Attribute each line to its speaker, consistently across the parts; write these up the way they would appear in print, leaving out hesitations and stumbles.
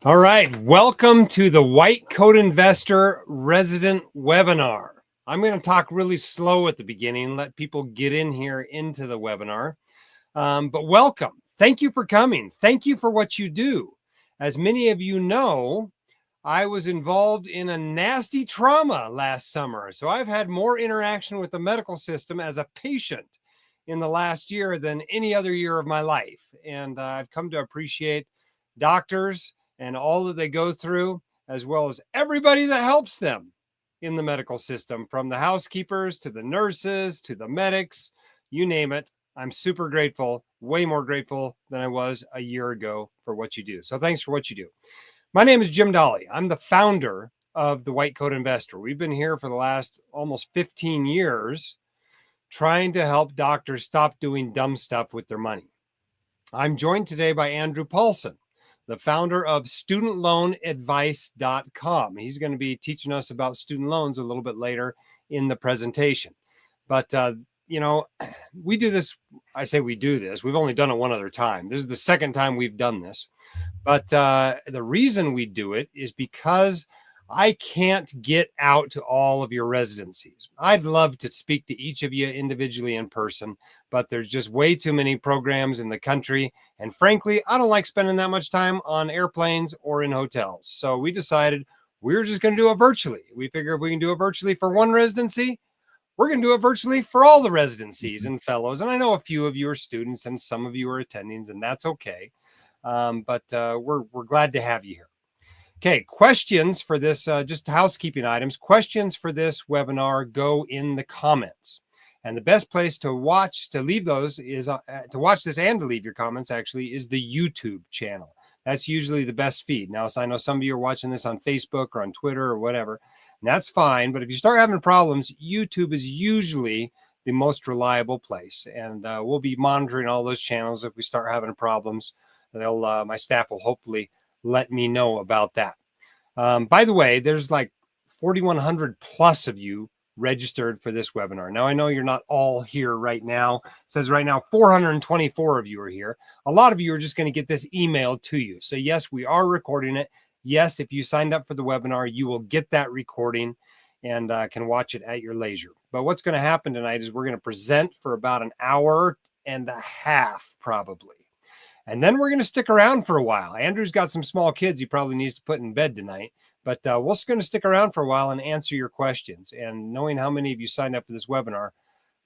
Speaker 1: All right, welcome to the White Coat Investor Resident Webinar. I'm going to talk really slow at the beginning, let people get in here into the webinar. But welcome. Thank you for coming. Thank you for what you do. As many of you know, I was involved in a nasty trauma last summer. So I've had more interaction with the medical system as a patient in the last year than any other year of my life. And I've come to appreciate doctors and all that they go through, as well as everybody that helps them in the medical system, from the housekeepers to the nurses to the medics, you name it. I'm super grateful, way more grateful than I was a year ago for what you do. So thanks for what you do. My name is Jim Dahle. I'm the founder of the White Coat Investor. We've been here for the last almost 15 years trying to help doctors stop doing dumb stuff with their money. I'm joined today by Andrew Paulson, the founder of studentloanadvice.com. He's going to be teaching us about student loans a little bit later in the presentation. But, we do this. I say we do this. We've only done it one other time. This is the second time we've done this. But the reason we do it is because I can't get out to all of your residencies. I'd love to speak to each of you individually in person, but there's just way too many programs in the country. And frankly, I don't like spending that much time on airplanes or in hotels. So we decided we're just going to do it virtually. We figure if we can do it virtually for one residency, we're going to do it virtually for all the residencies and fellows. And I know a few of you are students and some of you are attendings, and that's okay. But we're glad to have you here. Okay, questions for this, just housekeeping items. Questions for this webinar go in the comments. And the best place to leave those is, to watch this and to leave your comments actually, is the YouTube channel. That's usually the best feed. Now, so I know some of you are watching this on Facebook or on Twitter or whatever, and that's fine. But if you start having problems, YouTube is usually the most reliable place. And we'll be monitoring all those channels. If we start having problems, my staff will hopefully let me know about that. By the way, there's like 4,100 plus of you registered for this webinar. Now, I know you're not all here right now. It says right now 424 of you are here. A lot of you are just going to get this emailed to you. So yes, we are recording it. Yes, if you signed up for the webinar, you will get that recording and can watch it at your leisure. But what's going to happen tonight is we're going to present for about an hour and a half, probably. And then we're going to stick around for a while. Andrew's got some small kids he probably needs to put in bed tonight. But we're just going to stick around for a while and answer your questions. And knowing how many of you signed up for this webinar,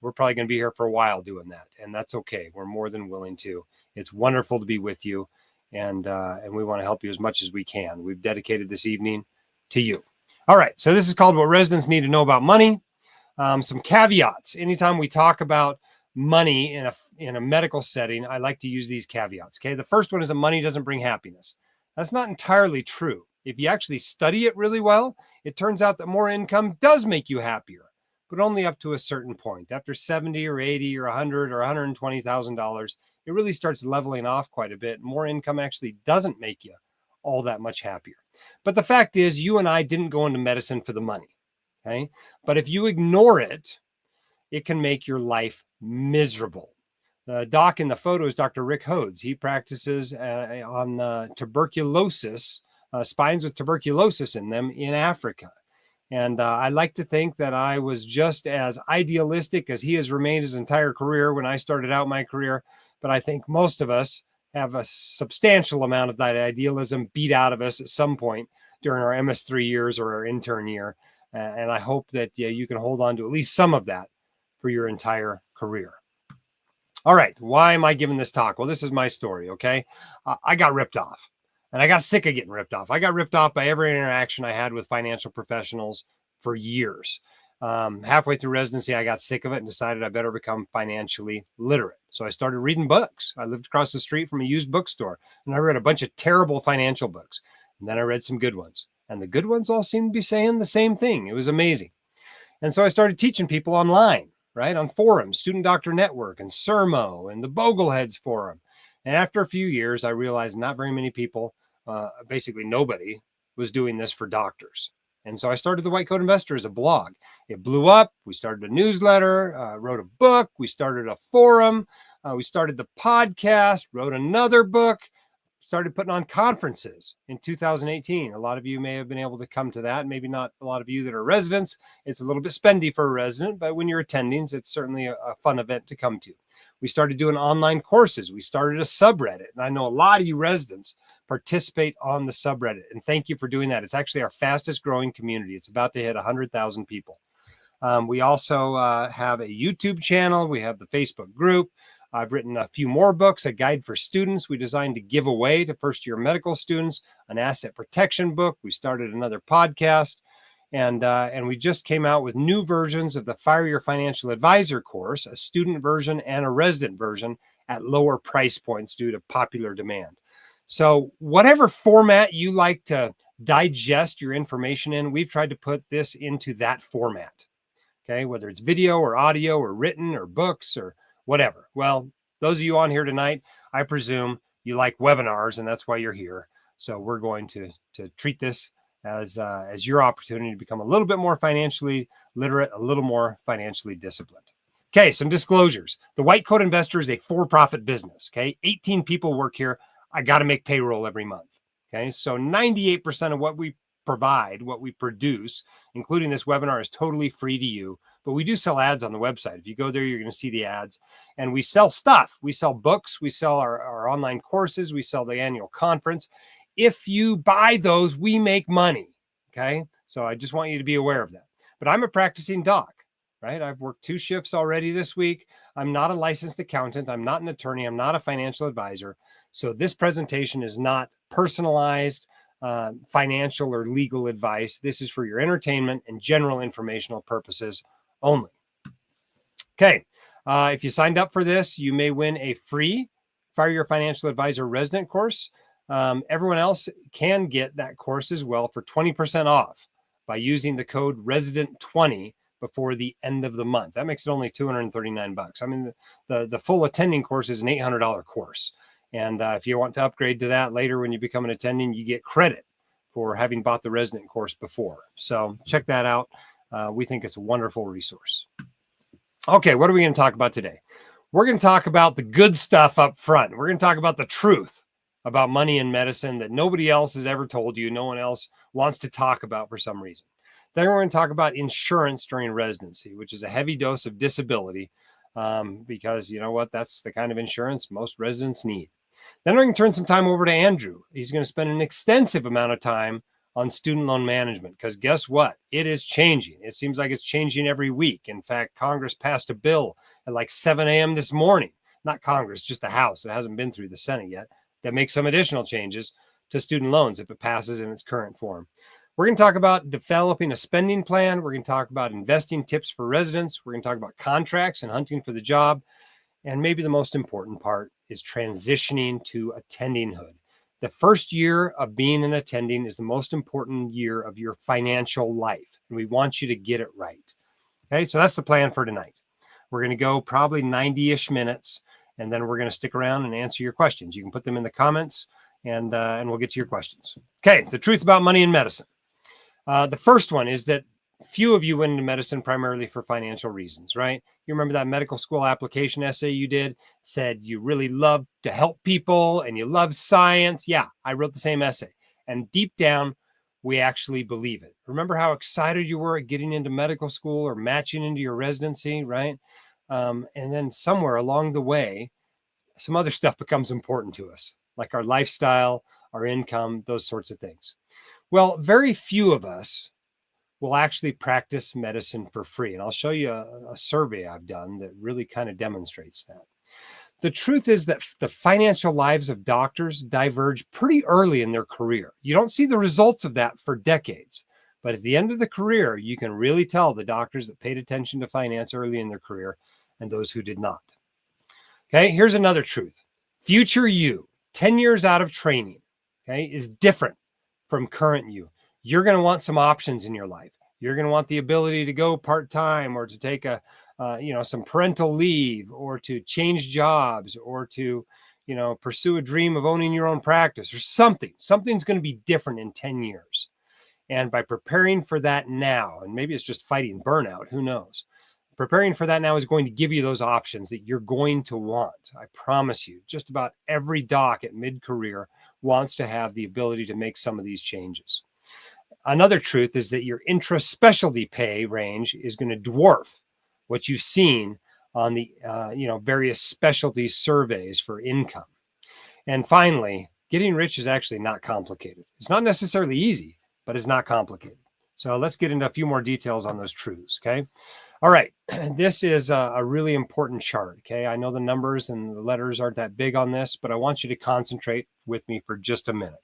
Speaker 1: we're probably going to be here for a while doing that. And that's okay. We're more than willing to. It's wonderful to be with you. And we want to help you as much as we can. We've dedicated this evening to you. All right. So this is called What Residents Need to Know About Money. Some caveats. Anytime we talk about money in a medical setting, I like to use these caveats. Okay. The first one is that money doesn't bring happiness. That's not entirely true. If you actually study it really well, it turns out that more income does make you happier, but only up to a certain point. After 70 or 80 or 100 or $120,000, it really starts leveling off quite a bit. More income actually doesn't make you all that much happier. But the fact is, you and I didn't go into medicine for the money. Okay. But if you ignore it, it can make your life miserable. The doc in the photo is Dr. Rick Hodes. He practices on tuberculosis, spines with tuberculosis in them in Africa. And I like to think that I was just as idealistic as he has remained his entire career when I started out my career. But I think most of us have a substantial amount of that idealism beat out of us at some point during our MS3 years or our intern year. And I hope that you can hold on to at least some of that for your entire career. All right. Why am I giving this talk? Well, this is my story. Okay. I got ripped off and I got sick of getting ripped off. I got ripped off by every interaction I had with financial professionals for years. Halfway through residency, I got sick of it and decided I better become financially literate. So I started reading books. I lived across the street from a used bookstore and I read a bunch of terrible financial books. And then I read some good ones, and the good ones all seemed to be saying the same thing. It was amazing. And so I started teaching people online, right, on forums, Student Doctor Network and Sermo and the Bogleheads Forum. And after a few years, I realized not very many people, basically nobody, was doing this for doctors. And so I started the White Coat Investor as a blog. It blew up. We started a newsletter, wrote a book. We started a forum. We started the podcast, wrote another book, started putting on conferences in 2018. A lot of you may have been able to come to that. Maybe not a lot of you that are residents. It's a little bit spendy for a resident, but when you're attending, it's certainly a fun event to come to. We started doing online courses. We started a subreddit. And I know a lot of you residents participate on the subreddit. And thank you for doing that. It's actually our fastest growing community. It's about to hit 100,000 people. We also have a YouTube channel. We have the Facebook group. I've written a few more books, a guide for students we designed to give away to first-year medical students, an asset protection book. We started another podcast, and we just came out with new versions of the Fire Your Financial Advisor course, a student version and a resident version at lower price points due to popular demand. So whatever format you like to digest your information in, we've tried to put this into that format. Okay, whether it's video or audio or written or books or whatever. Well, those of you on here tonight, I presume you like webinars, and that's why you're here. So we're going to treat this as your opportunity to become a little bit more financially literate, a little more financially disciplined. Okay, some disclosures. The White Coat Investor is a for-profit business. Okay, 18 people work here. I got to make payroll every month. Okay, so 98% of what we provide, what we produce, including this webinar, is totally free to you. But we do sell ads on the website. If you go there, you're going to see the ads. And we sell stuff. We sell books. We sell our online courses. We sell the annual conference. If you buy those, we make money. Okay, so I just want you to be aware of that. But I'm a practicing doc, right? I've worked 2 shifts already this week. I'm not a licensed accountant. I'm not an attorney. I'm not a financial advisor. So this presentation is not personalized financial or legal advice. This is for your entertainment and general informational purposes only. Okay. If you signed up for this, you may win a free Fire Your Financial Advisor resident course. Everyone else can get that course as well for 20% off by using the code resident20 before the end of the month. That makes it only $239. I mean, the full attending course is an $800 course. And if you want to upgrade to that later when you become an attending, you get credit for having bought the resident course before. So check that out. We think it's a wonderful resource. Okay, what are we going to talk about today? We're going to talk about the good stuff up front. We're going to talk about the truth about money in medicine that nobody else has ever told you. No one else wants to talk about for some reason. Then we're going to talk about insurance during residency, which is a heavy dose of disability because you know what? That's the kind of insurance most residents need. Then we're going to turn some time over to Andrew. He's going to spend an extensive amount of time on student loan management because guess what? It is changing. It seems like it's changing every week. In fact, Congress passed a bill at like 7 a.m. this morning. Not Congress, just the House. It hasn't been through the Senate yet. That makes some additional changes to student loans if it passes in its current form. We're going to talk about developing a spending plan. We're going to talk about investing tips for residents. We're going to talk about contracts and hunting for the job. And maybe the most important part is transitioning to attendinghood. The first year of being an attending is the most important year of your financial life. And we want you to get it right. Okay, so that's the plan for tonight. We're going to go probably 90-ish minutes, and then we're going to stick around and answer your questions. You can put them in the comments, and we'll get to your questions. Okay, the truth about money in medicine. The first one is that few of you went into medicine primarily for financial reasons, right? You remember that medical school application essay you did? It said you really love to help people and you love science. Yeah, I wrote the same essay. And deep down, we actually believe it. Remember how excited you were at getting into medical school or matching into your residency, right? And then somewhere along the way, some other stuff becomes important to us, like our lifestyle, our income, those sorts of things. Well, very few of us will actually practice medicine for free. And I'll show you a survey I've done that really kind of demonstrates that. The truth is that the financial lives of doctors diverge pretty early in their career. You don't see the results of that for decades, but at the end of the career, you can really tell the doctors that paid attention to finance early in their career and those who did not. Okay, here's another truth. Future you, 10 years out of training, okay, is different from current you. You're going to want some options in your life. You're going to want the ability to go part-time or to take some parental leave or to change jobs or to, pursue a dream of owning your own practice or something. Something's going to be different in 10 years. And by preparing for that now, and maybe it's just fighting burnout, who knows? preparing for that now is going to give you those options that you're going to want. I promise you, just about every doc at mid-career wants to have the ability to make some of these changes. Another truth is that your intra-specialty pay range is going to dwarf what you've seen on the various specialty surveys for income. And finally, getting rich is actually not complicated. It's not necessarily easy, but it's not complicated. So let's get into a few more details on those truths, okay? All right, this is a really important chart, okay? I know the numbers and the letters aren't that big on this, but I want you to concentrate with me for just a minute.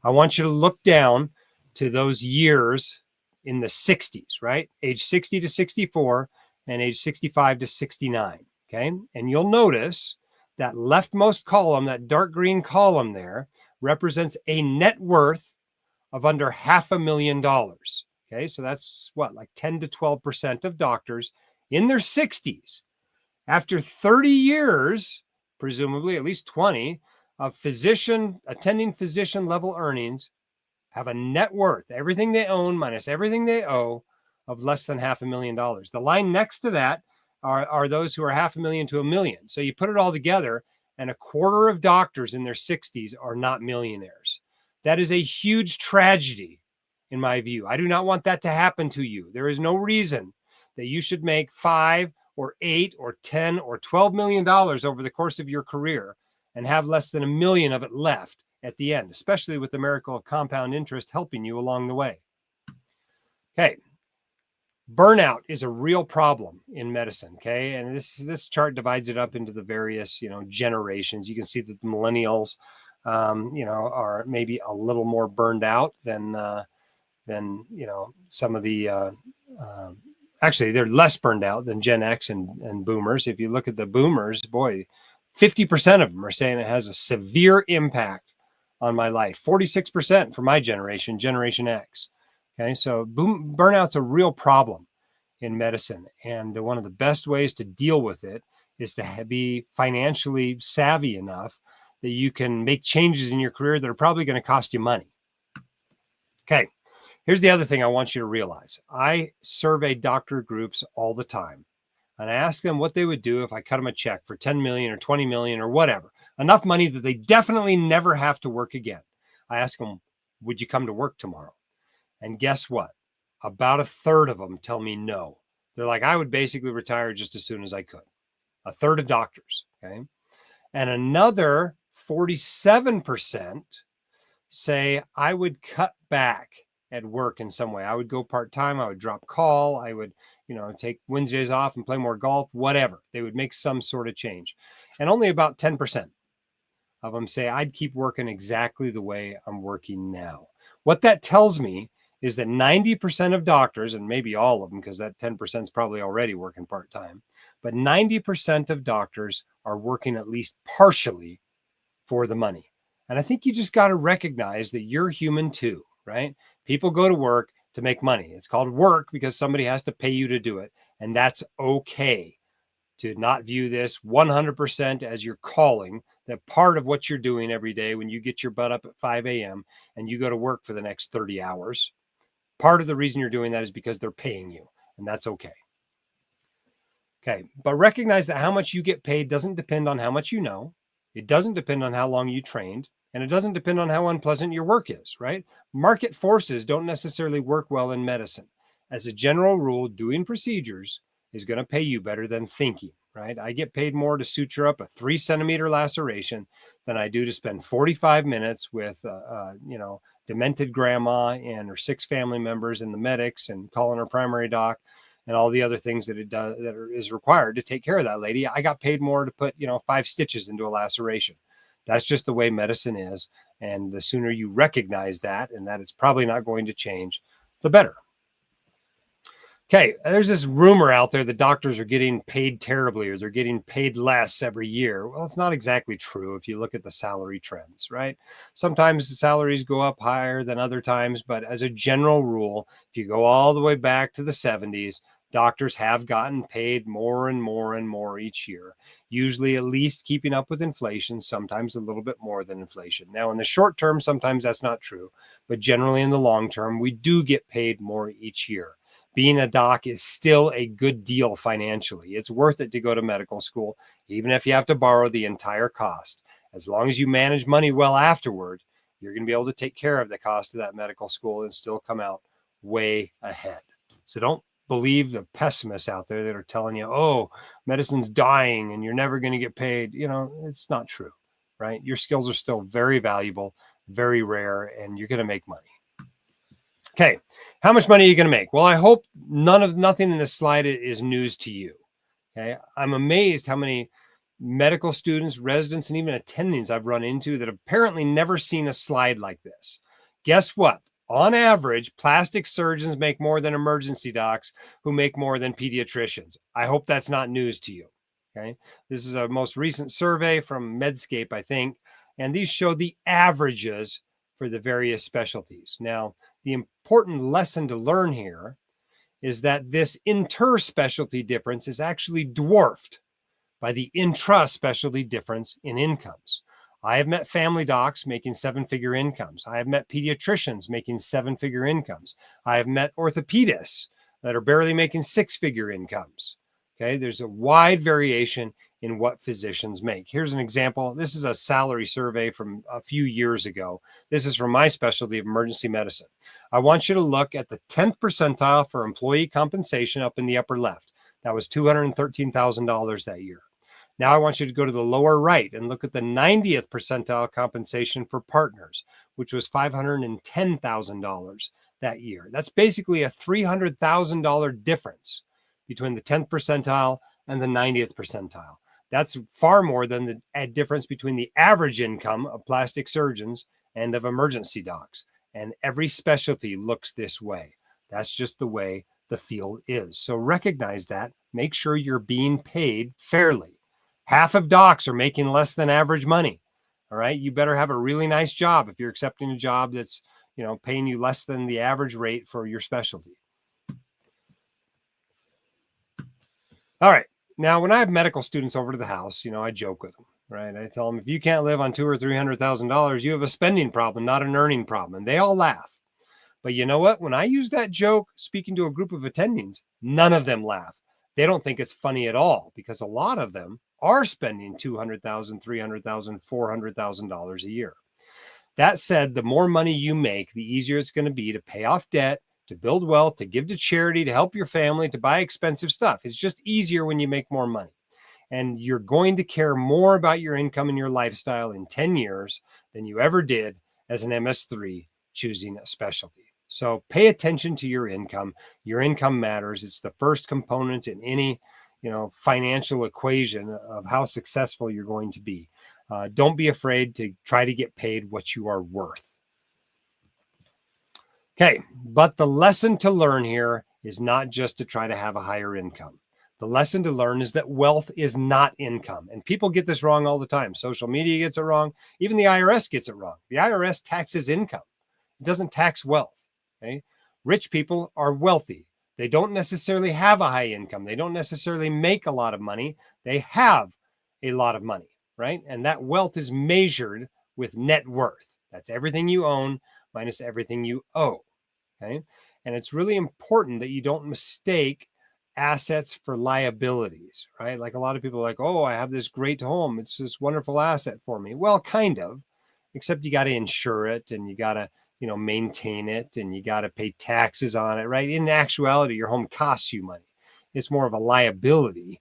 Speaker 1: I want you to look down to those years in the 60s, right? Age 60 to 64 and age 65 to 69, okay? And you'll notice that leftmost column, that dark green column there, represents a net worth of under $500,000. Okay, so that's what, like 10 to 12% of doctors in their 60s, after 30 years, presumably at least 20, of attending physician level earnings, have a net worth, everything they own minus everything they owe, of less than $500,000. The line next to that are those who are $500,000 to $1 million. So you put it all together, and a quarter of doctors in their 60s are not millionaires. That is a huge tragedy. In my view, I do not want that to happen to you. There is no reason that you should make $5 or $8 or $10 or $12 million over the course of your career and have less than $1 million of it left at the end, especially with the miracle of compound interest helping you along the way. Okay. Burnout is a real problem in medicine, okay? And this chart divides it up into the various, generations. You can see that the millennials, are maybe a little more burned out than some of the actually they're less burned out than Gen X and boomers. If you look at the boomers, boy, 50% of them are saying it has a severe impact on my life. 46% for my generation, Generation X. Okay, so burnout's a real problem in medicine, and one of the best ways to deal with it is to be financially savvy enough that you can make changes in your career that are probably going to cost you money. Okay. Here's the other thing I want you to realize. I survey doctor groups all the time, and I ask them what they would do if I cut them a check for 10 million or 20 million or whatever, enough money that they definitely never have to work again. I ask them, would you come to work tomorrow? And guess what? About a third of them tell me no. They're like, I would basically retire just as soon as I could. A third of doctors, okay? And another 47% say I would cut back at work in some way. I would go part-time. I would drop call. I would, take Wednesdays off and play more golf, whatever. They would make some sort of change. And only about 10% of them say I'd keep working exactly the way I'm working now. What that tells me is that 90% of doctors, and maybe all of them, because that 10% is probably already working part-time, but 90% of doctors are working at least partially for the money. And I think you just got to recognize that you're human too, right? People go to work to make money. It's called work because somebody has to pay you to do it. And that's okay to not view this 100% as your calling, that part of what you're doing every day when you get your butt up at 5 a.m. and you go to work for the next 30 hours. Part of the reason you're doing that is because they're paying you, and that's okay. Okay, but recognize that how much you get paid doesn't depend on how much you know. It doesn't depend on how long you trained. And it doesn't depend on how unpleasant your work is, right? Market forces don't necessarily work well in medicine. As a general rule, doing procedures is going to pay you better than thinking, right? I get paid more to suture up a 3-centimeter laceration than I do to spend 45 minutes with, demented grandma and her 6 family members and the medics and calling her primary doc and all the other things that is required to take care of that lady. I got paid more to put, 5 stitches into a laceration. That's just the way medicine is. And the sooner you recognize that, and that it's probably not going to change, the better. Okay, there's this rumor out there that doctors are getting paid terribly or they're getting paid less every year. Well, it's not exactly true if you look at the salary trends, right? Sometimes the salaries go up higher than other times, but as a general rule, if you go all the way back to the 70s, doctors have gotten paid more and more and more each year, usually at least keeping up with inflation, sometimes a little bit more than inflation. Now, in the short term, sometimes that's not true, but generally in the long term, we do get paid more each year. being a doc is still a good deal financially. It's worth it to go to medical school, even if you have to borrow the entire cost. As long as you manage money well afterward, you're going to be able to take care of the cost of that medical school and still come out way ahead. So don't believe the pessimists out there that are telling you, oh, medicine's dying and you're never going to get paid. It's not true, right? Your skills are still very valuable, very rare, and you're going to make money. Okay, how much money are you going to make? Well, I hope nothing in this slide is news to you. Okay, I'm amazed how many medical students, residents, and even attendings I've run into that apparently never seen a slide like this. Guess what? On average, plastic surgeons make more than emergency docs who make more than pediatricians. I hope that's not news to you. Okay, this is a most recent survey from Medscape, I think, and these show the averages for the various specialties. Now, the important lesson to learn here is that this inter-specialty difference is actually dwarfed by the intra-specialty difference in incomes. I have met family docs making seven-figure incomes. I have met pediatricians making seven-figure incomes. I have met orthopedists that are barely making six-figure incomes. Okay, there's a wide variation in what physicians make. Here's an example. This is a salary survey from a few years ago. This is from my specialty of emergency medicine. I want you to look at the 10th percentile for employee compensation up in the upper left. That was $213,000 that year. Now I want you to go to the lower right and look at the 90th percentile compensation for partners, which was $510,000 that year. That's basically a $300,000 difference between the 10th percentile and the 90th percentile. That's far more than the difference between the average income of plastic surgeons and of emergency docs. And every specialty looks this way. That's just the way the field is. So recognize that. Make sure you're being paid fairly. Half of docs are making less than average money. All right. You better have a really nice job if you're accepting a job that's, paying you less than the average rate for your specialty. All right. Now, when I have medical students over to the house, I joke with them, right? I tell them, if you can't live on $200,000 or $300,000, you have a spending problem, not an earning problem. And they all laugh. But you know what? When I use that joke, speaking to a group of attendings, none of them laugh. They don't think it's funny at all because a lot of them are spending $200,000, $300,000, $400,000 a year. That said, the more money you make, the easier it's going to be to pay off debt, to build wealth, to give to charity, to help your family, to buy expensive stuff. It's just easier when you make more money. And you're going to care more about your income and your lifestyle in 10 years than you ever did as an MS3 choosing a specialty. So pay attention to your income. Your income matters. It's the first component in any, financial equation of how successful you're going to be. Don't be afraid to try to get paid what you are worth. Okay, but the lesson to learn here is not just to try to have a higher income. The lesson to learn is that wealth is not income. And people get this wrong all the time. Social media gets it wrong. Even the IRS gets it wrong. The IRS taxes income. It doesn't tax wealth. Okay? Rich people are wealthy. They don't necessarily have a high income. They don't necessarily make a lot of money. They have a lot of money, right? And that wealth is measured with net worth. That's everything you own minus everything you owe. Okay. And it's really important that you don't mistake assets for liabilities, right? Like a lot of people are like, oh, I have this great home. It's this wonderful asset for me. Well, kind of, except you got to insure it and you got to, maintain it and you got to pay taxes on it, right? In actuality, your home costs you money. It's more of a liability.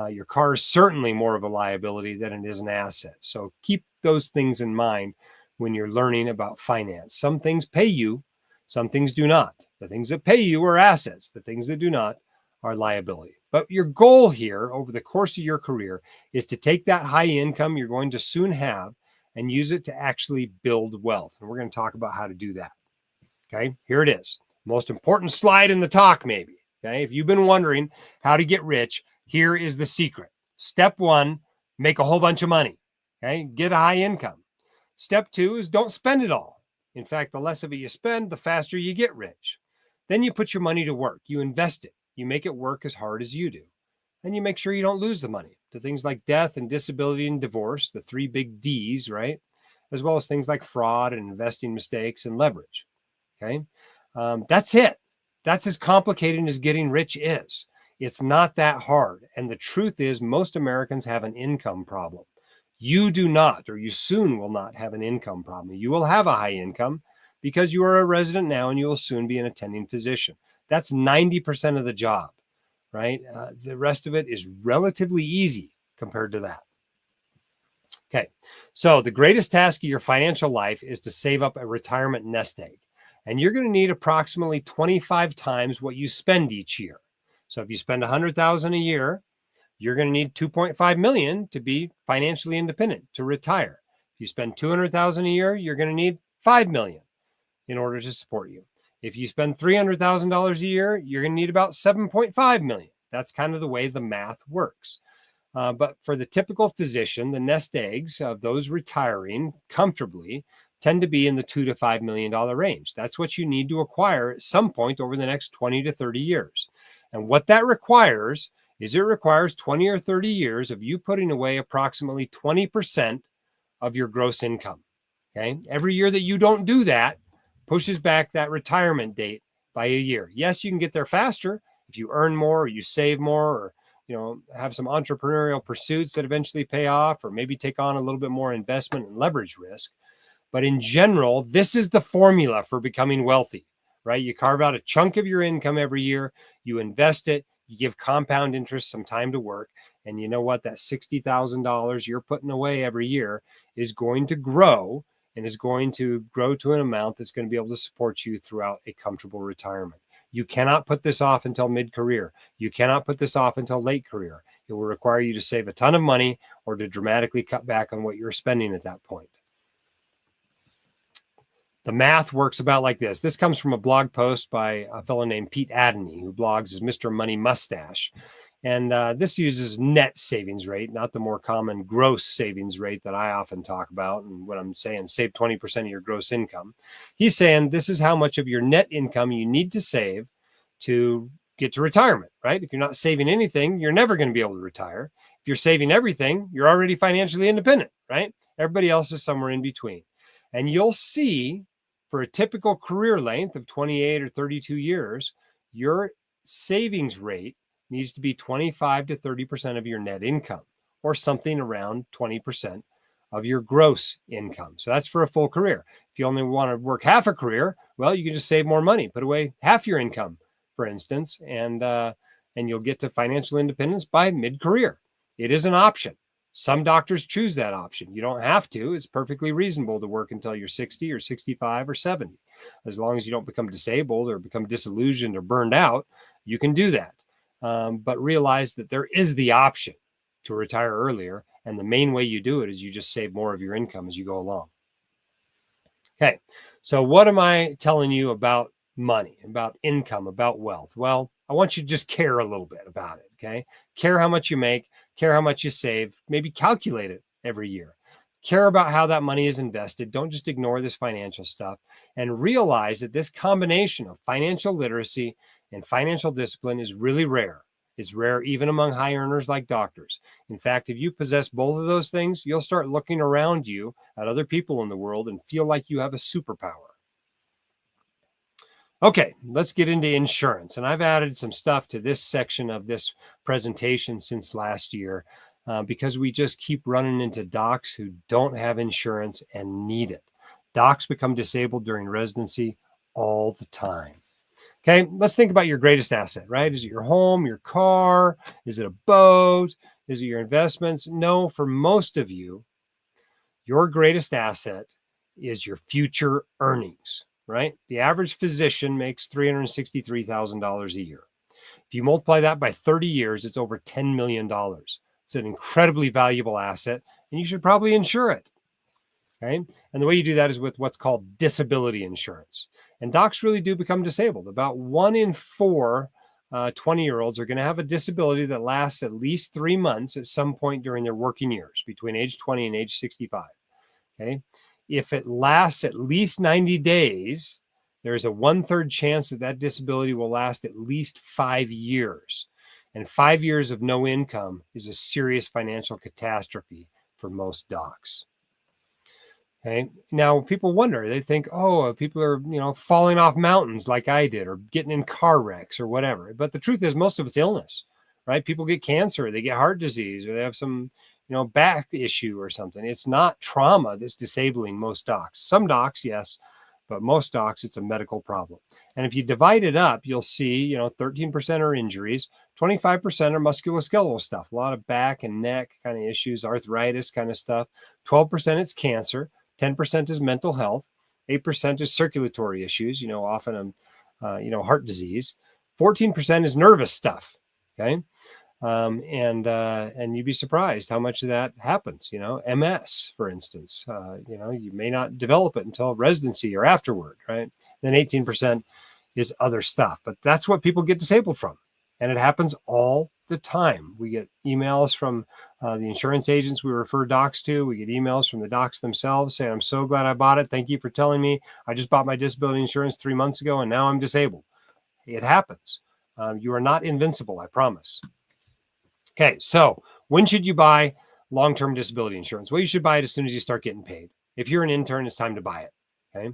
Speaker 1: Your car is certainly more of a liability than it is an asset. So keep those things in mind when you're learning about finance. Some things pay you. Some things do not. The things that pay you are assets. The things that do not are liability. But your goal here over the course of your career is to take that high income you're going to soon have and use it to actually build wealth. And we're going to talk about how to do that. Okay, here it is. Most important slide in the talk, maybe. Okay, if you've been wondering how to get rich, here is the secret. Step 1, make a whole bunch of money. Okay, get a high income. Step 2 is don't spend it all. In fact, the less of it you spend, the faster you get rich. Then you put your money to work. You invest it. You make it work as hard as you do. And you make sure you don't lose the money to things like death and disability and divorce, the 3 big Ds, right? As well as things like fraud and investing mistakes and leverage. Okay. That's it. That's as complicated as getting rich is. It's not that hard. And the truth is, most Americans have an income problem. You do not, or you soon will not have an income problem. You will have a high income because you are a resident now and you will soon be an attending physician. That's 90% of the job, right? The rest of it is relatively easy compared to that. Okay, so the greatest task of your financial life is to save up a retirement nest egg. And you're going to need approximately 25 times what you spend each year. So if you spend $100,000 a year, you're going to need 2.5 million to be financially independent, to retire. If you spend 200,000 a year, you're going to need 5 million in order to support you. If you spend $300,000 a year, you're going to need about 7.5 million. That's kind of the way the math works. But for the typical physician, the nest eggs of those retiring comfortably tend to be in the $2 to $5 million range. That's what you need to acquire at some point over the next 20 to 30 years. And what that requires is it requires 20 or 30 years of you putting away approximately 20% of your gross income. Okay. Every year that you don't do that pushes back that retirement date by a year. Yes, you can get there faster if you earn more or you save more, or have some entrepreneurial pursuits that eventually pay off, or maybe take on a little bit more investment and leverage risk. But in general, this is the formula for becoming wealthy, right? You carve out a chunk of your income every year, you invest it, you give compound interest some time to work. And you know what? That $60,000 you're putting away every year is going to grow, and is going to grow to an amount that's going to be able to support you throughout a comfortable retirement. You cannot put this off until mid-career. You cannot put this off until late career. It will require you to save a ton of money or to dramatically cut back on what you're spending at that point. The math works about like this. This comes from a blog post by a fellow named Pete Adney, who blogs as Mr. Money Mustache. And this uses net savings rate, not the more common gross savings rate that I often talk about. And when I'm saying save 20% of your gross income, he's saying this is how much of your net income you need to save to get to retirement, right? If you're not saving anything, you're never going to be able to retire. If you're saving everything, you're already financially independent, right? Everybody else is somewhere in between. And you'll see, for a typical career length of 28 or 32 years, your savings rate needs to be 25 to 30% of your net income, or something around 20% of your gross income. So that's for a full career. If you only want to work half a career, well, you can just save more money, put away half your income, for instance, and you'll get to financial independence by mid-career. It is an option. Some doctors choose that option. You don't have to. It's perfectly reasonable to work until you're 60 or 65 or 70. As long as you don't become disabled or become disillusioned or burned out, you can do that. But realize that there is the option to retire earlier. And the main way you do it is you just save more of your income as you go along. Okay, so what am I telling you about money, about income, about wealth? Well, I want you to just care a little bit about it, okay? Care how much you make, care how much you save, maybe calculate it every year. Care about how that money is invested. Don't just ignore this financial stuff, and realize that this combination of financial literacy and financial discipline is really rare. It's rare even among high earners like doctors. In fact, if you possess both of those things, you'll start looking around you at other people in the world and feel like you have a superpower. Okay, let's get into insurance. And I've added some stuff to this section of this presentation since last year because we just keep running into docs who don't have insurance and need it. Docs become disabled during residency all the time. Okay, let's think about your greatest asset, right? Is it your home, your car? Is it a boat? Is it your investments? No, for most of you, your greatest asset is your future earnings, right? The average physician makes $363,000 a year. If you multiply that by 30 years, it's over $10 million. It's an incredibly valuable asset, and you should probably insure it. Okay. And the way you do that is with what's called disability insurance. And docs really do become disabled. About 1 in 4 20-year-olds are going to have a disability that lasts at least 3 months at some point during their working years, between age 20 and age 65. Okay. If it lasts at least 90 days, there's a 1/3 chance that that disability will last at least 5 years. And 5 years of no income is a serious financial catastrophe for most docs. Okay. Now people wonder, they think, oh, people are, falling off mountains like I did, or getting in car wrecks or whatever. But the truth is most of it's illness, right? People get cancer, they get heart disease, or they have some, back issue or something. It's not trauma that's disabling most docs. Some docs, yes, but most docs, it's a medical problem. And if you divide it up, you'll see, 13% are injuries, 25% are musculoskeletal stuff, a lot of back and neck kind of issues, arthritis kind of stuff. 12% it's cancer. 10% is mental health, 8% is circulatory issues, often, heart disease. 14% is nervous stuff. Okay. And you'd be surprised how much of that happens, MS, for instance, you may not develop it until residency or afterward, right? Then 18% is other stuff, but that's what people get disabled from. And it happens all the time. We get emails from the insurance agents we refer docs to. We get emails from the docs themselves saying, I'm so glad I bought it. Thank you for telling me. I just bought my disability insurance 3 months ago and now I'm disabled. It happens. You are not invincible, I promise. Okay, so when should you buy long-term disability insurance? Well, you should buy it as soon as you start getting paid. If you're an intern, it's time to buy it. Okay.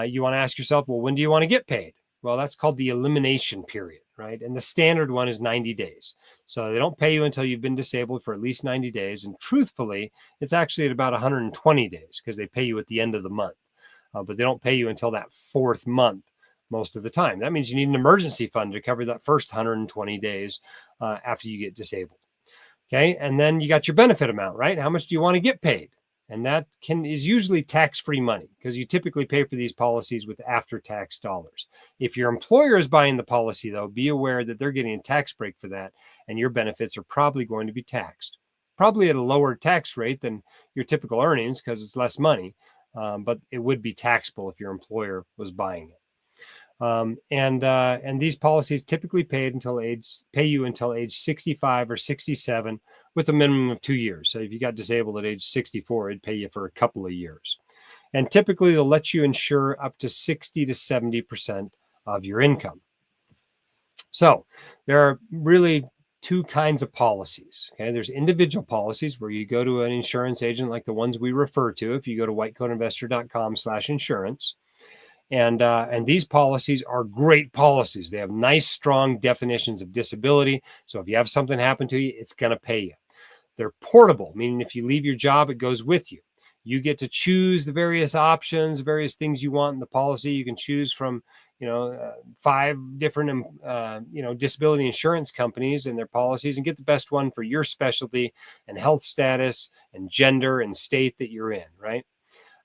Speaker 1: You want to ask yourself, well, when do you want to get paid? Well, that's called the elimination period, right? And the standard one is 90 days. So they don't pay you until you've been disabled for at least 90 days. And truthfully, it's actually at about 120 days because they pay you at the end of the month. But they don't pay you until that fourth month most of the time. That means you need an emergency fund to cover that first 120 days after you get disabled. Okay. And then you got your benefit amount, right? How much do you want to get paid? And that is usually tax-free money because you typically pay for these policies with after-tax dollars. If your employer is buying the policy, though, be aware that they're getting a tax break for that, and your benefits are probably going to be taxed, probably at a lower tax rate than your typical earnings because it's less money, but it would be taxable if your employer was buying it. And these policies typically pay you until age 65 or 67 with a minimum of 2 years. So if you got disabled at age 64, it'd pay you for a couple of years. And typically they'll let you insure up to 60 to 70% of your income. So there are really two kinds of policies. Okay, there's individual policies where you go to an insurance agent like the ones we refer to. If you go to whitecoatinvestor.com/insurance. And these policies are great policies. They have nice, strong definitions of disability. So if you have something happen to you, it's going to pay you. They're portable, meaning if you leave your job, it goes with you. You get to choose the various options, various things you want in the policy. You can choose from, 5 different, disability insurance companies and their policies and get the best one for your specialty and health status and gender and state that you're in, right?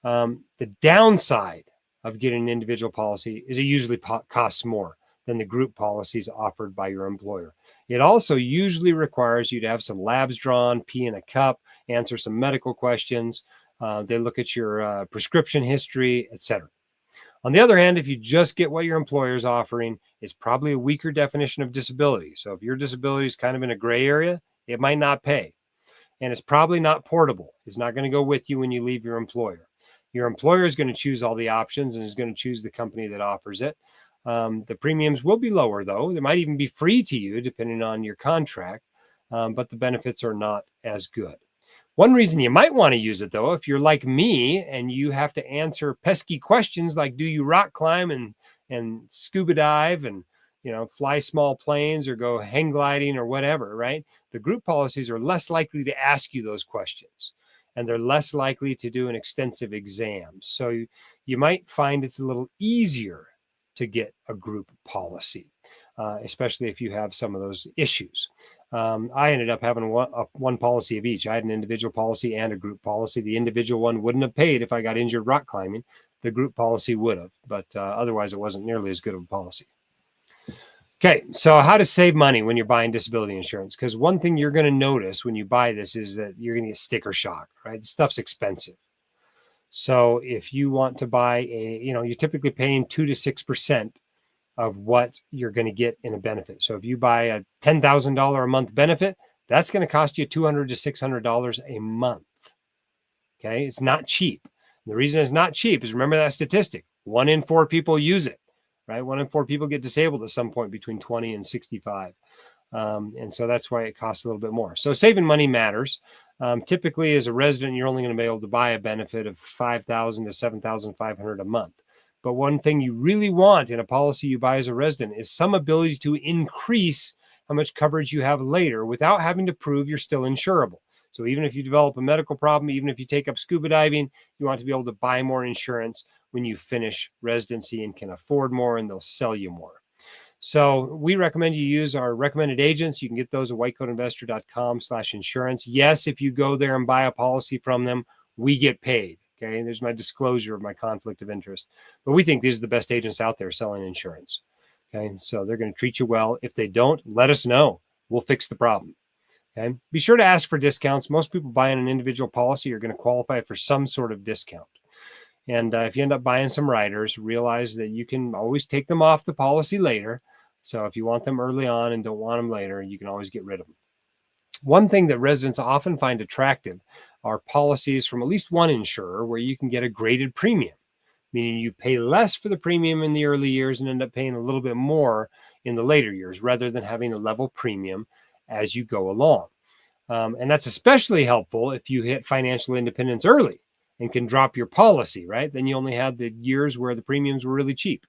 Speaker 1: The downside of getting an individual policy is it usually costs more than the group policies offered by your employer. It also usually requires you to have some labs drawn, pee in a cup, answer some medical questions. They look at your prescription history, etc. On the other hand, if you just get what your employer is offering, it's probably a weaker definition of disability. So if your disability is kind of in a gray area, it might not pay. And it's probably not portable. It's not going to go with you when you leave your employer. Your employer is going to choose all the options and is going to choose the company that offers it. The premiums will be lower, though. They might even be free to you, depending on your contract, but the benefits are not as good. One reason you might want to use it, though, if you're like me and you have to answer pesky questions like, do you rock climb and scuba dive and fly small planes or go hang gliding or whatever, right? The group policies are less likely to ask you those questions. And they're less likely to do an extensive exam. So you might find it's a little easier to get a group policy, especially if you have some of those issues. I ended up having one policy of each. I had an individual policy and a group policy. The individual one wouldn't have paid if I got injured rock climbing. The group policy would have, but otherwise it wasn't nearly as good of a policy. Okay, so how to save money when you're buying disability insurance? Because one thing you're going to notice when you buy this is that you're going to get sticker shock, right? The stuff's expensive. So if you want to buy you're typically paying 2 to 6% of what you're going to get in a benefit. So if you buy a $10,000 a month benefit, that's going to cost you $200 to $600 a month. Okay, it's not cheap. And the reason it's not cheap is remember that statistic: 1 in 4 people use it. Right? 1 in 4 people get disabled at some point between 20 and 65. And so that's why it costs a little bit more. So saving money matters. Typically, as a resident, you're only going to be able to buy a benefit of $5,000 to $7,500 a month. But one thing you really want in a policy you buy as a resident is some ability to increase how much coverage you have later without having to prove you're still insurable. So even if you develop a medical problem, even if you take up scuba diving, you want to be able to buy more insurance when you finish residency and can afford more, and they'll sell you more. So we recommend you use our recommended agents. You can get those at whitecoatinvestor.com/insurance. Yes, if you go there and buy a policy from them, we get paid. Okay, and there's my disclosure of my conflict of interest. But we think these are the best agents out there selling insurance. Okay, so they're going to treat you well. If they don't, let us know. We'll fix the problem. Okay, be sure to ask for discounts. Most people buying an individual policy are going to qualify for some sort of discount. And if you end up buying some riders, realize that you can always take them off the policy later. So if you want them early on and don't want them later, you can always get rid of them. One thing that residents often find attractive are policies from at least one insurer where you can get a graded premium, meaning you pay less for the premium in the early years and end up paying a little bit more in the later years, rather than having a level premium as you go along. And that's especially helpful if you hit financial independence early and can drop your policy, right? Then you only had the years where the premiums were really cheap.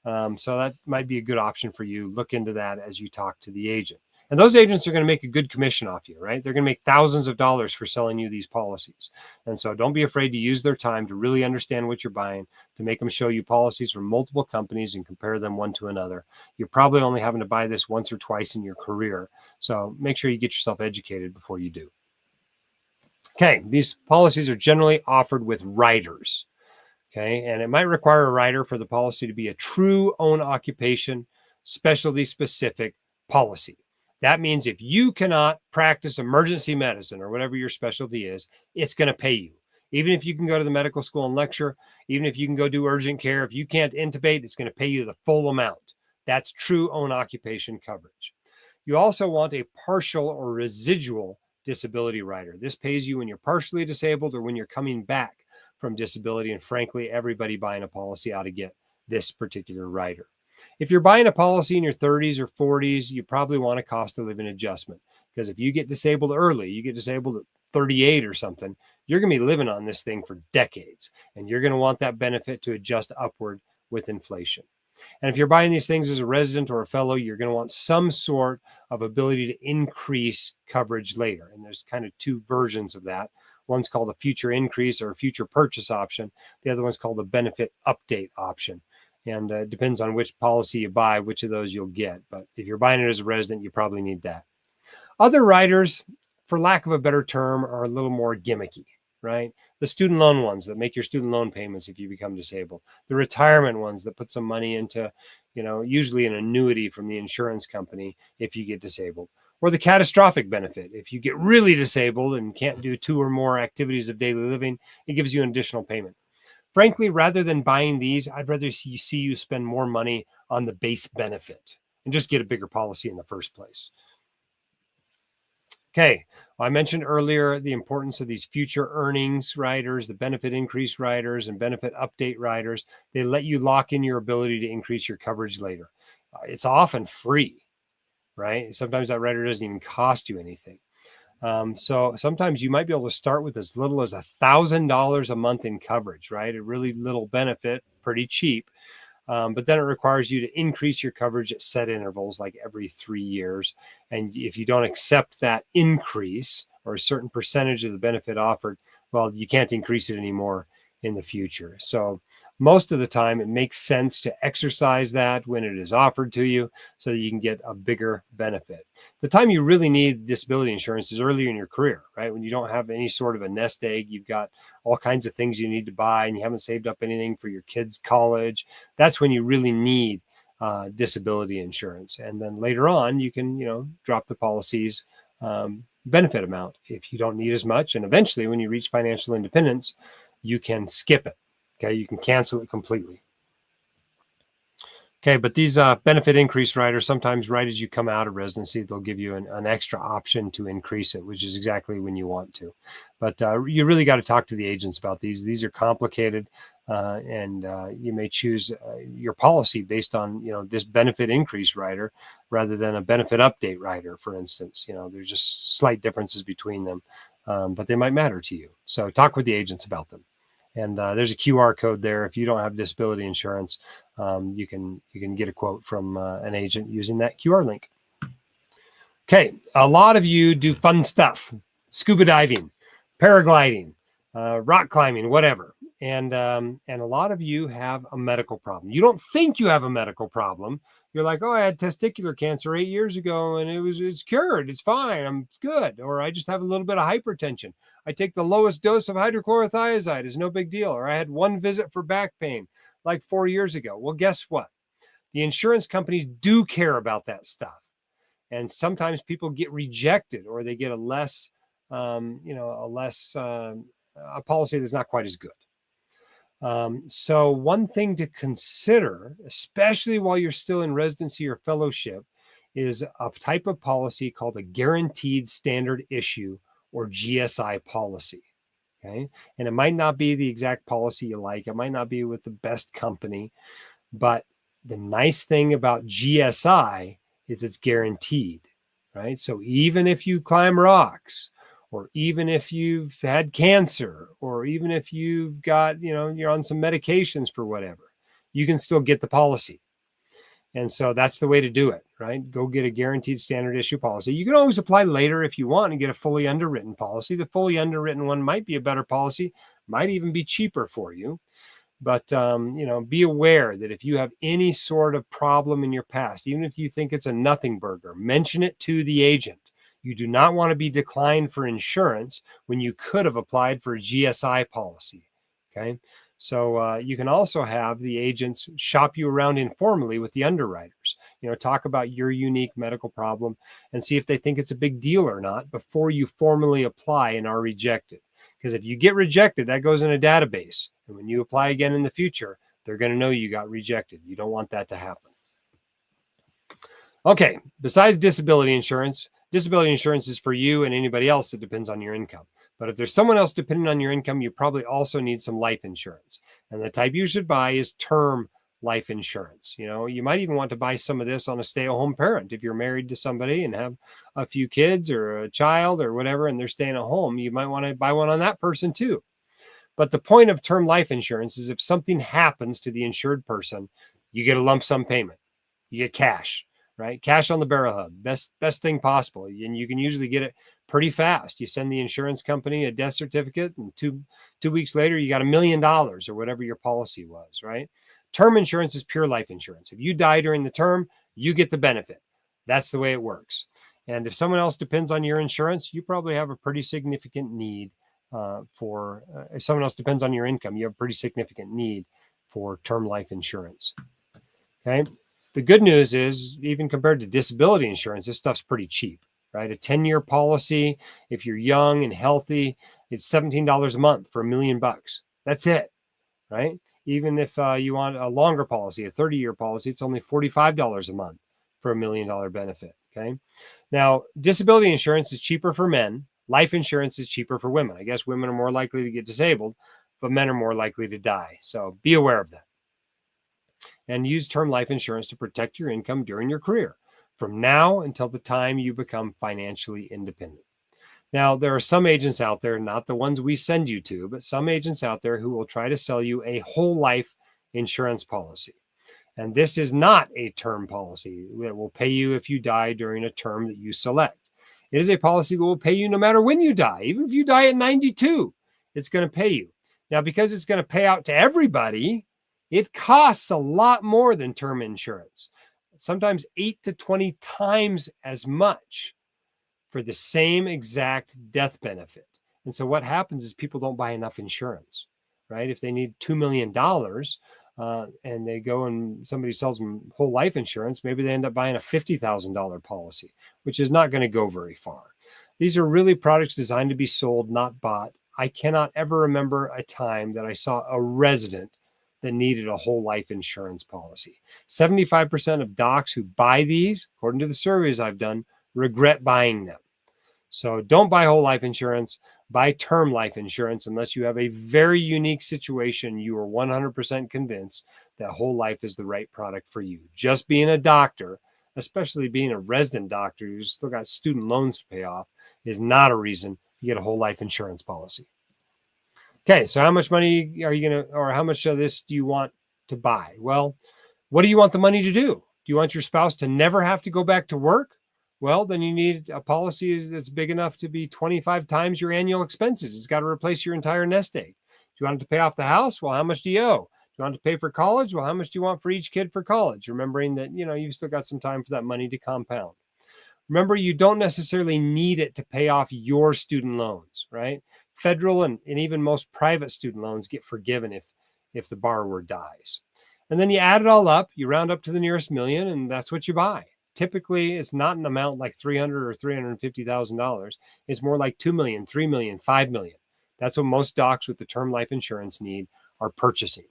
Speaker 1: So that might be a good option for you. Look into that as you talk to the agent. And those agents are going to make a good commission off you, right? They're going to make thousands of dollars for selling you these policies. And so don't be afraid to use their time to really understand what you're buying, to make them show you policies from multiple companies and compare them one to another. You're probably only having to buy this once or twice in your career. So make sure you get yourself educated before you do. Okay, these policies are generally offered with riders. Okay, and it might require a rider for the policy to be a true own occupation, specialty specific policy. That means if you cannot practice emergency medicine or whatever your specialty is, it's going to pay you. Even if you can go to the medical school and lecture, even if you can go do urgent care, if you can't intubate, it's going to pay you the full amount. That's true own occupation coverage. You also want a partial or residual disability rider. This pays you when you're partially disabled or when you're coming back from disability. And frankly, everybody buying a policy ought to get this particular rider. If you're buying a policy in your 30s or 40s, you probably want a cost of living adjustment, because if you get disabled early, you get disabled at 38 or something, you're going to be living on this thing for decades, and you're going to want that benefit to adjust upward with inflation. And if you're buying these things as a resident or a fellow, you're going to want some sort of ability to increase coverage later. And there's kind of two versions of that. One's called a future increase or a future purchase option. The other one's called a benefit update option. And it depends on which policy you buy, which of those you'll get. But if you're buying it as a resident, you probably need that. Other riders, for lack of a better term, are a little more gimmicky, right? The student loan ones that make your student loan payments if you become disabled. The retirement ones that put some money into, usually an annuity from the insurance company if you get disabled. Or the catastrophic benefit. If you get really disabled and can't do 2 or more activities of daily living, it gives you an additional payment. Frankly, rather than buying these, I'd rather see you spend more money on the base benefit and just get a bigger policy in the first place. Okay, well, I mentioned earlier the importance of these future earnings riders, the benefit increase riders and benefit update riders. They let you lock in your ability to increase your coverage later. It's often free, right? Sometimes that rider doesn't even cost you anything. So sometimes you might be able to start with as little as $1,000 a month in coverage, right? A really little benefit, pretty cheap. But then it requires you to increase your coverage at set intervals, like every 3 years. And if you don't accept that increase or a certain percentage of the benefit offered, well, you can't increase it anymore in the future. So most of the time it makes sense to exercise that when it is offered to you so that you can get a bigger benefit. The time you really need disability insurance is earlier in your career, right? When you don't have any sort of a nest egg, you've got all kinds of things you need to buy and you haven't saved up anything for your kids' college. That's when you really need disability insurance. And then later on, you can, drop the policy's benefit amount if you don't need as much. And eventually, when you reach financial independence, you can skip it. Okay, you can cancel it completely. Okay, but these benefit increase riders, sometimes right as you come out of residency, they'll give you an extra option to increase it, which is exactly when you want to. But you really got to talk to the agents about these. These are complicated, and you may choose your policy based on this benefit increase rider rather than a benefit update rider, for instance. There's just slight differences between them. but they might matter to you. So talk with the agents about them. And there's a QR code there. If you don't have disability insurance, you can get a quote from an agent using that QR link. Okay, a lot of you do fun stuff: scuba diving, paragliding, rock climbing, whatever. And a lot of you have a medical problem. You don't think you have a medical problem. You're like, oh, I had testicular cancer 8 years ago, and it's cured. It's fine. I'm good. Or I just have a little bit of hypertension. I take the lowest dose of hydrochlorothiazide. It's no big deal. Or I had one visit for back pain like 4 years ago. Well, guess what? The insurance companies do care about that stuff. And sometimes people get rejected, or they get a less, a policy that's not quite as good. So one thing to consider, especially while you're still in residency or fellowship, is a type of policy called a guaranteed standard issue, or GSI policy. Okay. And it might not be the exact policy you like. It might not be with the best company, but the nice thing about GSI is it's guaranteed, right? So even if you climb rocks, or even if you've had cancer, or even if you've got, you're on some medications for whatever, you can still get the policy. And so that's the way to do it, right? Go get a guaranteed standard issue policy. You can always apply later if you want and get a fully underwritten policy. The fully underwritten one might be a better policy, might even be cheaper for you. But, be aware that if you have any sort of problem in your past, even if you think it's a nothing burger, mention it to the agent. You do not want to be declined for insurance when you could have applied for a GSI policy. Okay. So you can also have the agents shop you around informally with the underwriters, talk about your unique medical problem and see if they think it's a big deal or not before you formally apply and are rejected. Because if you get rejected, that goes in a database. And when you apply again in the future, they're going to know you got rejected. You don't want that to happen. Okay, besides disability insurance is for you and anybody else that depends on your income. But if there's someone else depending on your income, you probably also need some life insurance. And the type you should buy is term life insurance. You might even want to buy some of this on a stay-at-home parent. If you're married to somebody and have a few kids or a child or whatever, and they're staying at home, you might want to buy one on that person too. But the point of term life insurance is if something happens to the insured person, you get a lump sum payment. You get cash, right? Cash on the barrel hub, best thing possible. And you can usually get it pretty fast. You send the insurance company a death certificate, and two weeks later, you got $1 million or whatever your policy was, right? Term insurance is pure life insurance. If you die during the term, you get the benefit. That's the way it works. And if someone else depends on your insurance, you probably have a pretty significant need if someone else depends on your income, you have a pretty significant need for term life insurance. Okay. The good news is, even compared to disability insurance, this stuff's pretty cheap, right? A 10-year policy, if you're young and healthy, it's $17 a month for $1 million. That's it, right? Even if you want a longer policy, a 30-year policy, it's only $45 a month for $1 million benefit. Okay. Now, disability insurance is cheaper for men. Life insurance is cheaper for women. I guess women are more likely to get disabled, but men are more likely to die. So be aware of that. And use term life insurance to protect your income during your career, from now until the time you become financially independent. Now, there are some agents out there, not the ones we send you to, but some agents out there who will try to sell you a whole life insurance policy. And this is not a term policy that will pay you if you die during a term that you select. It is a policy that will pay you no matter when you die. Even if you die at 92, it's going to pay you. Now, because it's going to pay out to everybody, it costs a lot more than term insurance, sometimes 8 to 20 times as much for the same exact death benefit. And so what happens is people don't buy enough insurance, right? If they need $2 million and they go and somebody sells them whole life insurance, maybe they end up buying a $50,000 policy, which is not going to go very far. These are really products designed to be sold, not bought. I cannot ever remember a time that I saw a resident that needed a whole life insurance policy. 75% of docs who buy these, according to the surveys I've done, regret buying them. So don't buy whole life insurance. Buy term life insurance unless you have a very unique situation. You are 100% convinced that whole life is the right product for you. Just being a doctor, especially being a resident doctor who's still got student loans to pay off, is not a reason you get a whole life insurance policy. Okay, so how much money are you going to, or how much of this do you want to buy? Well, what do you want the money to do? Do you want your spouse to never have to go back to work? Well, then you need a policy that's big enough to be 25 times your annual expenses. It's got to replace your entire nest egg. Do you want it to pay off the house? Well, how much do you owe? Do you want to pay for college? Well, how much do you want for each kid for college? Remembering that, you've still got some time for that money to compound. Remember, you don't necessarily need it to pay off your student loans, right? Federal and even most private student loans get forgiven if the borrower dies. And then you add it all up, you round up to the nearest million, and that's what you buy. Typically, it's not an amount like $300,000 or $350,000. It's more like $2 million, $3 million, $5 million. That's what most docs with the term life insurance need are purchasing.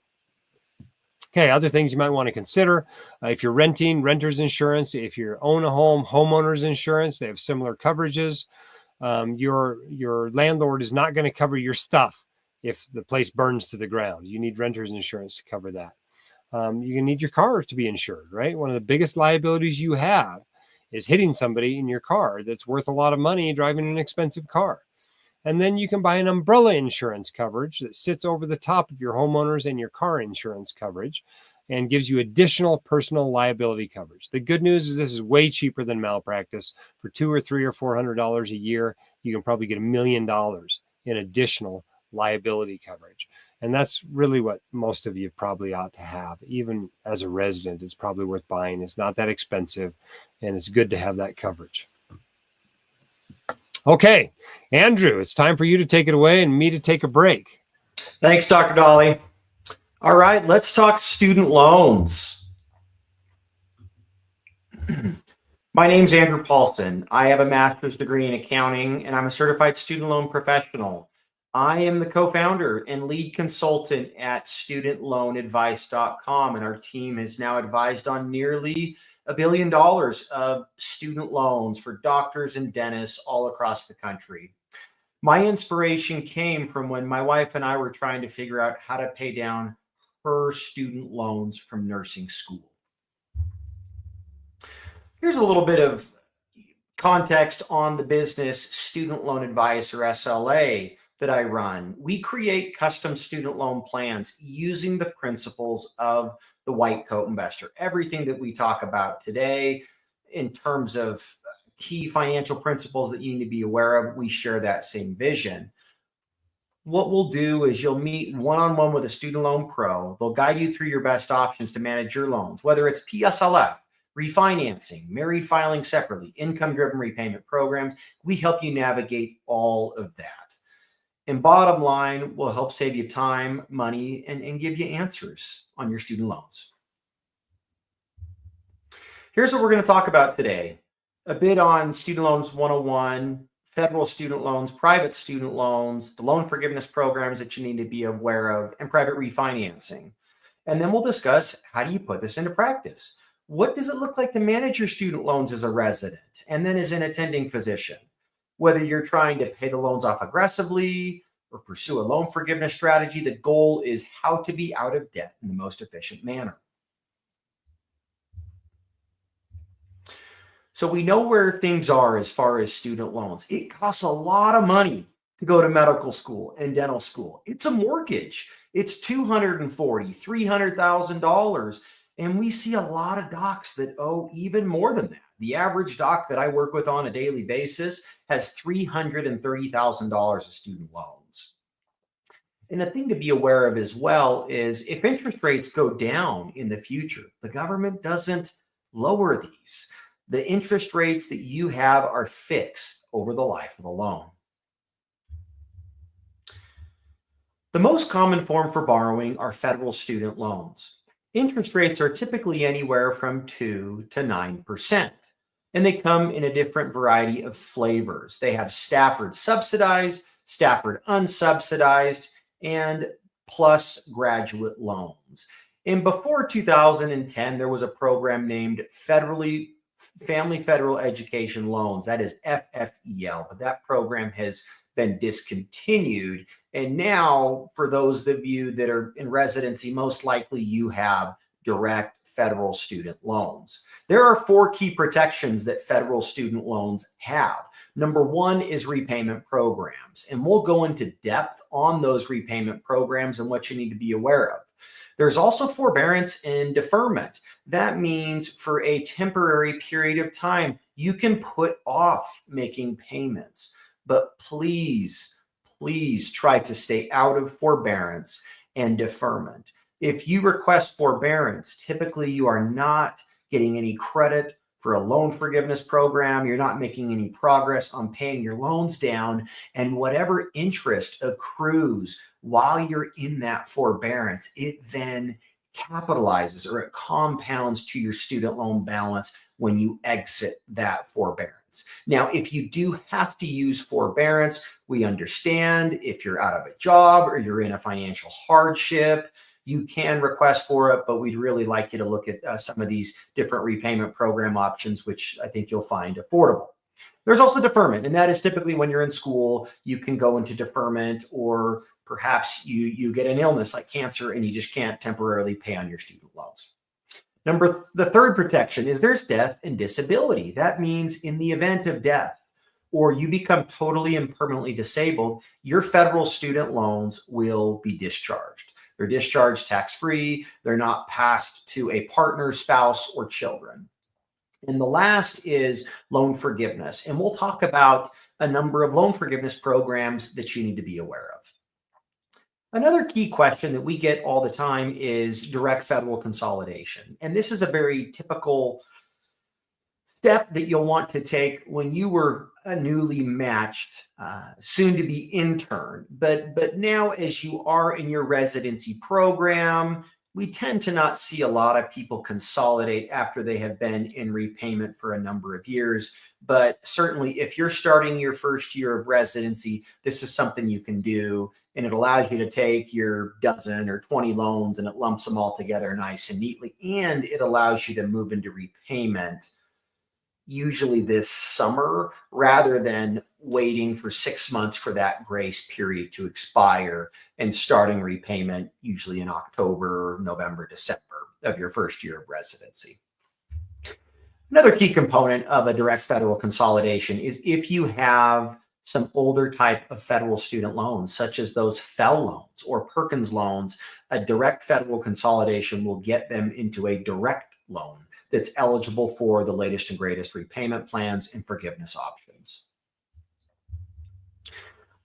Speaker 1: Okay, other things you might want to consider. If you're renting, renter's insurance. If you own a home, homeowner's insurance. They have similar coverages. Your landlord is not going to cover your stuff if the place burns to the ground. You need renter's insurance to cover that. You need your car to be insured, right? One of the biggest liabilities you have is hitting somebody in your car that's worth a lot of money driving an expensive car. And then you can buy an umbrella insurance coverage that sits over the top of your homeowners and your car insurance coverage and gives you additional personal liability coverage. The good news is this is way cheaper than malpractice. For $200 or $300 or $400 a year, you can probably get $1 million in additional liability coverage. And that's really what most of you probably ought to have. Even as a resident, it's probably worth buying. It's not that expensive, and it's good to have that coverage. Okay, Andrew, it's time for you to take it away and me to take a break.
Speaker 2: Thanks, Dr. Dahle. All right, let's talk student loans. My name's Andrew Paulson. I have a master's degree in accounting, and I'm a certified student loan professional. I am the co-founder and lead consultant at studentloanadvice.com, and our team has now advised on nearly $1 billion of student loans for doctors and dentists all across the country. My inspiration came from when my wife and I were trying to figure out how to pay down her student loans from nursing school. Here's a little bit of context on the business Student Loan Advice, or SLA, that I run. We create custom student loan plans using the principles of the white coat investor. Everything that we talk about today in terms of key financial principles that you need to be aware of, we share that same vision. What we'll do is you'll meet one-on-one with a student loan pro. They'll guide you through your best options to manage your loans, whether it's PSLF, refinancing, married filing separately, income-driven repayment programs. We help you navigate all of that. And bottom line, we'll help save you time, money, and give you answers on your student loans. Here's what we're going to talk about today. A bit on Student Loans 101, federal student loans, private student loans, the loan forgiveness programs that you need to be aware of, and private refinancing. And then we'll discuss, how do you put this into practice? What does it look like to manage your student loans as a resident and then as an attending physician? Whether you're trying to pay the loans off aggressively or pursue a loan forgiveness strategy, the goal is how to be out of debt in the most efficient manner. So we know where things are as far as student loans. It costs a lot of money to go to medical school and dental school. It's a mortgage. It's $240,000, $300,000. And we see a lot of docs that owe even more than that. The average doc that I work with on a daily basis has $330,000 of student loans. And the thing to be aware of as well is if interest rates go down in the future, the government doesn't lower these. The interest rates that you have are fixed over the life of the loan. The most common form for borrowing are federal student loans. Interest rates are typically anywhere from 2 to 9%, and they come in a different variety of flavors. They have Stafford subsidized, Stafford unsubsidized, and plus graduate loans. And before 2010, there was a program named Family Federal Education Loans, that is FFEL, but that program has been discontinued. And now, for those of you that are in residency, most likely you have direct federal student loans. There are 4 key protections that federal student loans have. Number 1 is repayment programs, and we'll go into depth on those repayment programs and what you need to be aware of. There's also forbearance and deferment. That means for a temporary period of time, you can put off making payments, but please try to stay out of forbearance and deferment. If you request forbearance, typically you are not getting any credit for a loan forgiveness program. You're not making any progress on paying your loans down, and whatever interest accrues while you're in that forbearance, it then capitalizes or it compounds to your student loan balance when you exit that forbearance. Now, if you do have to use forbearance, we understand if you're out of a job or you're in a financial hardship, you can request for it, but we'd really like you to look at some of these different repayment program options, which I think you'll find affordable. There's also deferment, and that is typically when you're in school, you can go into deferment, or perhaps you get an illness like cancer and you just can't temporarily pay on your student loans. The third protection is there's death and disability. That means in the event of death or you become totally and permanently disabled, your federal student loans will be discharged. They're discharged tax-free. They're not passed to a partner, spouse, or children. And the last is loan forgiveness. And we'll talk about a number of loan forgiveness programs that you need to be aware of. Another key question that we get all the time is direct federal consolidation. And this is a very typical step that you'll want to take when you were a newly matched, soon-to-be intern. But now as you are in your residency program, we tend to not see a lot of people consolidate after they have been in repayment for a number of years. But certainly if you're starting your first year of residency, this is something you can do. And it allows you to take your dozen or 20 loans and it lumps them all together nice and neatly. And it allows you to move into repayment usually this summer rather than waiting for 6 months for that grace period to expire and starting repayment usually in October, November, December of your first year of residency. Another key component of a direct federal consolidation is if you have some older type of federal student loans, such as those FFEL loans or Perkins loans, a direct federal consolidation will get them into a direct loan that's eligible for the latest and greatest repayment plans and forgiveness options.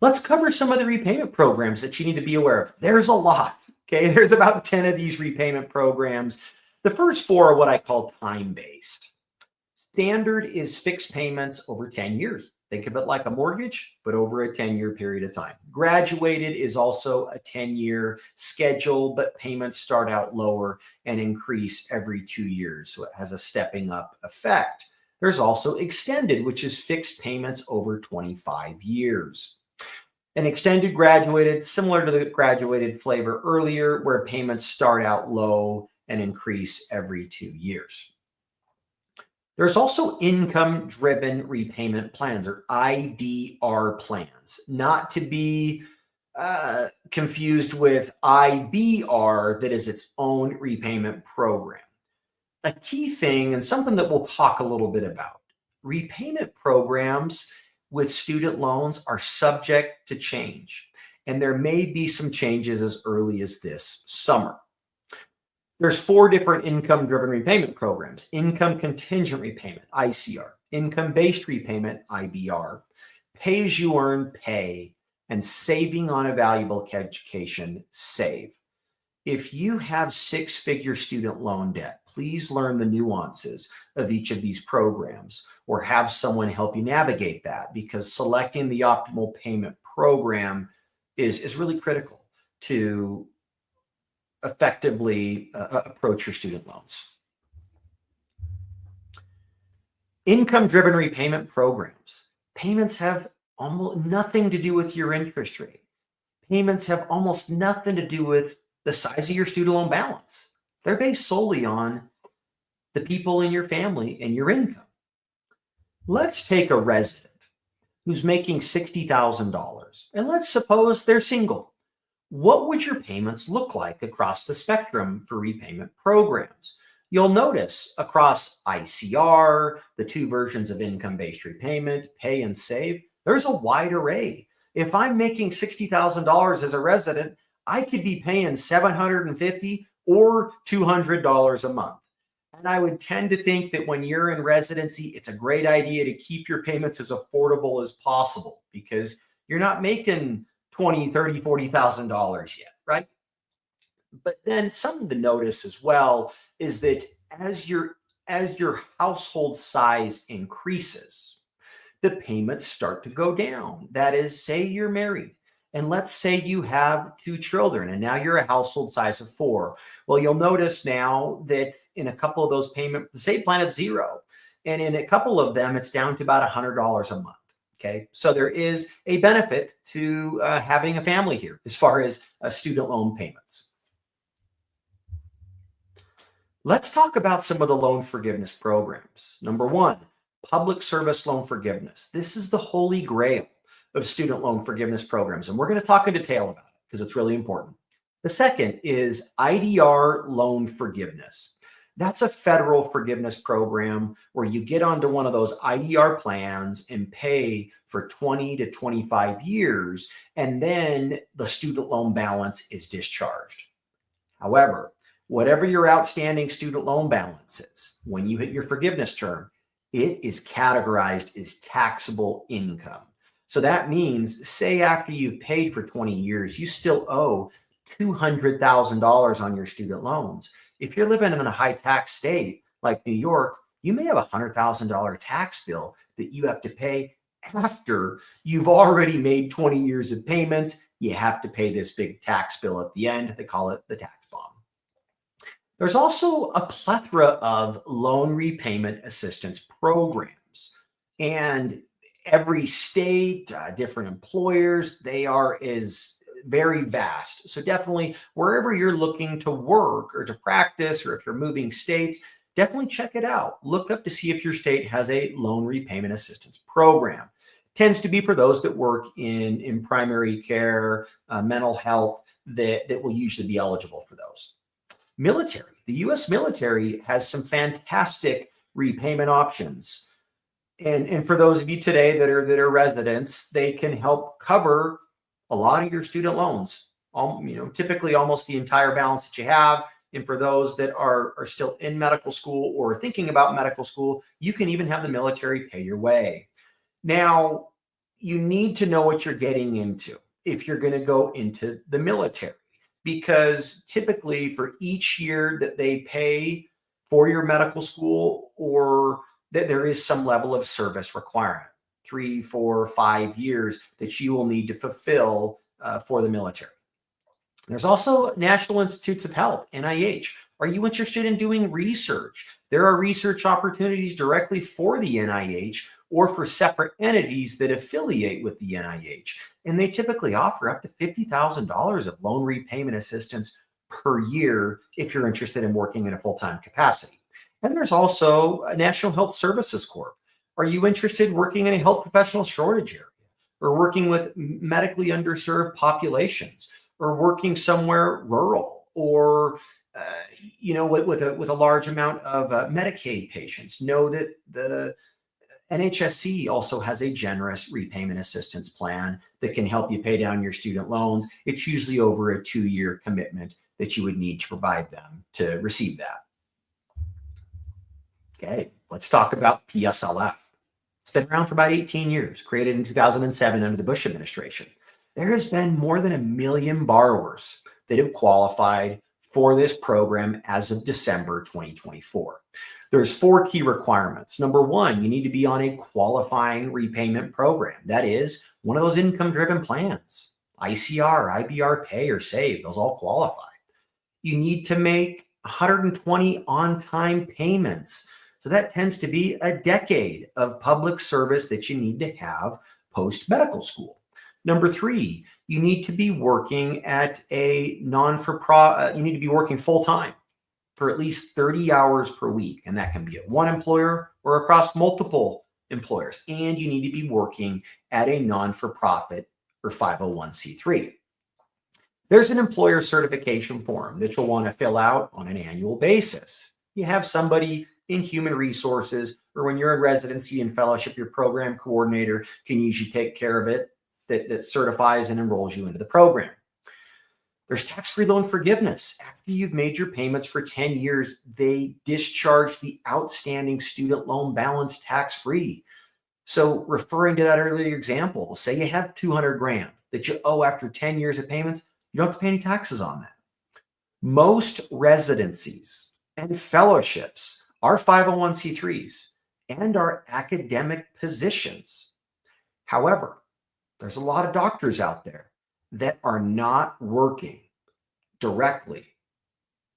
Speaker 2: Let's cover some of the repayment programs that you need to be aware of. There's a lot, okay? There's about 10 of these repayment programs. The first 4 are what I call time-based. Standard is fixed payments over 10 years. Think of it like a mortgage, but over a 10-year period of time. Graduated is also a 10-year schedule, but payments start out lower and increase every 2 years. So it has a stepping up effect. There's also extended, which is fixed payments over 25 years. An extended graduated, similar to the graduated flavor earlier, where payments start out low and increase every 2 years. There's also income-driven repayment plans, or IDR plans, not to be confused with IBR, that is its own repayment program. A key thing, and something that we'll talk a little bit about, repayment programs with student loans are subject to change, and there may be some changes as early as this summer. There's 4 different income-driven repayment programs: income contingent repayment, ICR, income-based repayment, IBR, pay-as-you-earn, PAY, and saving on a valuable education, SAVE. If you have 6-figure student loan debt, please learn the nuances of each of these programs or have someone help you navigate that, because selecting the optimal payment program is really critical to effectively approach your student loans. Income-driven repayment programs. Payments have almost nothing to do with your interest rate. Payments have almost nothing to do with the size of your student loan balance. They're based solely on the people in your family and your income. Let's take a resident who's making $60,000, and let's suppose they're single. What would your payments look like across the spectrum for repayment programs? You'll notice across ICR, the two versions of income-based repayment, pay and save, there's a wide array. If I'm making $60,000 as a resident, I could be paying $750 or $200 a month. And I would tend to think that when you're in residency, it's a great idea to keep your payments as affordable as possible because you're not making $20, $30, $40,000 yet, right? But then something to notice as well is that as your household size increases, the payments start to go down. That is, say you're married, and let's say you have two children, and now you're a household size of four. Well, you'll notice now that in a couple of those payments, the save plan is zero. And in a couple of them, it's down to about $100 a month. Okay. So there is a benefit to having a family here as far as student loan payments. Let's talk about some of the loan forgiveness programs. Number one, public service loan forgiveness. This is the holy grail of student loan forgiveness programs, and we're going to talk in detail about it because it's really important. The second is IDR loan forgiveness. That's a federal forgiveness program where you get onto one of those IDR plans and pay for 20 to 25 years, and then the student loan balance is discharged. However, whatever your outstanding student loan balance is, when you hit your forgiveness term, it is categorized as taxable income. So that means, say after you've paid for 20 years, you still owe $200,000 on your student loans. If you're living in a high tax state like New York, you may have a $100,000 tax bill that you have to pay after you've already made 20 years of payments. You have to pay this big tax bill at the end. They call it the tax bomb. There's also a plethora of loan repayment assistance programs, and every state, different employers, they are very vast. So definitely wherever you're looking to work or to practice, or if you're moving states, definitely check it out. Look up to see if your state has a loan repayment assistance program. Tends to be for those that work in primary care, mental health, that will usually be eligible for those. Military. The U.S. military has some fantastic repayment options. And for those of you today that are residents, they can help cover a lot of your student loans. Typically almost the entire balance that you have. And for those that are still in medical school or thinking about medical school, you can even have the military pay your way. Now, you need to know what you're getting into if you're going to go into the military, because typically for each year that they pay for your medical school, or that there is some level of service requirement, 3, 4, 5 years that you will need to fulfill for the military. There's also National Institutes of Health, NIH. Are you interested in doing research? There are research opportunities directly for the NIH or for separate entities that affiliate with the NIH. And they typically offer up to $50,000 of loan repayment assistance per year if you're interested in working in a full-time capacity. And there's also a National Health Services Corp. Are you interested in working in a health professional shortage area, or working with medically underserved populations, or working somewhere rural, or with a large amount of Medicaid patients? Know that the NHSC also has a generous repayment assistance plan that can help you pay down your student loans. It's usually over a 2-year commitment that you would need to provide them to receive that. Okay, let's talk about PSLF. It's been around for about 18 years, created in 2007 under the Bush administration. There has been more than 1 million borrowers that have qualified for this program as of December 2024. There's 4 key requirements. Number one, you need to be on a qualifying repayment program. That is one of those income-driven plans. ICR, IBR, pay, or save, those all qualify. You need to make 120 on-time payments. So that tends to be a decade of public service that you need to have post-medical school. Number 3, you need to be working at a you need to be working full-time for at least 30 hours per week. And that can be at one employer or across multiple employers. And you need to be working at a non-for-profit or 501c3. There's an employer certification form that you'll want to fill out on an annual basis. You have somebody in human resources, or when you're in residency and fellowship, your program coordinator can usually take care of it, that certifies and enrolls you into the program. There's tax-free loan forgiveness. After you've made your payments for 10 years, they discharge the outstanding student loan balance tax-free. So referring to that earlier example, say you have 200 grand that you owe after 10 years of payments, you don't have to pay any taxes on that. Most residencies and fellowships are 501c3s and are academic positions. However, there's a lot of doctors out there that are not working directly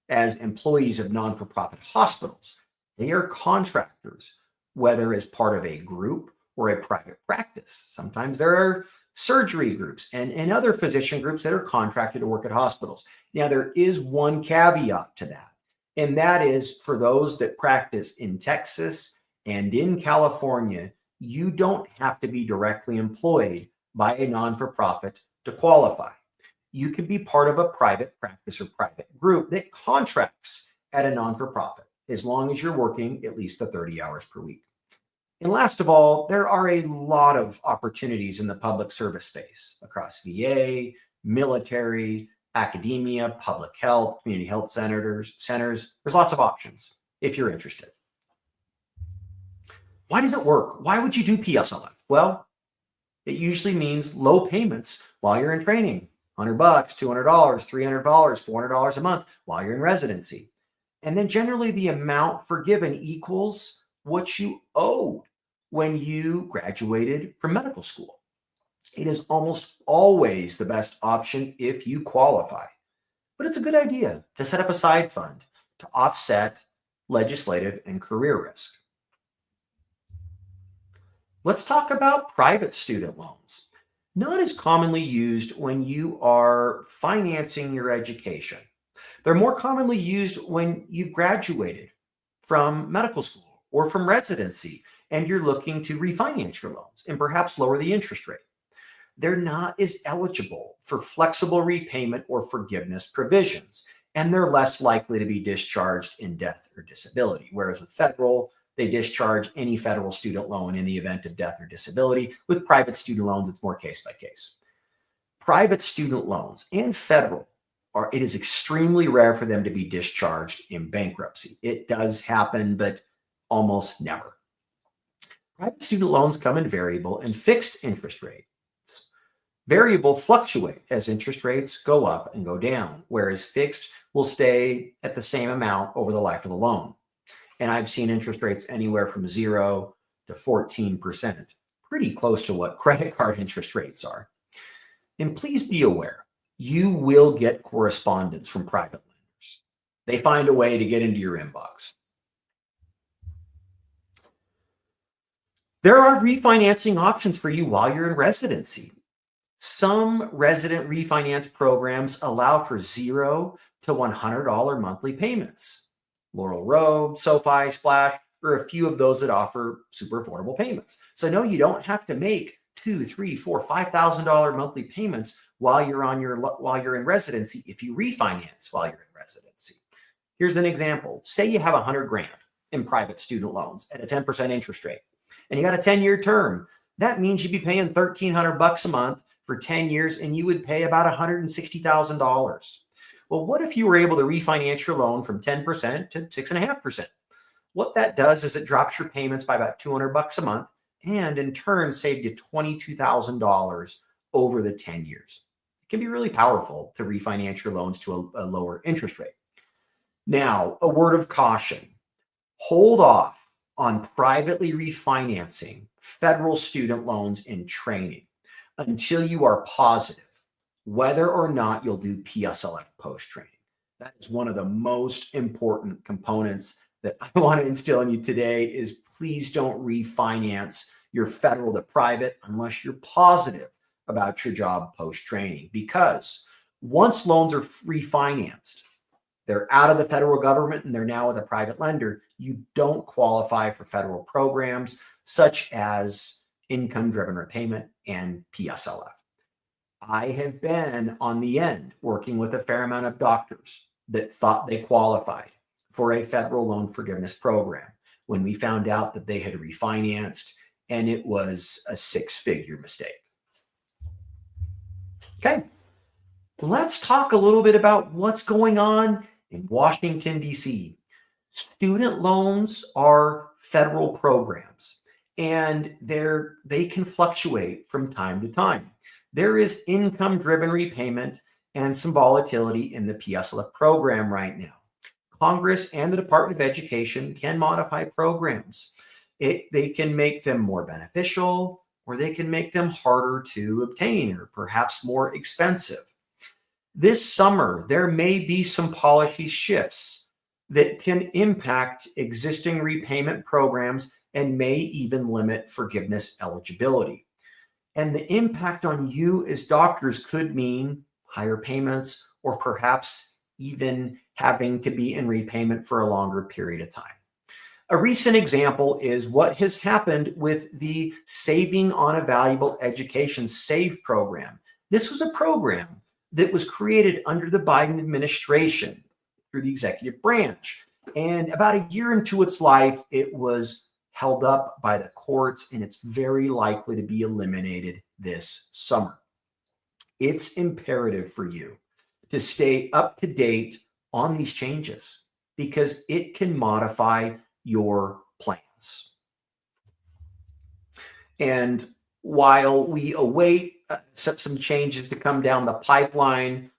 Speaker 2: as employees of non-for-profit hospitals. They are contractors, whether as part of a group or a private practice. Sometimes there are surgery groups and other physician groups that are contracted to work at hospitals. Now, there is one caveat to that, and that is for those that practice in Texas and in California, you don't have to be directly employed by a non-for-profit to qualify. You can be part of a private practice or private group that contracts at a non-for-profit, as long as you're working at least the 30 hours per week. And last of all, there are a lot of opportunities in the public service space across VA, military, academia, public health, community health centers. There's lots of options if you're interested. Why does it work? Why would you do PSLF? Well, it usually means low payments while you're in training. $100, $200, $300, $400 a month while you're in residency. And then generally the amount forgiven equals what you owed when you graduated from medical school. It is almost always the best option if you qualify. But it's a good idea to set up a side fund to offset legislative and career risk. Let's talk about private student loans. Not as commonly used when you are financing your education. They're more commonly used when you've graduated from medical school or from residency and you're looking to refinance your loans and perhaps lower the interest rate. They're not as eligible for flexible repayment or forgiveness provisions, and they're less likely to be discharged in death or disability. Whereas with federal, they discharge any federal student loan in the event of death or disability. With private student loans, it's more case by case. Private student loans and federal it is extremely rare for them to be discharged in bankruptcy. It does happen, but almost never. Private student loans come in variable and fixed interest rates. Variable fluctuate as interest rates go up and go down, whereas fixed will stay at the same amount over the life of the loan. And I've seen interest rates anywhere from 0 to 14%, pretty close to what credit card interest rates are. And please be aware, you will get correspondence from private lenders. They find a way to get into your inbox. There are refinancing options for you while you're in residency. Some resident refinance programs allow for $0 to $100 monthly payments. Laurel Road, SoFi, Splash, or a few of those that offer super affordable payments. So no, you don't have to make $2,000, $3,000, $4,000, $5,000 monthly payments while you're in residency if you refinance while you're in residency. Here's an example. Say you have 100 grand in private student loans at a 10% interest rate, and you got a 10-year term. That means you'd be paying $1,300 a month for 10 years, and you would pay about $160,000. Well, what if you were able to refinance your loan from 10% to 6.5%? What that does is it drops your payments by about $200 a month, and in turn saved you $22,000 over the 10 years. It can be really powerful to refinance your loans to a lower interest rate. Now, a word of caution. Hold off on privately refinancing federal student loans in training until you are positive whether or not you'll do PSLF post-training. That is one of the most important components that I want to instill in you today is please don't refinance your federal to private unless you're positive about your job post-training, because once loans are refinanced, they're out of the federal government and they're now with a private lender, you don't qualify for federal programs such as income-driven repayment and PSLF. I have been on the end working with a fair amount of doctors that thought they qualified for a federal loan forgiveness program when we found out that they had refinanced and it was a six-figure mistake. Okay, let's talk a little bit about what's going on in Washington, D.C. Student loans are federal programs, and they can fluctuate from time to time. There is income-driven repayment and some volatility in the PSLF program right now. Congress and the Department of Education can modify programs. They can make them more beneficial, or they can make them harder to obtain, or perhaps more expensive. This summer, there may be some policy shifts that can impact existing repayment programs and may even limit forgiveness eligibility. And the impact on you as doctors could mean higher payments, or perhaps even having to be in repayment for a longer period of time. A recent example is what has happened with the Saving on a Valuable Education SAVE program. This was a program that was created under the Biden administration through the executive branch. And about a year into its life, it was held up by the courts, and it's very likely to be eliminated this summer. It's imperative for you to stay up to date on these changes because it can modify your plans. And while we await some changes to come down the pipeline,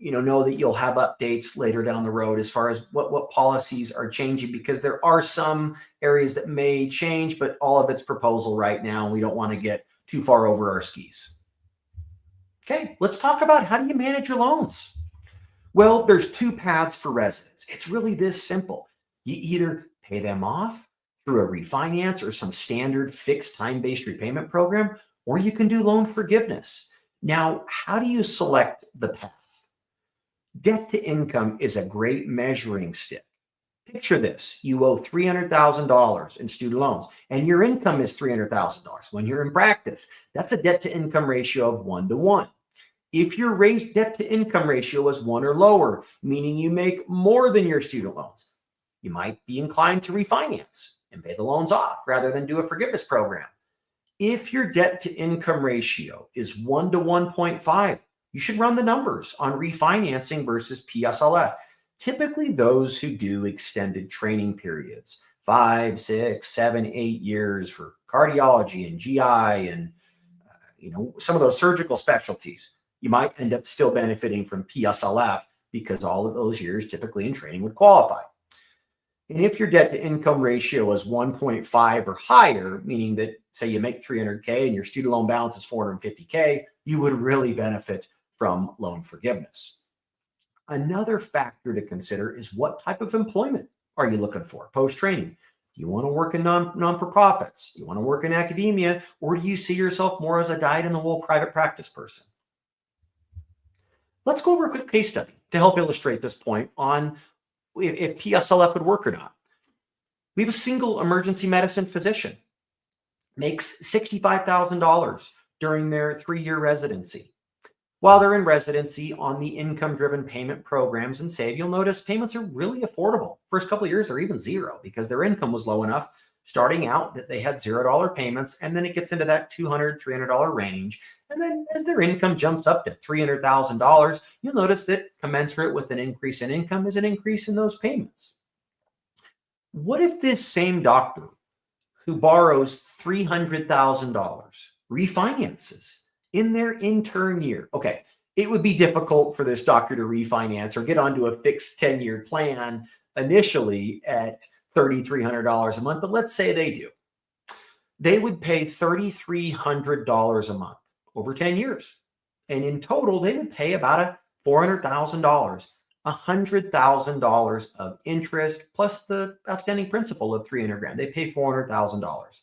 Speaker 2: know that you'll have updates later down the road as far as what policies are changing, because there are some areas that may change, but all of it's proposal right now. And we don't want to get too far over our skis. Okay, let's talk about how do you manage your loans? Well, there's two paths for residents. It's really this simple. You either pay them off through a refinance or some standard fixed time-based repayment program, or you can do loan forgiveness. Now, how do you select the path? Debt to income is a great measuring stick. Picture this. You owe $300,000 in student loans, and your income is $300,000. When you're in practice, that's a debt to income ratio of 1 to 1. If your debt to income ratio is 1 or lower, meaning you make more than your student loans, you might be inclined to refinance and pay the loans off rather than do a forgiveness program. If your debt to income ratio is 1 to 1.5, you should run the numbers on refinancing versus PSLF. Typically, those who do extended training periods, 5, 6, 7, 8 years for cardiology and GI and some of those surgical specialties, you might end up still benefiting from PSLF because all of those years typically in training would qualify. And if your debt to income ratio is 1.5 or higher, meaning that say you make $300K and your student loan balance is $450K, you would really benefit from loan forgiveness. Another factor to consider is what type of employment are you looking for post-training? Do you want to work in non-for-profits? Do you want to work in academia? Or do you see yourself more as a dyed-in-the-wool private practice person? Let's go over a quick case study to help illustrate this point on if PSLF would work or not. We have a single emergency medicine physician, makes $65,000 during their 3-year residency. While they're in residency on the income-driven payment programs and SAVE, you'll notice payments are really affordable. First couple of years, they're even zero because their income was low enough starting out that they had $0 payments, and then it gets into that $200, $300 range. And then as their income jumps up to $300,000, you'll notice that commensurate with an increase in income is an increase in those payments. What if this same doctor who borrows $300,000 refinances in their intern year? Okay, it would be difficult for this doctor to refinance or get onto a fixed 10-year plan initially at $3,300 a month, but let's say they do. They would pay $3,300 a month over 10 years. And in total, they would pay about $400,000, $100,000 of interest plus the outstanding principal of $300,000. They pay $400,000.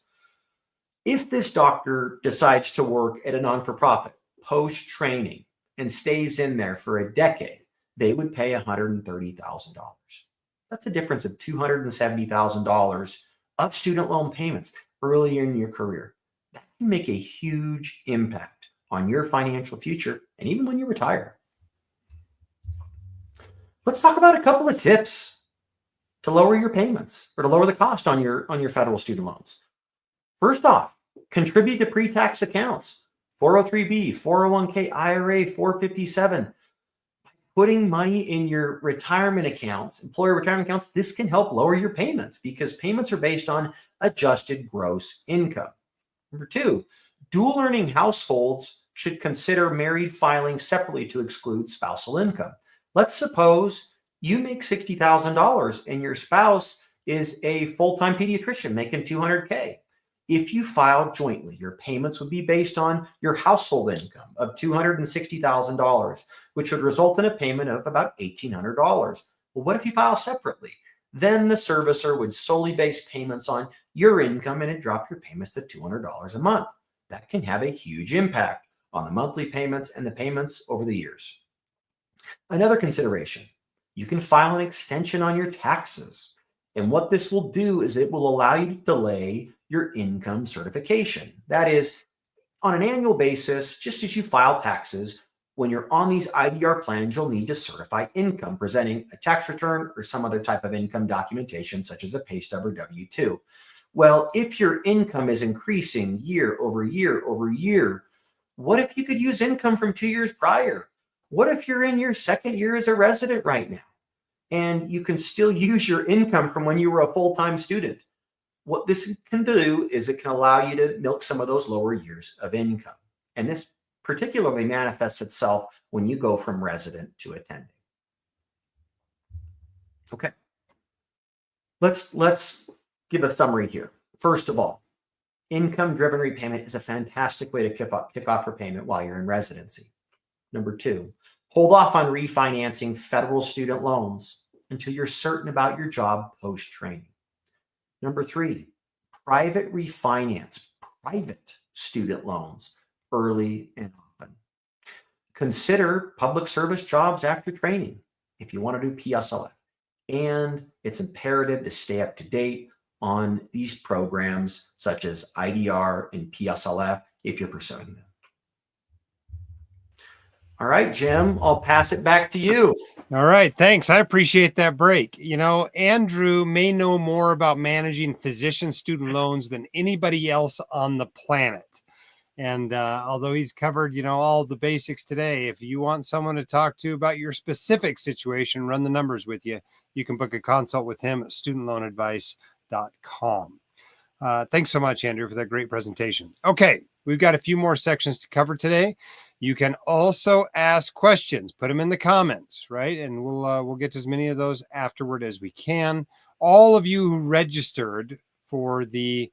Speaker 2: If this doctor decides to work at a non-for-profit post-training and stays in there for a decade, they would pay $130,000. That's a difference of $270,000 of student loan payments early in your career. That can make a huge impact on your financial future and even when you retire. Let's talk about a couple of tips. to lower your payments or to lower the cost on your federal student loans? First off, contribute to pre-tax accounts, 403b, 401k, IRA, 457. Putting money in your retirement accounts, employer retirement accounts, this can help lower your payments because payments are based on adjusted gross income. Number two, dual earning households should consider married filing separately to exclude spousal income. Let's suppose you make $60,000 and your spouse is a full-time pediatrician making $200K. If you filed jointly, your payments would be based on your household income of $260,000, which would result in a payment of about $1,800. Well, what if you file separately? Then the servicer would solely base payments on your income and it dropped your payments to $200 a month. That can have a huge impact on the monthly payments and the payments over the years. Another consideration, you can file an extension on your taxes. And what this will do is it will allow you to delay your income certification. That is, on an annual basis, just as you file taxes, when you're on these IDR plans, you'll need to certify income, presenting a tax return or some other type of income documentation, such as a pay stub or W-2. Well, if your income is increasing year over year over year, what if you could use income from 2 years prior? What if you're in your second year as a resident right now and you can still use your income from when you were a full-time student? What this can do is it can allow you to milk some of those lower years of income. And this particularly manifests itself when you go from resident to attending. Okay. Let's give a summary here. First of all, income-driven repayment is a fantastic way to kick off repayment while you're in residency. Number two, hold off on refinancing federal student loans until you're certain about your job post-training. Number three, private refinance private student loans early and often. Consider public service jobs after training if you want to do PSLF. And it's imperative to stay up to date on these programs such as IDR and PSLF if you're pursuing them. All right, Jim, I'll pass it back to you.
Speaker 1: All right, thanks. I appreciate that break. You know, Andrew may know more about managing physician student loans than anybody else on the planet. And although he's covered, you know, all the basics today, if you want someone to talk to about your specific situation, run the numbers with you, you can book a consult with him at studentloanadvice.com. Thanks so much, Andrew, for that great presentation. Okay, we've got a few more sections to cover today. You can also ask questions, put them in the comments, right? And we'll get to as many of those afterward as we can. All of you who registered for the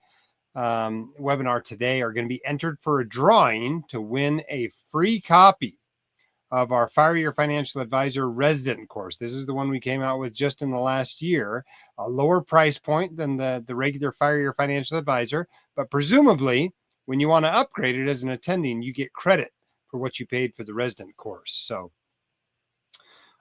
Speaker 1: webinar today are going to be entered for a drawing to win a free copy of our Fire Your Financial Advisor resident course. This is the one we came out with just in the last year, a lower price point than the regular Fire Your Financial Advisor, but presumably when you want to upgrade it as an attending, you get credit for what you paid for the resident course. So,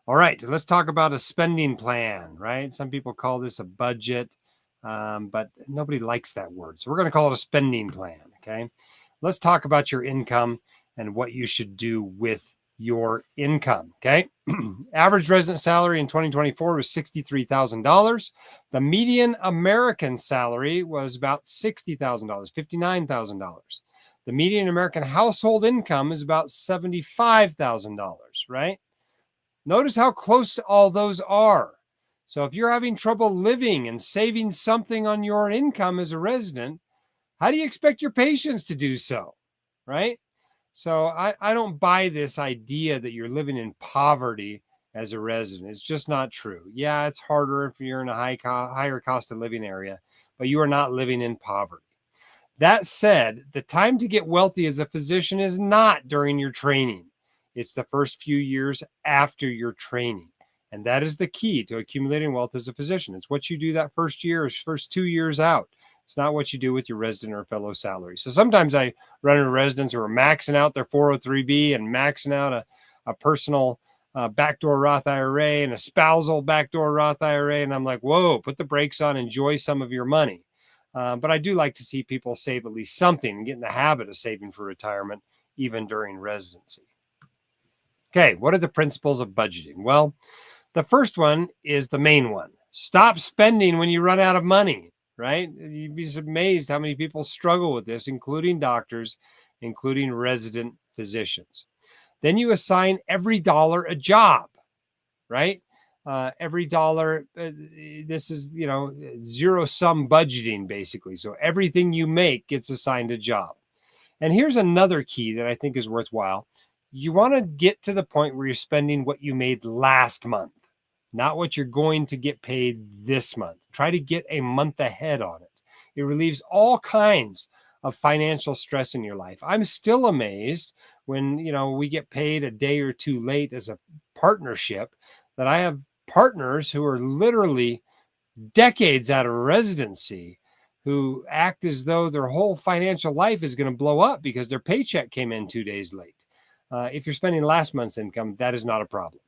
Speaker 1: all right, let's talk about a spending plan, right? Some people call this a budget, but nobody likes that word. So we're going to call it a spending plan, okay? Let's talk about your income and what you should do with your income, okay? Average resident salary in 2024 was $63,000. The median American salary was about $60,000, $59,000. The median American household income is about $75,000, right? Notice how close all those are. So if you're having trouble living and saving something on your income as a resident, how do you expect your patients to do so, right? So I don't buy this idea that you're living in poverty as a resident. It's just not true. Yeah, it's harder if you're in a higher cost of living area, but you are not living in poverty. That said, the time to get wealthy as a physician is not during your training. It's the first few years after your training. And that is the key to accumulating wealth as a physician. It's what you do that first year, or first 2 years out. It's not what you do with your resident or fellow salary. So sometimes I run into residents who are maxing out their 403b and maxing out a personal backdoor Roth IRA and a spousal backdoor Roth IRA. And I'm like, whoa, put the brakes on, enjoy some of your money. But I do like to see people save at least something and get in the habit of saving for retirement, even during residency. Okay, what are the principles of budgeting? Well, the first one is the main one, Stop spending when you run out of money, right? You'd be amazed how many people struggle with this, including doctors, including resident physicians. Then you assign every dollar a job, right? Every dollar, this is, zero sum budgeting basically. So everything you make gets assigned a job. And here's another key that I think is worthwhile. You want to get to the point where you're spending what you made last month, not what you're going to get paid this month. Try to get a month ahead on it. It relieves all kinds of financial stress in your life. I'm still amazed when, we get paid a day or two late as a partnership, that I have partners who are literally decades out of residency who act as though their whole financial life is going to blow up because their paycheck came in 2 days late. If you're spending last month's income, that is not a problem.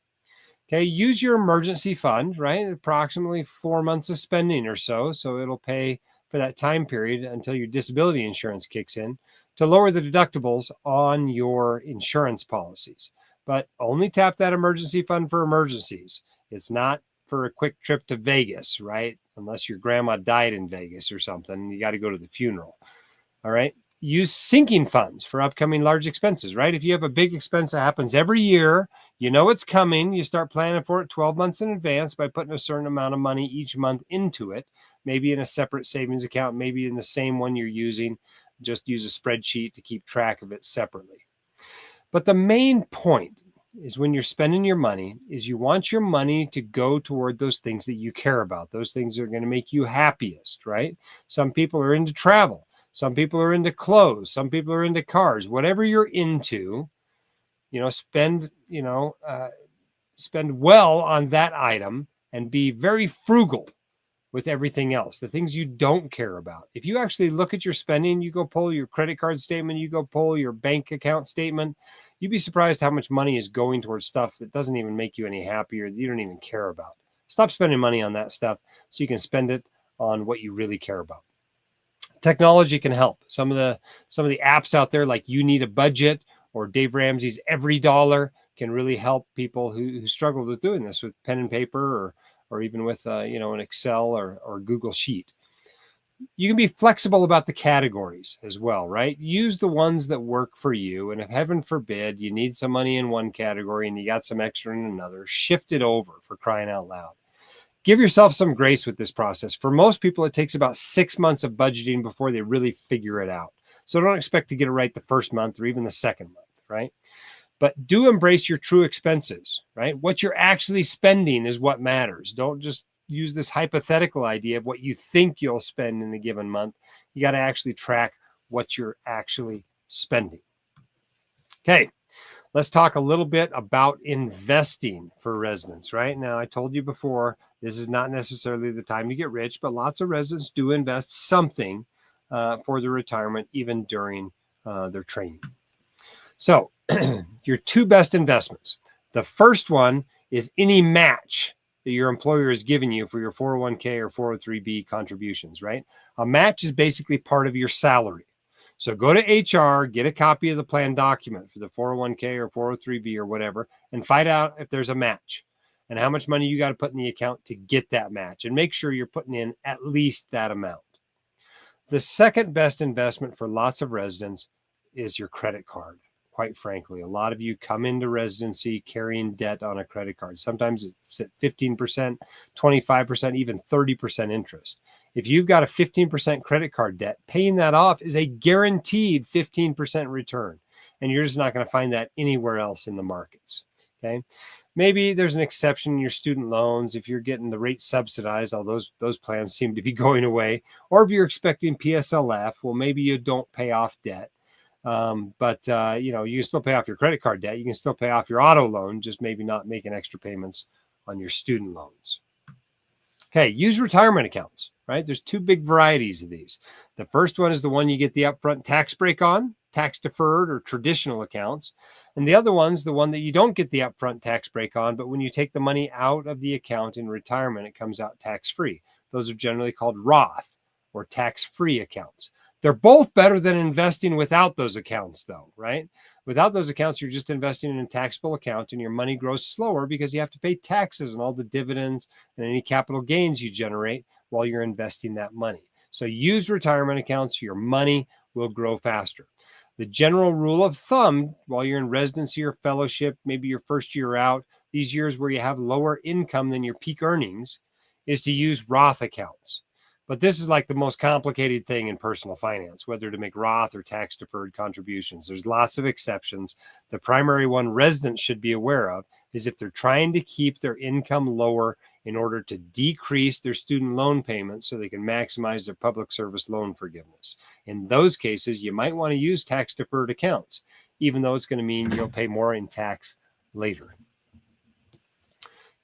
Speaker 1: Okay, use your emergency fund, right? Approximately 4 months of spending or so. So it'll pay for that time period until your disability insurance kicks in to lower the deductibles on your insurance policies. But only tap that emergency fund for emergencies. It's not for a quick trip to Vegas, right? Unless your grandma died in Vegas or something, you got to go to the funeral. All right. Use sinking funds for upcoming large expenses, right? If you have a big expense that happens every year, you know it's coming, you start planning for it 12 months in advance by putting a certain amount of money each month into it, maybe in a separate savings account, maybe in the same one you're using. Just use a spreadsheet to keep track of it separately. But the main point is when you're spending your money is you want your money to go toward those things that you care about, those things that are going to make you happiest, right? Some people are into travel. Some people are into clothes. Some people are into cars. Whatever you're into, spend well on that item and be very frugal with everything else, the things you don't care about. If you actually look at your spending, you go pull your credit card statement, you go pull your bank account statement, you'd be surprised how much money is going towards stuff that doesn't even make you any happier, that you don't even care about. Stop spending money on that stuff so you can spend it on what you really care about. Technology can help. Some of the apps out there, like You Need a Budget or Dave Ramsey's Every Dollar, can really help people who struggle with doing this with pen and paper or even with an Excel or Google Sheet. You can be flexible about the categories as well, right? Use the ones that work for you. And if heaven forbid you need some money in one category and you got some extra in another, shift it over, for crying out loud. Give yourself some grace with this process. For most people, it takes about 6 months of budgeting before they really figure it out. So don't expect to get it right the first month or even the second month, right? But do embrace your true expenses, right? What you're actually spending is what matters. Don't just use this hypothetical idea of what you think you'll spend in a given month. You got to actually track what you're actually spending. Okay, let's talk a little bit about investing for residents, right? Now, I told you before, this is not necessarily the time to get rich, but lots of residents do invest something for their retirement, even during their training. So your two best investments. The first one is any match that your employer is giving you for your 401k or 403b contributions, right? A match is basically part of your salary. So go to HR, get a copy of the plan document for the 401k or 403b or whatever, and find out if there's a match and how much money you got to put in the account to get that match, and make sure you're putting in at least that amount. The second best investment for lots of residents is your credit card. Quite frankly, a lot of you come into residency carrying debt on a credit card. Sometimes it's at 15%, 25%, even 30% interest. If you've got a 15% credit card debt, paying that off is a guaranteed 15% return. And you're just not going to find that anywhere else in the markets. Okay. Maybe there's an exception in your student loans if you're getting the rate subsidized, all those plans seem to be going away. Or if you're expecting PSLF, well, maybe you don't pay off debt. But you can still pay off your credit card debt. You can still pay off your auto loan, just maybe not making extra payments on your student loans. Okay, use retirement accounts, right? There's two big varieties of these. The first one is the one you get the upfront tax break on, tax deferred or traditional accounts. And the other one's the one that you don't get the upfront tax break on, but when you take the money out of the account in retirement, it comes out tax-free. Those are generally called Roth or tax-free accounts. They're both better than investing without those accounts, though, right? Without those accounts, you're just investing in a taxable account, and your money grows slower because you have to pay taxes and all the dividends and any capital gains you generate while you're investing that money. So use retirement accounts. Your money will grow faster. The general rule of thumb while you're in residency or fellowship, maybe your first year out, these years where you have lower income than your peak earnings, is to use Roth accounts. But this is like the most complicated thing in personal finance, whether to make Roth or tax deferred contributions. There's lots of exceptions. The primary one residents should be aware of is if they're trying to keep their income lower in order to decrease their student loan payments so they can maximize their public service loan forgiveness. In those cases, you might want to use tax deferred accounts, even though it's going to mean you'll pay more in tax later.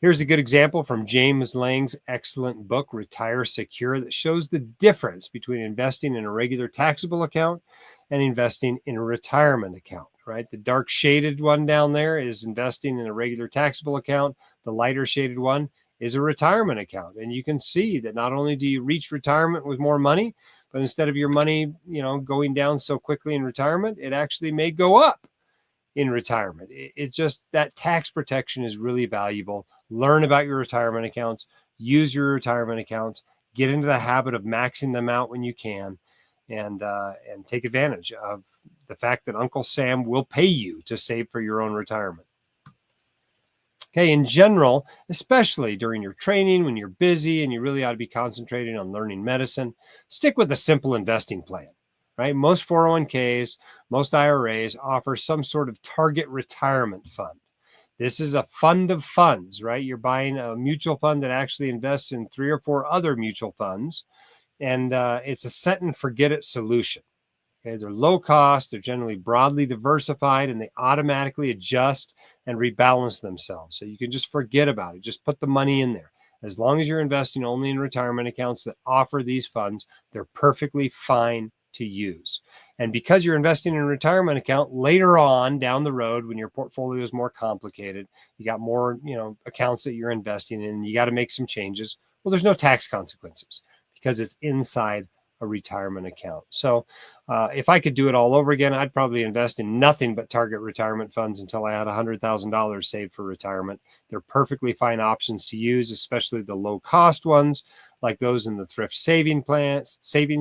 Speaker 1: Here's a good example from James Lang's excellent book, Retire Secure, that shows the difference between investing in a regular taxable account and investing in a retirement account, right? The dark shaded one down there is investing in a regular taxable account. The lighter shaded one is a retirement account. And you can see that not only do you reach retirement with more money, but instead of your money, going down so quickly in retirement, it actually may go up in retirement. It's just that tax protection is really valuable. Learn about your retirement accounts, use your retirement accounts, get into the habit of maxing them out when you can, and take advantage of the fact that Uncle Sam will pay you to save for your own retirement. Okay, in general, especially during your training when you're busy and you really ought to be concentrating on learning medicine, stick with a simple investing plan. Right? Most 401ks, most IRAs offer some sort of target retirement fund. This is a fund of funds, right? You're buying a mutual fund that actually invests in 3 or 4 other mutual funds, and it's a set and forget it solution. Okay, they're low cost, they're generally broadly diversified, and they automatically adjust and rebalance themselves. So you can just forget about it. Just put the money in there. As long as you're investing only in retirement accounts that offer these funds, they're perfectly fine to use. And because you're investing in a retirement account later on down the road, when your portfolio is more complicated, you got more, accounts that you're investing in, you got to make some changes. Well, there's no tax consequences because it's inside a retirement account. So if I could do it all over again, I'd probably invest in nothing but target retirement funds until I had $100,000 saved for retirement. They're perfectly fine options to use, especially the low cost ones, like those in the thrift savings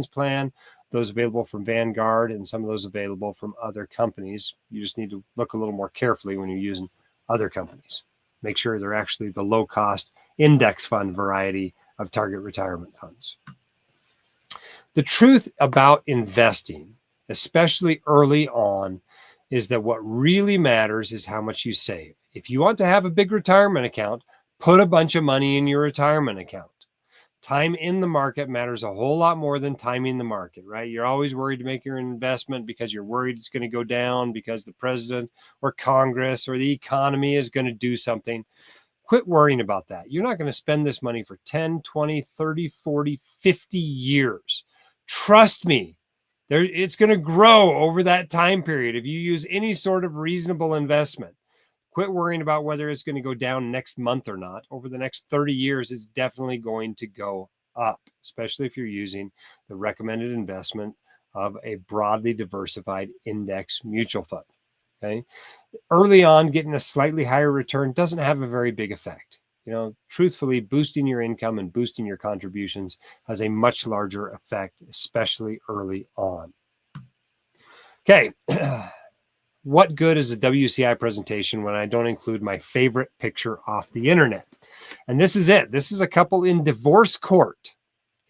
Speaker 1: plan, those available from Vanguard, and some of those available from other companies. You just need to look a little more carefully when you're using other companies. Make sure they're actually the low cost index fund variety of target retirement funds. The truth about investing, especially early on, is that what really matters is how much you save. If you want to have a big retirement account, put a bunch of money in your retirement account. Time in the market matters a whole lot more than timing the market, right? You're always worried to make your investment because you're worried it's going to go down because the president or Congress or the economy is going to do something. Quit worrying about that. You're not going to spend this money for 10, 20, 30, 40, 50 years. Trust me, it's going to grow over that time period if you use any sort of reasonable investment. Quit worrying about whether it's going to go down next month or not. Over the next 30 years, it's definitely going to go up, especially if you're using the recommended investment of a broadly diversified index mutual fund. Okay. Early on, getting a slightly higher return doesn't have a very big effect. Truthfully, boosting your income and boosting your contributions has a much larger effect, especially early on. Okay. What good is a WCI presentation when I don't include my favorite picture off the internet? And this is it. This is a couple in divorce court.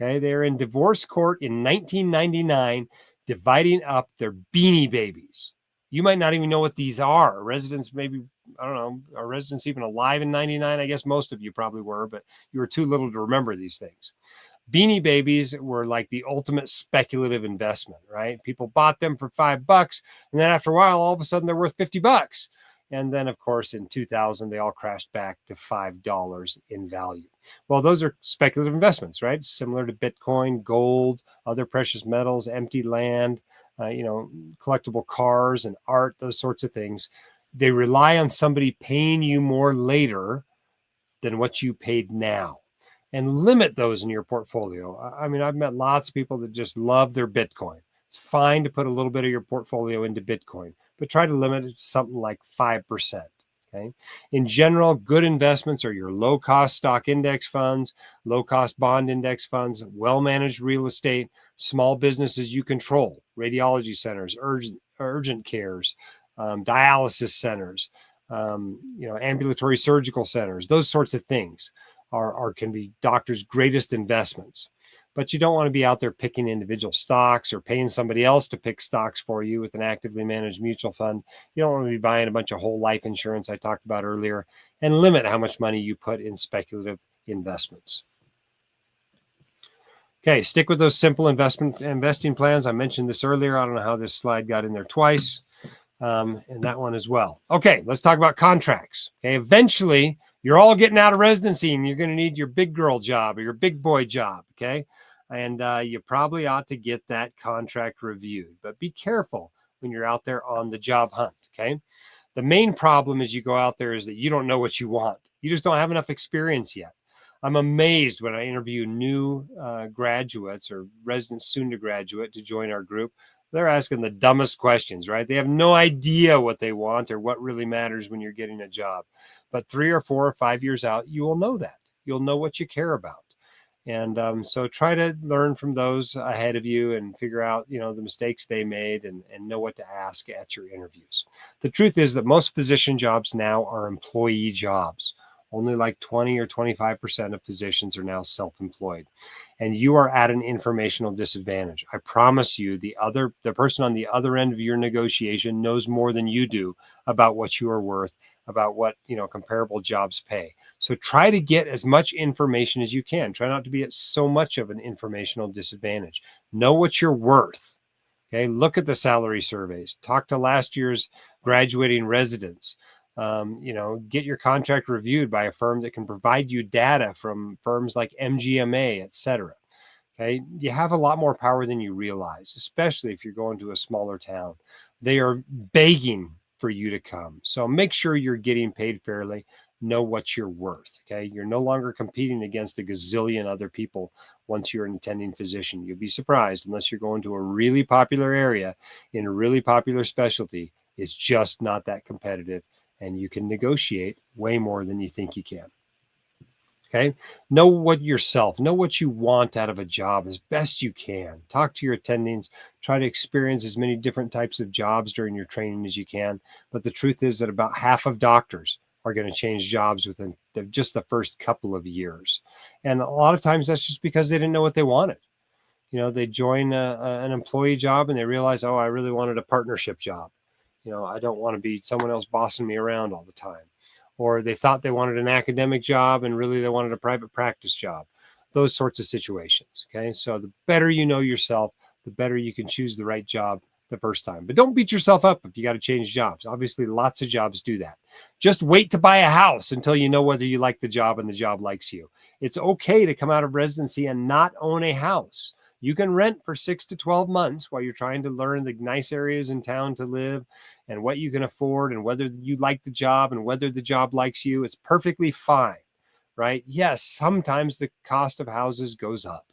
Speaker 1: Okay, they're in divorce court in 1999, dividing up their Beanie Babies. You might not even know what these are. Residents, maybe, I don't know, are residents even alive in 99? I guess most of you probably were, but you were too little to remember these things. Beanie Babies were like the ultimate speculative investment, right? People bought them for $5, and then after a while, all of a sudden they're worth $50. And then, of course, in 2000, they all crashed back to $5 in value. Well, those are speculative investments, right? Similar to Bitcoin, gold, other precious metals, empty land, collectible cars and art, those sorts of things. They rely on somebody paying you more later than what you paid now. And limit those in your portfolio. I mean, I've met lots of people that just love their Bitcoin. It's fine to put a little bit of your portfolio into Bitcoin, but try to limit it to something like 5%. Okay. In general, good investments are your low-cost stock index funds, low-cost bond index funds, well-managed real estate, small businesses you control, radiology centers, urgent cares, dialysis centers, ambulatory surgical centers. Those sorts of things can be doctors' greatest investments. But you don't want to be out there picking individual stocks or paying somebody else to pick stocks for you with an actively managed mutual fund. You don't want to be buying a bunch of whole life insurance I talked about earlier, and limit how much money you put in speculative investments. Okay, stick with those simple investing plans. I mentioned this earlier. I don't know how this slide got in there twice, and that one as well. Okay, let's talk about contracts. Okay, eventually you're all getting out of residency and you're going to need your big girl job or your big boy job. Okay. And you probably ought to get that contract reviewed, but be careful when you're out there on the job hunt. Okay. The main problem as you go out there is that you don't know what you want. You just don't have enough experience yet. I'm amazed when I interview new graduates or residents soon to graduate to join our group. They're asking the dumbest questions, right? They have no idea what they want or what really matters when you're getting a job. But 3 or 4 or 5 years out, you will know that. You'll know what you care about. And so try to learn from those ahead of you and figure out, the mistakes they made and know what to ask at your interviews. The truth is that most physician jobs now are employee jobs. Only like 20 or 25% of physicians are now self-employed. And you are at an informational disadvantage. I promise you, the person on the other end of your negotiation knows more than you do about what you are worth, about what comparable jobs pay. So try to get as much information as you can. Try not to be at so much of an informational disadvantage. Know what you're worth. Okay, look at the salary surveys. Talk to last year's graduating residents. Get your contract reviewed by a firm that can provide you data from firms like MGMA, etc. Okay, you have a lot more power than you realize, especially if you're going to a smaller town. They are begging for you to come. So make sure you're getting paid fairly. Know what you're worth. Okay, you're no longer competing against a gazillion other people once you're an attending physician. You'll be surprised, unless you're going to a really popular area in a really popular specialty. It's just not that competitive, and you can negotiate way more than you think you can. Okay, know what you want out of a job as best you can. Talk to your attendings, try to experience as many different types of jobs during your training as you can. But the truth is that about half of doctors are going to change jobs within just the first couple of years. And a lot of times that's just because they didn't know what they wanted. They join an employee job and they realize, oh, I really wanted a partnership job. I don't want to be someone else bossing me around all the time. Or they thought they wanted an academic job and really they wanted a private practice job. Those sorts of situations. Okay. So the better you know yourself, the better you can choose the right job the first time. But don't beat yourself up if you got to change jobs. Obviously, lots of jobs do that. Just wait to buy a house until you know whether you like the job and the job likes you. It's okay to come out of residency and not own a house. You can rent for 6 to 12 months while you're trying to learn the nice areas in town to live and what you can afford and whether you like the job and whether the job likes you. It's perfectly fine, right? Yes, sometimes the cost of houses goes up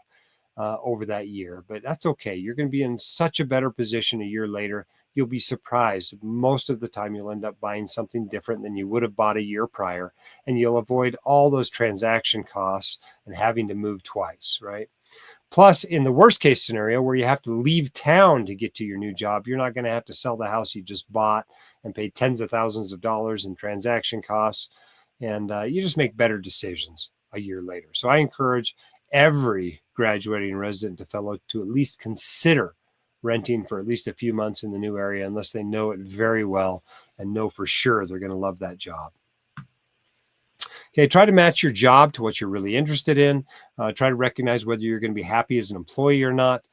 Speaker 1: over that year, but that's okay. You're going to be in such a better position a year later. You'll be surprised. Most of the time, you'll end up buying something different than you would have bought a year prior, and you'll avoid all those transaction costs and having to move twice, right? Plus, in the worst case scenario where you have to leave town to get to your new job, you're not going to have to sell the house you just bought and pay tens of thousands of dollars in transaction costs. And you just make better decisions a year later. So I encourage every graduating resident to fellow to at least consider renting for at least a few months in the new area, unless they know it very well and know for sure they're going to love that job. Okay, try to match your job to what you're really interested in. Try to recognize whether you're going to be happy as an employee or not.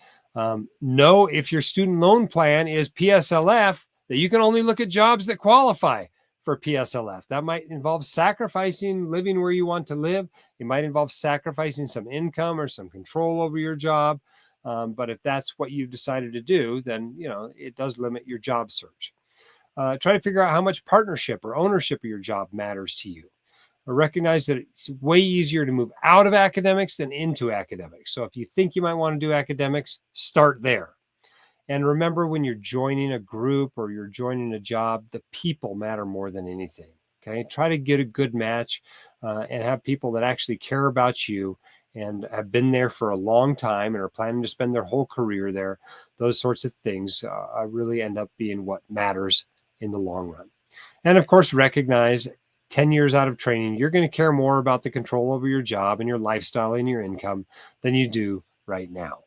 Speaker 1: Know if your student loan plan is PSLF, that you can only look at jobs that qualify for PSLF. That might involve sacrificing living where you want to live. It might involve sacrificing some income or some control over your job. But if that's what you've decided to do, then it does limit your job search. Try to figure out how much partnership or ownership of your job matters to you. Recognize that it's way easier to move out of academics than into academics. So if you think you might want to do academics, start there. And remember, when you're joining a group or you're joining a job, the people matter more than anything. Okay, try to get a good match and have people that actually care about you and have been there for a long time and are planning to spend their whole career there. Those sorts of things really end up being what matters in the long run. And of course, recognize 10 years out of training, you're going to care more about the control over your job and your lifestyle and your income than you do right now.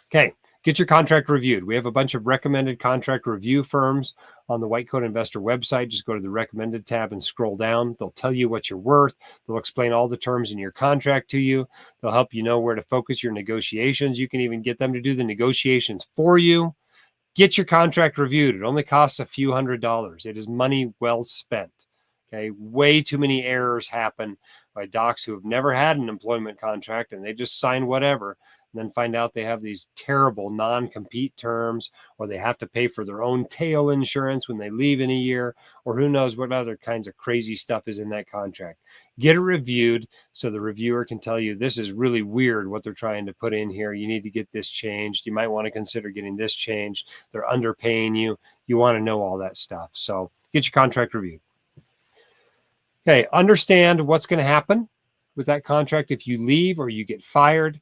Speaker 1: Okay, get your contract reviewed. We have a bunch of recommended contract review firms on the White Coat Investor website. Just go to the recommended tab and scroll down. They'll tell you what you're worth. They'll explain all the terms in your contract to you. They'll help you know where to focus your negotiations. You can even get them to do the negotiations for you. Get your contract reviewed. It only costs a few $100s. It is money well spent. Okay, way too many errors happen by docs who have never had an employment contract and they just sign whatever and then find out they have these terrible non-compete terms, or they have to pay for their own tail insurance when they leave in a year, or who knows what other kinds of crazy stuff is in that contract. Get it reviewed so the reviewer can tell you, this is really weird what they're trying to put in here. You need to get this changed. You might want to consider getting this changed. They're underpaying you. You want to know all that stuff. So get your contract reviewed. Okay, understand what's going to happen with that contract if you leave or you get fired.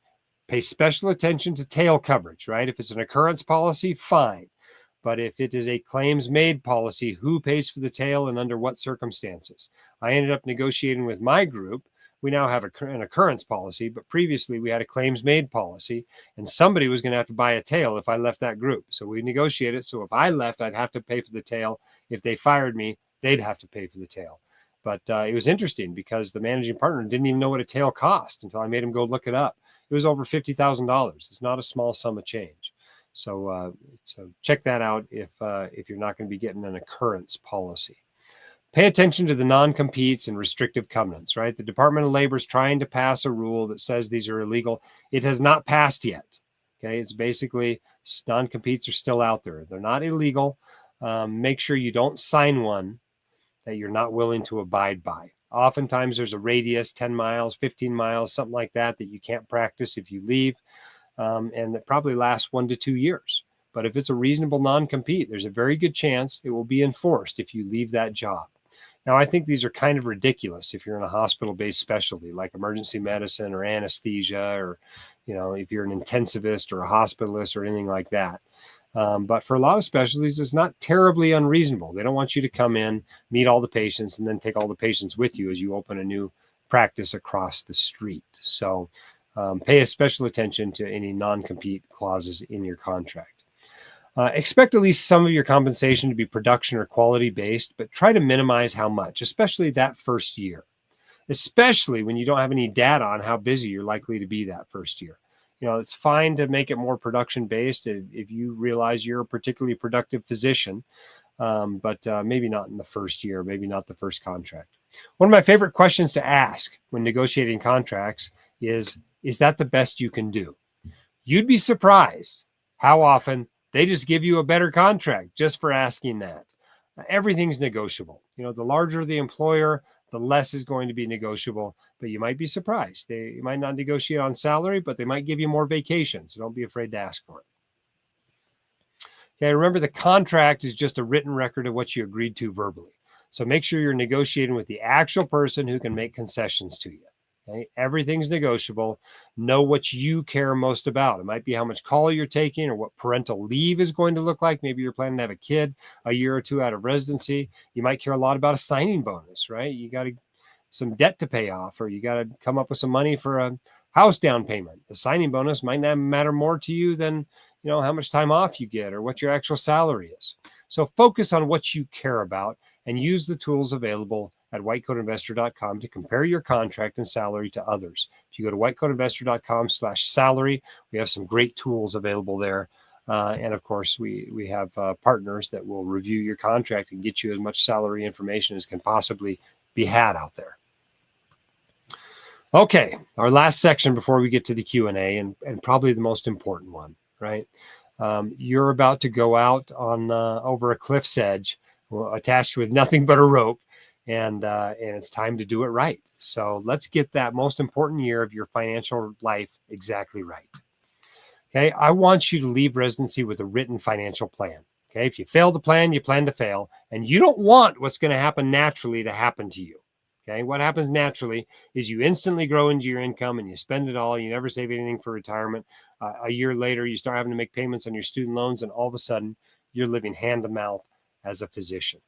Speaker 1: Pay special attention to tail coverage, right? If it's an occurrence policy, fine. But if it is a claims made policy, who pays for the tail and under what circumstances? I ended up negotiating with my group. We now have an occurrence policy, but previously we had a claims made policy, and somebody was going to have to buy a tail if I left that group. So we negotiated. So if I left, I'd have to pay for the tail. If they fired me, they'd have to pay for the tail. But it was interesting because the managing partner didn't even know what a tail cost until I made him go look it up. It was over $50,000. It's not a small sum of change. So check that out if you're not going to be getting an occurrence policy. Pay attention to the non-competes and restrictive covenants, right? The Department of Labor is trying to pass a rule that says these are illegal. It has not passed yet. Okay, it's basically non-competes are still out there. They're not illegal. Make sure you don't sign one that you're not willing to abide by. Oftentimes there's a radius, 10 miles, 15 miles, something like that you can't practice if you leave. And that probably lasts 1 to 2 years. But if it's a reasonable non-compete, there's a very good chance it will be enforced if you leave that job. Now, I think these are kind of ridiculous if you're in a hospital-based specialty like emergency medicine or anesthesia, or, if you're an intensivist or a hospitalist or anything like that. But for a lot of specialties, it's not terribly unreasonable. They don't want you to come in, meet all the patients, and then take all the patients with you as you open a new practice across the street. So pay a special attention to any non-compete clauses in your contract. Expect at least some of your compensation to be production or quality based, but try to minimize how much, especially that first year, especially when you don't have any data on how busy you're likely to be that first year. It's fine to make it more production based if you realize you're a particularly productive physician, but maybe not in the first year, maybe not the first contract. One of my favorite questions to ask when negotiating contracts is that the best you can do? You'd be surprised how often they just give you a better contract just for asking that. Everything's negotiable. The larger the employer, the less is going to be negotiable, but you might be surprised. They might not negotiate on salary, but they might give you more vacation. So don't be afraid to ask for it. Okay, remember the contract is just a written record of what you agreed to verbally. So make sure you're negotiating with the actual person who can make concessions to you. Okay, everything's negotiable. Know what you care most about. It might be how much call you're taking or what parental leave is going to look like. Maybe you're planning to have a kid a year or two out of residency. You might care a lot about a signing bonus, right? You got some debt to pay off, or you got to come up with some money for a house down payment. The signing bonus might not matter more to you than how much time off you get or what your actual salary is. So focus on what you care about and use the tools available at whitecoatinvestor.com to compare your contract and salary to others. If you go to whitecoatinvestor.com/salary, we have some great tools available there. And of course, we have partners that will review your contract and get you as much salary information as can possibly be had out there. Okay, our last section before we get to the Q&A, and probably the most important one, right? You're about to go out on over a cliff's edge, attached with nothing but a rope, and it's time to do it right. So let's get that most important year of your financial life exactly right. Okay. I want you to leave residency with a written financial plan. Okay. If you fail to plan, you plan to fail. And you don't want what's going to happen naturally to happen to you. Okay. What happens naturally is you instantly grow into your income and you spend it all. You never save anything for retirement. A year later, you start having to make payments on your student loans, and all of a sudden, you're living hand to mouth as a physician.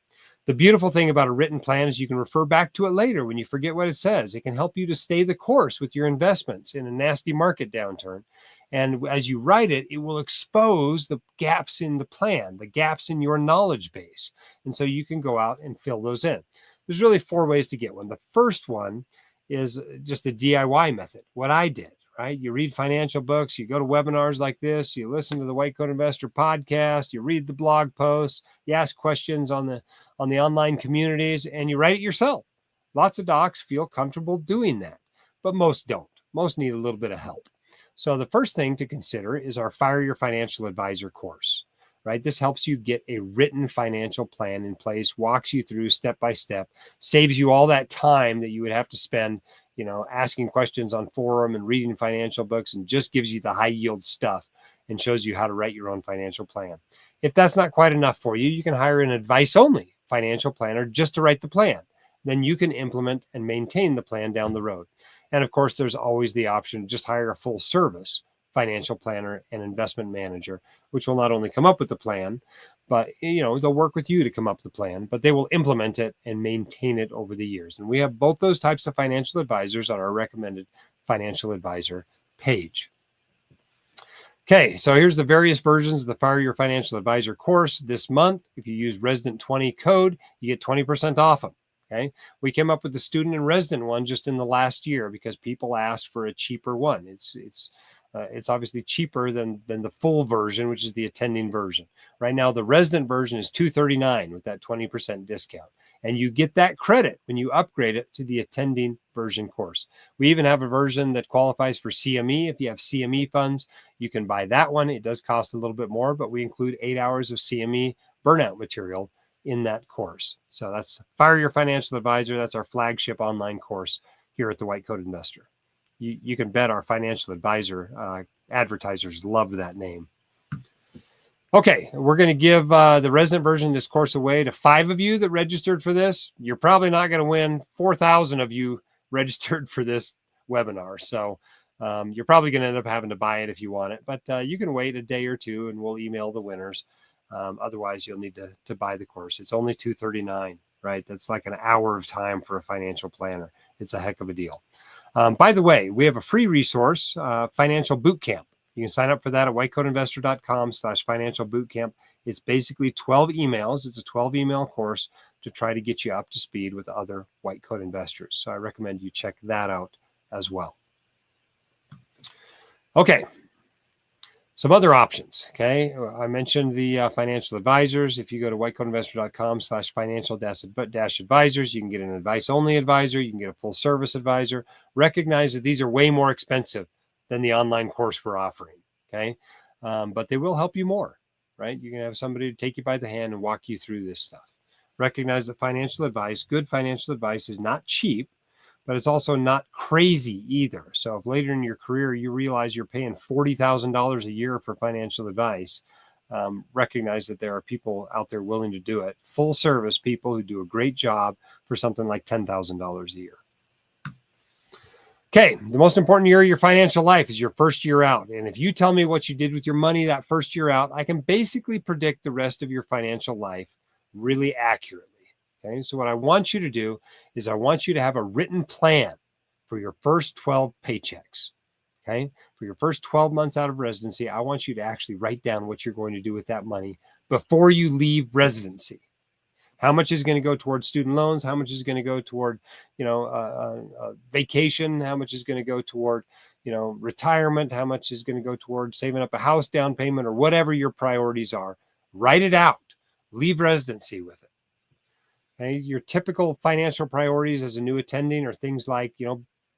Speaker 1: The beautiful thing about a written plan is you can refer back to it later when you forget what it says. It can help you to stay the course with your investments in a nasty market downturn. And as you write it, it will expose the gaps in the plan, the gaps in your knowledge base. And so you can go out and fill those in. There's really 4 ways to get one. The first one is just the DIY method, what I did, right? You read financial books, you go to webinars like this, you listen to the White Coat Investor podcast, you read the blog posts, you ask questions on the online communities, and you write it yourself. Lots of docs feel comfortable doing that, but most don't. Most need a little bit of help. So the first thing to consider is our Fire Your Financial Advisor course, right? This helps you get a written financial plan in place, walks you through step by step, saves you all that time that you would have to spend, asking questions on forum and reading financial books, and just gives you the high yield stuff and shows you how to write your own financial plan. If that's not quite enough for you, you can hire an advice only financial planner just to write the plan. Then you can implement and maintain the plan down the road. And of course, there's always the option to just hire a full service financial planner and investment manager, which will not only come up with the plan, but they'll work with you to come up with the plan, but they will implement it and maintain it over the years. And we have both those types of financial advisors on our recommended financial advisor page. Okay, so here's the various versions of the Fire Your Financial Advisor course this month. If you use Resident 20 code, you get 20% off them. Okay, we came up with the student and resident one just in the last year because people asked for a cheaper one. It's obviously cheaper than the full version, which is the attending version. Right now, the resident version is $239 with that 20% discount. And you get that credit when you upgrade it to the attending version course. We even have a version that qualifies for CME. If you have CME funds, you can buy that one. It does cost a little bit more, but we include 8 hours of CME burnout material in that course. So that's Fire Your Financial Advisor. That's our flagship online course here at the White Coat Investor. You can bet our financial advisor advertisers love that name. Okay, we're going to give the resident version of this course away to 5 of you that registered for this. You're probably not going to win 4,000 of you registered for this webinar. So you're probably going to end up having to buy it if you want it, but you can wait a day or two and we'll email the winners. Otherwise, you'll need to buy the course. It's only $239, right? That's like an hour of time for a financial planner. It's a heck of a deal. By the way, we have a free resource, Financial Bootcamp. You can sign up for that at whitecoatinvestor.com/financial bootcamp. It's basically 12 emails. It's a 12 email course to try to get you up to speed with other white coat investors. So I recommend you check that out as well. Okay. Some other options. Okay. I mentioned the financial advisors. If you go to whitecoatinvestor.com/financial-advisors, you can get an advice only advisor. You can get a full service advisor. Recognize that these are way more expensive than the online course we're offering. Okay. But they will help you more, right? You can have somebody to take you by the hand and walk you through this stuff. Recognize that financial advice, good financial advice, is not cheap, but it's also not crazy either. So if later in your career you realize you're paying $40,000 a year for financial advice, recognize that there are people out there willing to do it. Full service people who do a great job for something like $10,000 a year. Okay, the most important year of your financial life is your first year out. And if you tell me what you did with your money that first year out, I can basically predict the rest of your financial life really accurately. Okay, so what I want you to do is I want you to have a written plan for your first 12 paychecks. Okay, for your first 12 months out of residency, I want you to actually write down what you're going to do with that money before you leave residency. How much is going to go toward student loans? How much is going to go toward, vacation? How much is going to go toward, retirement? How much is going to go toward saving up a house down payment or whatever your priorities are? Write it out. Leave residency with it. Okay? Your typical financial priorities as a new attending are things like,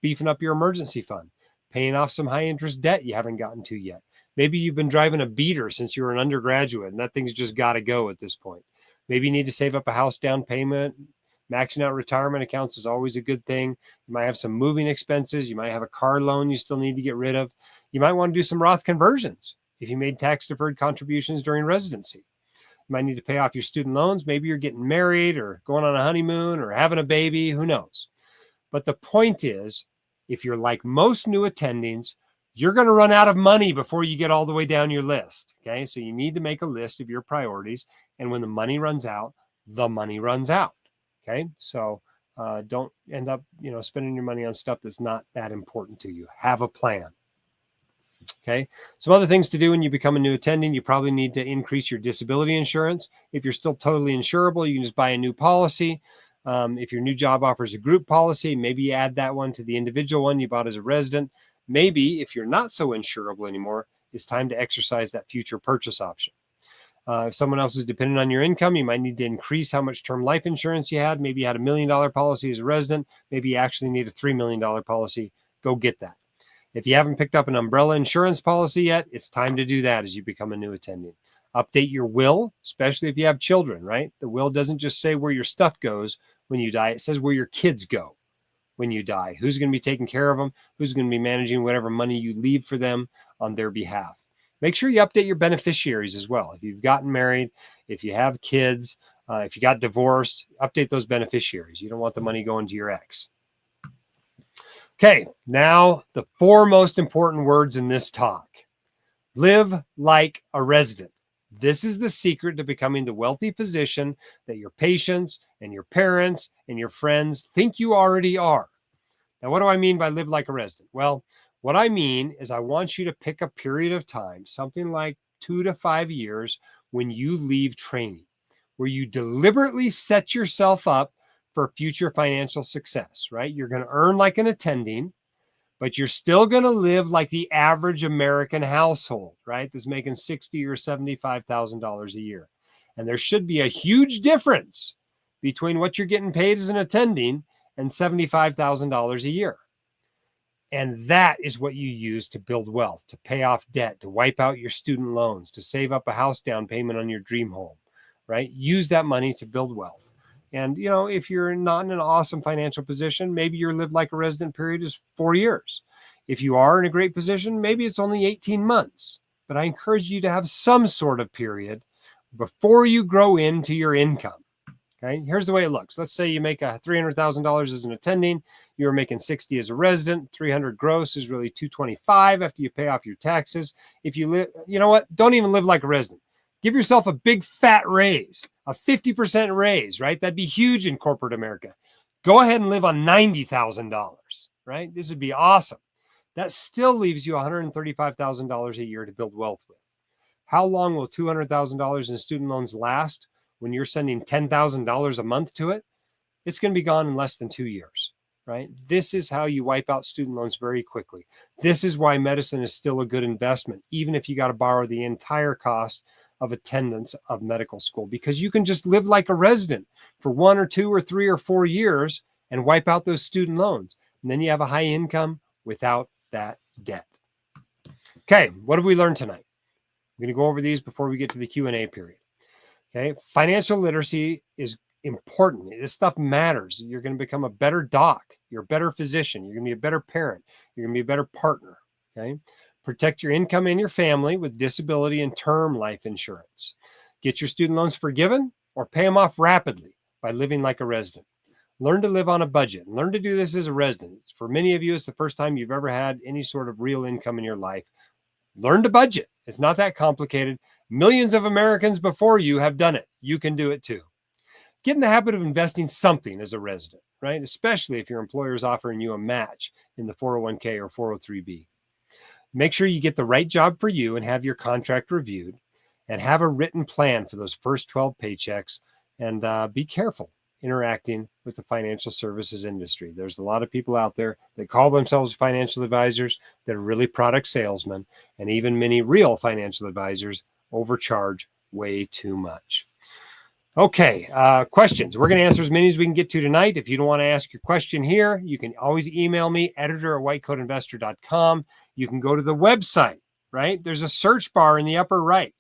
Speaker 1: beefing up your emergency fund, paying off some high interest debt you haven't gotten to yet. Maybe you've been driving a beater since you were an undergraduate and that thing's just got to go at this point. Maybe you need to save up a house down payment. Maxing out retirement accounts is always a good thing. You might have some moving expenses. You might have a car loan you still need to get rid of. You might want to do some Roth conversions if you made tax deferred contributions during residency. You might need to pay off your student loans. Maybe you're getting married or going on a honeymoon or having a baby, who knows? But the point is, if you're like most new attendings, you're going to run out of money before you get all the way down your list. Okay. So you need to make a list of your priorities. And when the money runs out, the money runs out. Okay. So don't end up, spending your money on stuff that's not that important to you. Have a plan. Okay. Some other things to do when you become a new attending, you probably need to increase your disability insurance. If you're still totally insurable, you can just buy a new policy. If your new job offers a group policy, maybe you add that one to the individual one you bought as a resident. Maybe if you're not so insurable anymore, it's time to exercise that future purchase option. If someone else is dependent on your income, you might need to increase how much term life insurance you had. Maybe you had $1 million policy as a resident. Maybe you actually need a $3 million policy. Go get that. If you haven't picked up an umbrella insurance policy yet, it's time to do that as you become a new attending. Update your will, especially if you have children, right? The will doesn't just say where your stuff goes when you die. It says where your kids go when you die. Who's going to be taking care of them? Who's going to be managing whatever money you leave for them on their behalf? Make sure you update your beneficiaries as well. If you've gotten married, if you have kids, if you got divorced, update those beneficiaries. You don't want the money going to your ex. Okay, now the 4 most important words in this talk. Live like a resident. This is the secret to becoming the wealthy physician that your patients and your parents and your friends think you already are. Now, what do I mean by live like a resident? Well, what I mean is I want you to pick a period of time, something like 2 to 5 years, when you leave training, where you deliberately set yourself up for future financial success, right? You're going to earn like an attending, but you're still going to live like the average American household, right? That's making $60,000 or $75,000 a year. And there should be a huge difference between what you're getting paid as an attending and $75,000 a year. And that is what you use to build wealth, to pay off debt, to wipe out your student loans, to save up a house down payment on your dream home, right? Use that money to build wealth. And, if you're not in an awesome financial position, maybe your live like a resident period is 4 years. If you are in a great position, maybe it's only 18 months. But I encourage you to have some sort of period before you grow into your income. Okay, here's the way it looks. Let's say you make $300,000 as an attending. You're making 60 as a resident. 300 gross is really 225 after you pay off your taxes. If you live, don't even live like a resident. Give yourself a big fat raise, a 50% raise, right? That'd be huge in corporate America. Go ahead and live on $90,000, right? This would be awesome. That still leaves you $135,000 a year to build wealth with. How long will $200,000 in student loans last when you're sending $10,000 a month to it? It's going to be gone in less than 2 years, right? This is how you wipe out student loans very quickly. This is why medicine is still a good investment, even if you got to borrow the entire cost of attendance of medical school, because you can just live like a resident for 1 or 2 or 3 or 4 years and wipe out those student loans. And then you have a high income without that debt. Okay, what have we learned tonight? I'm going to go over these before we get to the Q&A period. Okay, financial literacy is important. This stuff matters. You're going to become a better doc. You're a better physician. You're going to be a better parent. You're going to be a better partner. Okay. Protect your income and your family with disability and term life insurance. Get your student loans forgiven or pay them off rapidly by living like a resident. Learn to live on a budget. Learn to do this as a resident. For many of you, it's the first time you've ever had any sort of real income in your life. Learn to budget. It's not that complicated. Millions of Americans before you have done it. You can do it too. Get in the habit of investing something as a resident, right? Especially if your employer is offering you a match in the 401k or 403b. Make sure you get the right job for you and have your contract reviewed, and have a written plan for those first 12 paychecks, and be careful interacting with the financial services industry. There's a lot of people out there that call themselves financial advisors that are really product salesmen, and even many real financial advisors overcharge way too much. Okay, questions. We're going to answer as many as we can get to tonight. If you don't want to ask your question here, you can always email me, editor@whitecoatinvestor.com. You can go to the website, right? There's a search bar in the upper right.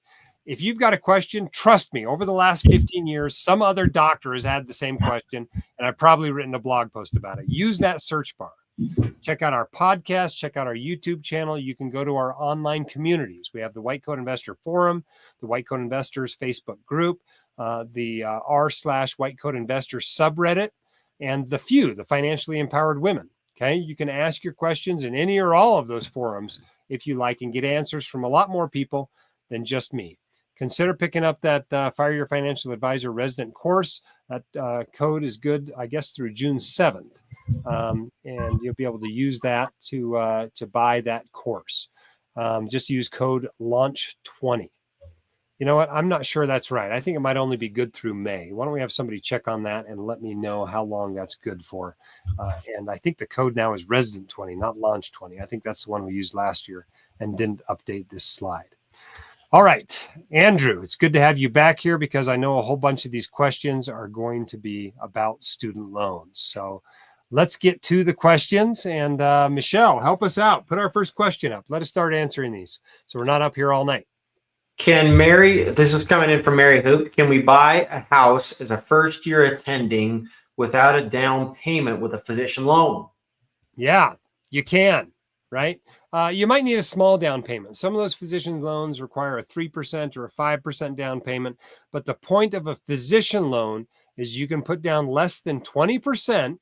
Speaker 1: If you've got a question, trust me, over the last 15 years, some other doctor has had the same question, and I've probably written a blog post about it. Use that search bar. Check out our podcast, check out our YouTube channel. You can go to our online communities. We have the White Coat Investor Forum, the White Coat Investors Facebook group, the r/White Coat Investor subreddit, and the Financially Empowered Women. Okay, you can ask your questions in any or all of those forums if you like and get answers from a lot more people than just me. Consider picking up that Fire Your Financial Advisor resident course. That code is good, I guess, through June 7th. And you'll be able to use that to buy that course. Just use code LAUNCH20. You know what? I'm not sure that's right. I think it might only be good through May. Why don't we have somebody check on that and let me know how long that's good for? And I think the code now is Resident20, not Launch20. I think that's the one we used last year and didn't update this slide. All right, Andrew, it's good to have you back here because I know a whole bunch of these questions are going to be about student loans. So let's get to the questions. And Michelle, help us out. Put our first question up. Let us start answering these so we're not up here all night.
Speaker 2: This is coming in from Mary Hoop. Can we buy a house as a first year attending without a down payment with a physician loan?
Speaker 1: Yeah, you can, right? You might need a small down payment. Some of those physician loans require a 3% or a 5% down payment. But the point of a physician loan is you can put down less than 20%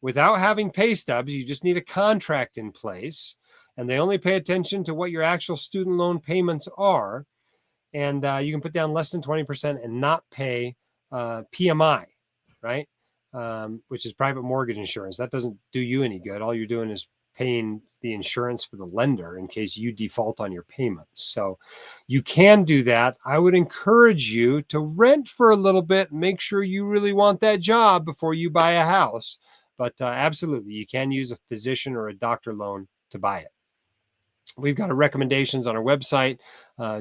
Speaker 1: without having pay stubs. You just need a contract in place. And they only pay attention to what your actual student loan payments are. And you can put down less than 20% and not pay PMI, right? Which is private mortgage insurance. That doesn't do you any good. All you're doing is paying the insurance for the lender in case you default on your payments. So you can do that. I would encourage you to rent for a little bit. Make sure you really want that job before you buy a house. But absolutely, you can use a physician or a doctor loan to buy it. We've got our recommendations on our website.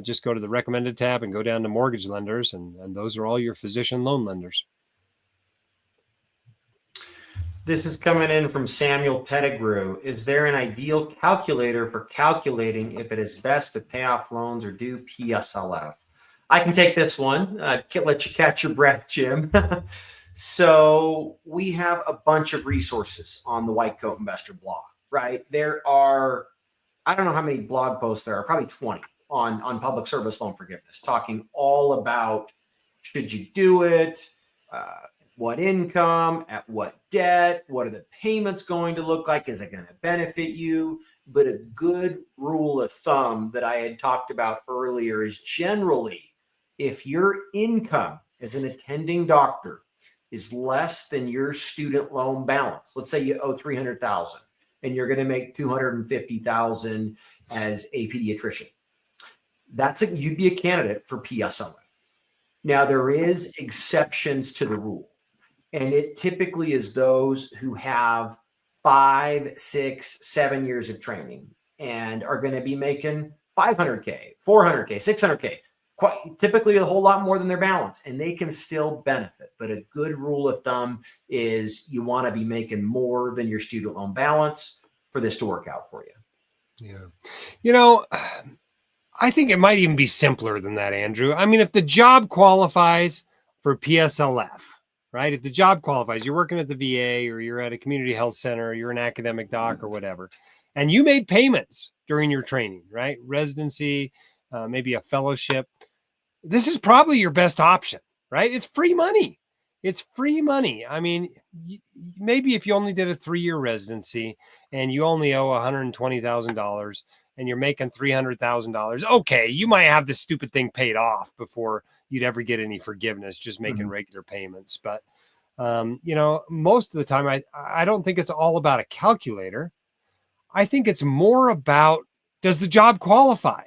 Speaker 1: Just go to the recommended tab and go down to mortgage lenders, and those are all your physician loan lenders.
Speaker 2: This is coming in from Samuel Pettigrew. Is there an ideal calculator for calculating if it is best to pay off loans or do PSLF? I can take this one. Let you catch your breath, Jim. So we have a bunch of resources on the White Coat Investor blog, right? There are, I don't know how many blog posts there are, probably 20 on public service loan forgiveness, talking all about should you do it, what income, at what debt, what are the payments going to look like, is it going to benefit you? But a good rule of thumb that I had talked about earlier is generally if your income as an attending doctor is less than your student loan balance, let's say you owe $300,000 and you're going to make $250,000 as a pediatrician, you'd be a candidate for PSLF. Now there is exceptions to the rule, and it typically is those who have 5, 6, 7 years of training and are going to be making $500K, $400K, $600K, quite typically a whole lot more than their balance, and they can still benefit. But a good rule of thumb is you want to be making more than your student loan balance for this to work out for you.
Speaker 1: Yeah. You know, I think it might even be simpler than that, Andrew. I mean, if the job qualifies for PSLF, right? If the job qualifies, you're working at the VA or you're at a community health center, or you're an academic doc or whatever, and you made payments during your training, right? Residency, maybe a fellowship. This is probably your best option, right? It's free money. It's free money. I mean, maybe if you only did a 3-year residency and you only owe $120,000 and you're making $300,000, okay, you might have this stupid thing paid off before you'd ever get any forgiveness, just making regular payments. But, you know, most of the time, I don't think it's all about a calculator. I think it's more about, does the job qualify?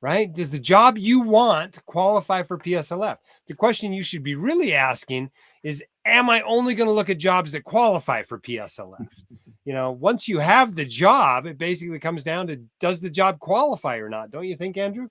Speaker 1: Right? Does the job you want qualify for PSLF? The question you should be really asking is, am I only going to look at jobs that qualify for PSLF? You know, once you have the job, it basically comes down to, does the job qualify or not? Don't you think, Andrew?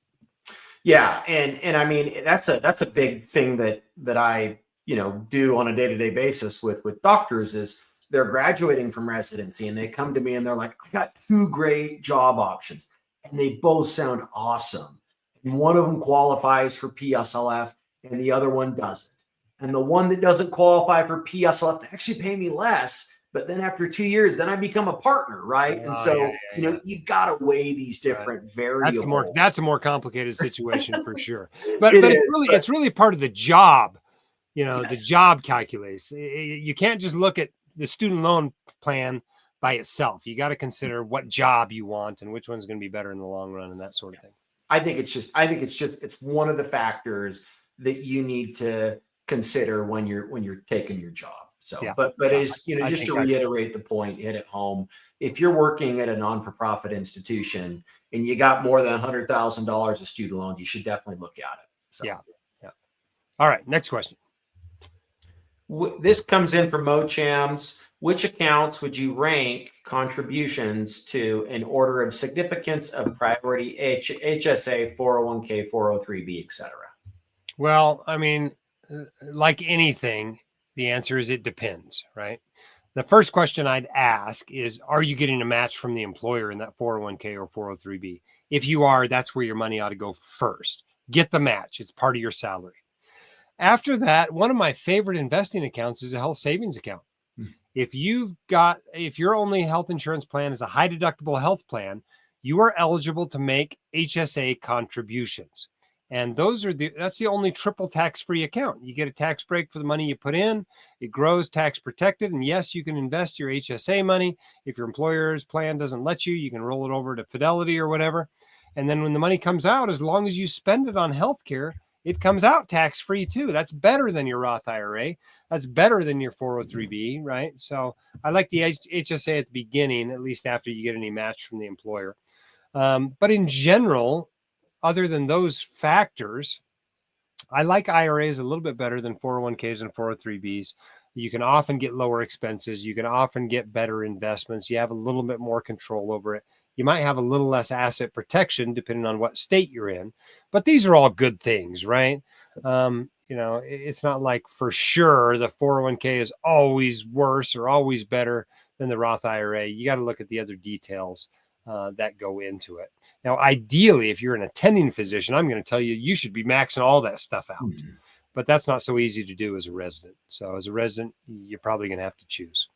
Speaker 2: Yeah. And I mean, that's a big thing that I, do on a day-to-day basis with doctors is they're graduating from residency and they come to me and they're like, I got 2 great job options. And they both sound awesome. And one of them qualifies for PSLF and the other one doesn't. And the one that doesn't qualify for PSLF, they actually pay me less, but but then after 2 years, then I become a partner, right? And
Speaker 1: Oh, yeah,
Speaker 2: so,
Speaker 1: yeah, yeah.
Speaker 2: you've got to weigh these
Speaker 1: Right.
Speaker 2: different variables.
Speaker 1: That's a more complicated situation for sure.
Speaker 2: It
Speaker 1: But
Speaker 2: is, but
Speaker 1: it's really part of the job, the
Speaker 2: yes,
Speaker 1: job calculus. You can't just look at the student loan plan by itself. You got to consider what job you want and which one's going to be better in the long run and that sort of thing.
Speaker 2: I think it's one of the factors that you need to consider when you're taking your job. So,
Speaker 1: Yeah.
Speaker 2: but is,
Speaker 1: I
Speaker 2: just
Speaker 1: think
Speaker 2: to reiterate the point, hit it home. If you're working at a non-for-profit institution and you got more than $100,000 of student loans, you should definitely look at it. So,
Speaker 1: yeah. All right. Next question.
Speaker 2: This comes in from Mochams. Which accounts would you rank contributions to in order of significance of priority? HSA, 401k, 403b, etc.
Speaker 1: Well, I mean, like anything, the answer is it depends, right? The first question I'd ask is, are you getting a match from the employer in that 401k or 403b? If you are, that's where your money ought to go first. Get the match. It's part of your salary. After that, one of my favorite investing accounts is a health savings account. If your only health insurance plan is a high deductible health plan, you are eligible to make HSA contributions. And that's the only triple tax-free account. You get a tax break for the money you put in. It grows tax protected. And yes, you can invest your HSA money. If your employer's plan doesn't let you, you can roll it over to Fidelity or whatever. And then when the money comes out, as long as you spend it on healthcare, it comes out tax-free too. That's better than your Roth IRA. That's better than your 403b, right? So I like the HSA at the beginning, at least after you get any match from the employer. But in general, other than those factors, I like IRAs a little bit better than 401ks and 403bs. You can often get lower expenses. You can often get better investments. You have a little bit more control over it. You might have a little less asset protection depending on what state you're in, but these are all good things, right? It's not like for sure the 401k is always worse or always better than the Roth IRA. You got to look at the other details that go into it. Now, ideally, if you're an attending physician, I'm going to tell you, you should be maxing all that stuff out, but that's not so easy to do as a resident. So as a resident, you're probably going to have to choose.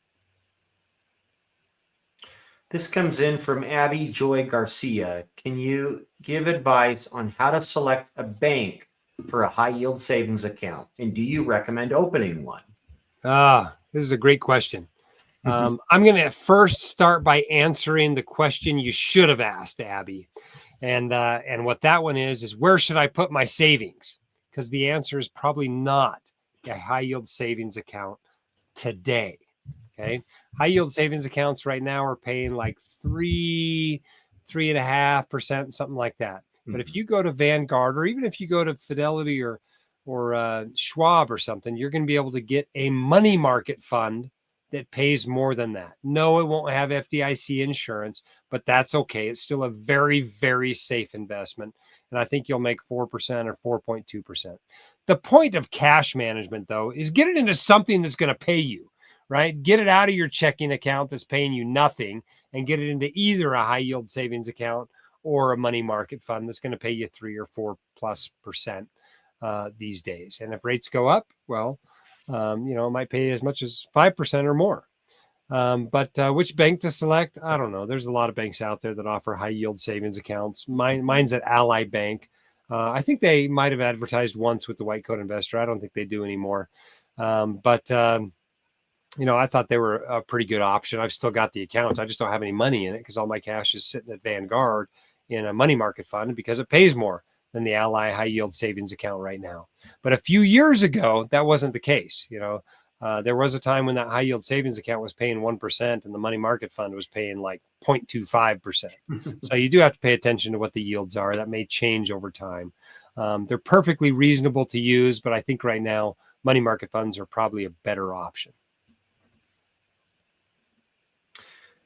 Speaker 2: This comes in from Abby Joy Garcia. Can you give advice on how to select a bank for a high yield savings account? And do you recommend opening one?
Speaker 1: This is a great question. I'm going to first start by answering the question you should have asked, Abby. And what that one is where should I put my savings? Because the answer is probably not a high yield savings account today. Okay. High yield savings accounts right now are paying like 3.5%, something like that. But if you go to Vanguard, or even if you go to Fidelity or Schwab or something, you're going to be able to get a money market fund that pays more than that. No, it won't have FDIC insurance, but that's okay. It's still a very, very safe investment. And I think you'll make 4% or 4.2%. The point of cash management, though, is get it into something that's going to pay you, right? Get it out of your checking account that's paying you nothing and get it into either a high yield savings account or a money market fund that's going to pay you 3 or 4+% these days. And if rates go up, well, it might pay as much as 5% or more. But which bank to select? I don't know. There's a lot of banks out there that offer high yield savings accounts. Mine's at Ally Bank. I think they might have advertised once with the White Coat Investor. I don't think they do anymore. But I thought they were a pretty good option. I've still got the account. I just don't have any money in it because all my cash is sitting at Vanguard in a money market fund because it pays more than the Ally high yield savings account right now. But a few years ago, that wasn't the case. There was a time when that high yield savings account was paying 1% and the money market fund was paying like 0.25%. So you do have to pay attention to what the yields are. That may change over time. They're perfectly reasonable to use, but I think right now money market funds are probably a better option.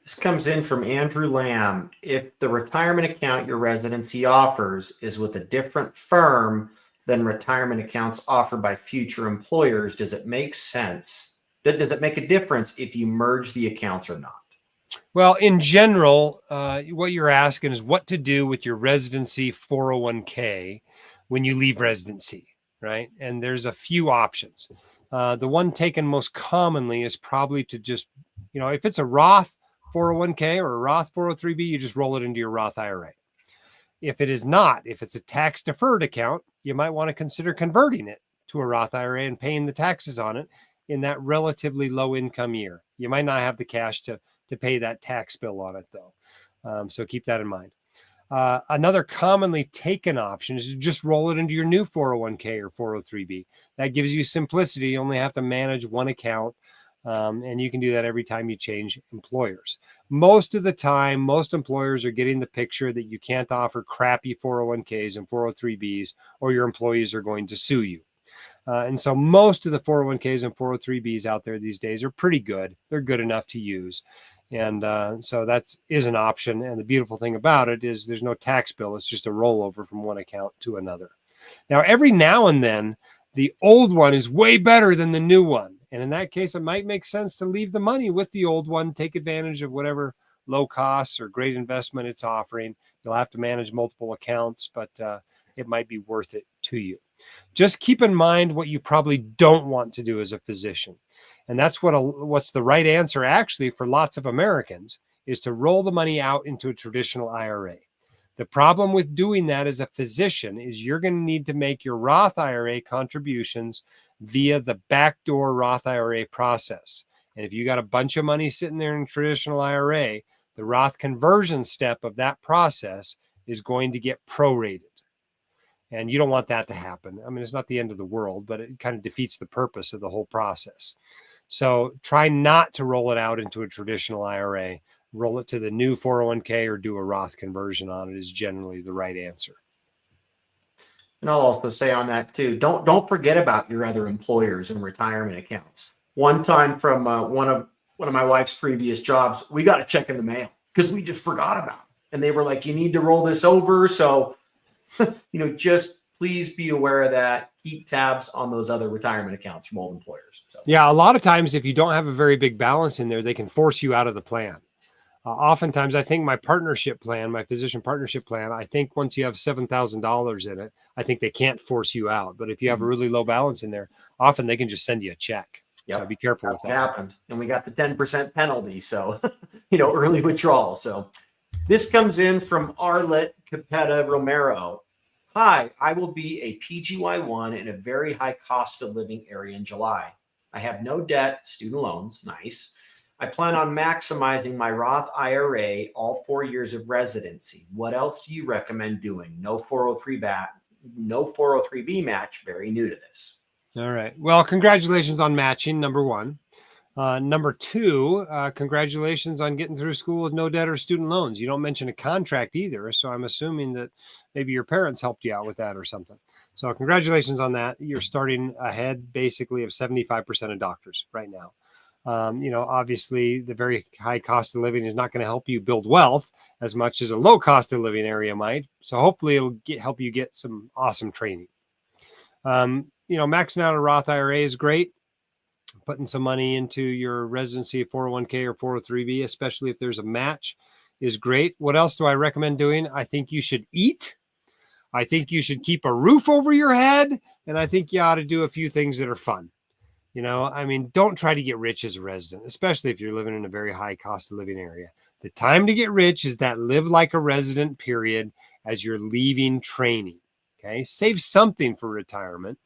Speaker 2: This comes in from Andrew Lamb. If the retirement account your residency offers is with a different firm than retirement accounts offered by future employers, does it make sense? Does it make a difference if you merge the accounts or not?
Speaker 1: Well, in general, what you're asking is what to do with your residency 401k when you leave residency, right? And there's a few options. The one taken most commonly is probably to just If it's a Roth 401k or a Roth 403b, you just roll it into your Roth IRA. If it is not, if it's a tax deferred account, you might want to consider converting it to a Roth IRA and paying the taxes on it in that relatively low income year. You might not have the cash to pay that tax bill on it though. So keep that in mind. Another commonly taken option is to just roll it into your new 401k or 403b. That gives you simplicity. You only have to manage one account, and you can do that every time you change employers. Most of the time, most employers are getting the picture that you can't offer crappy 401ks and 403bs, or your employees are going to sue you. And so most of the 401ks and 403bs out there these days are pretty good. They're good enough to use. And so that is an option. And the beautiful thing about it is there's no tax bill. It's just a rollover from one account to another. Now, every now and then, the old one is way better than the new one. And in that case, it might make sense to leave the money with the old one, take advantage of whatever low costs or great investment it's offering. You'll have to manage multiple accounts, but it might be worth it to you. Just keep in mind what you probably don't want to do as a physician. And that's what's the right answer actually for lots of Americans, is to roll the money out into a traditional IRA. The problem with doing that as a physician is you're going to need to make your Roth IRA contributions via the backdoor Roth IRA process. And if you got a bunch of money sitting there in a traditional IRA, the Roth conversion step of that process is going to get prorated. And you don't want that to happen. I mean, it's not the end of the world, but it kind of defeats the purpose of the whole process. So try not to roll it out into a traditional IRA. Roll it to the new 401k or do a Roth conversion on it is generally the right answer.
Speaker 2: And I'll also say on that too, don't forget about your other employers and retirement accounts. One time from one of my wife's previous jobs, we got a check in the mail because we just forgot about it. And they were like, you need to roll this over. So, just please be aware of that. Keep tabs on those other retirement accounts from old employers. So.
Speaker 1: Yeah, a lot of times if you don't have a very big balance in there, they can force you out of the plan. Oftentimes, I think my partnership plan, my physician partnership plan, I think once you have $7,000 in it, I think they can't force you out. But if you have a really low balance in there, often they can just send you a check.
Speaker 2: Yep.
Speaker 1: So be careful with
Speaker 2: That's
Speaker 1: that.
Speaker 2: what happened. And we got the 10% penalty. So, early withdrawal. So this comes in from Arlet Capetta Romero. Hi, I will be a PGY1 in a very high cost of living area in July. I have no debt, student loans, nice. I plan on maximizing my Roth IRA all 4 years of residency. What else do you recommend doing? No 403b match, very new to this.
Speaker 1: All right. Well, congratulations on matching, number one. Number two, congratulations on getting through school with no debt or student loans. You don't mention a contract either, so I'm assuming that maybe your parents helped you out with that or something. So congratulations on that. You're starting ahead basically of 75% of doctors right now. Obviously the very high cost of living is not going to help you build wealth as much as a low cost of living area might. So hopefully it'll help you get some awesome training. Maxing out a Roth IRA is great. Putting some money into your residency 401k or 403b, especially if there's a match, is great. What else do I recommend doing? I think you should eat. I think you should keep a roof over your head. And I think you ought to do a few things that are fun. Don't try to get rich as a resident, especially if you're living in a very high cost of living area. The time to get rich is that live like a resident period as you're leaving training. Okay. Save something for retirement.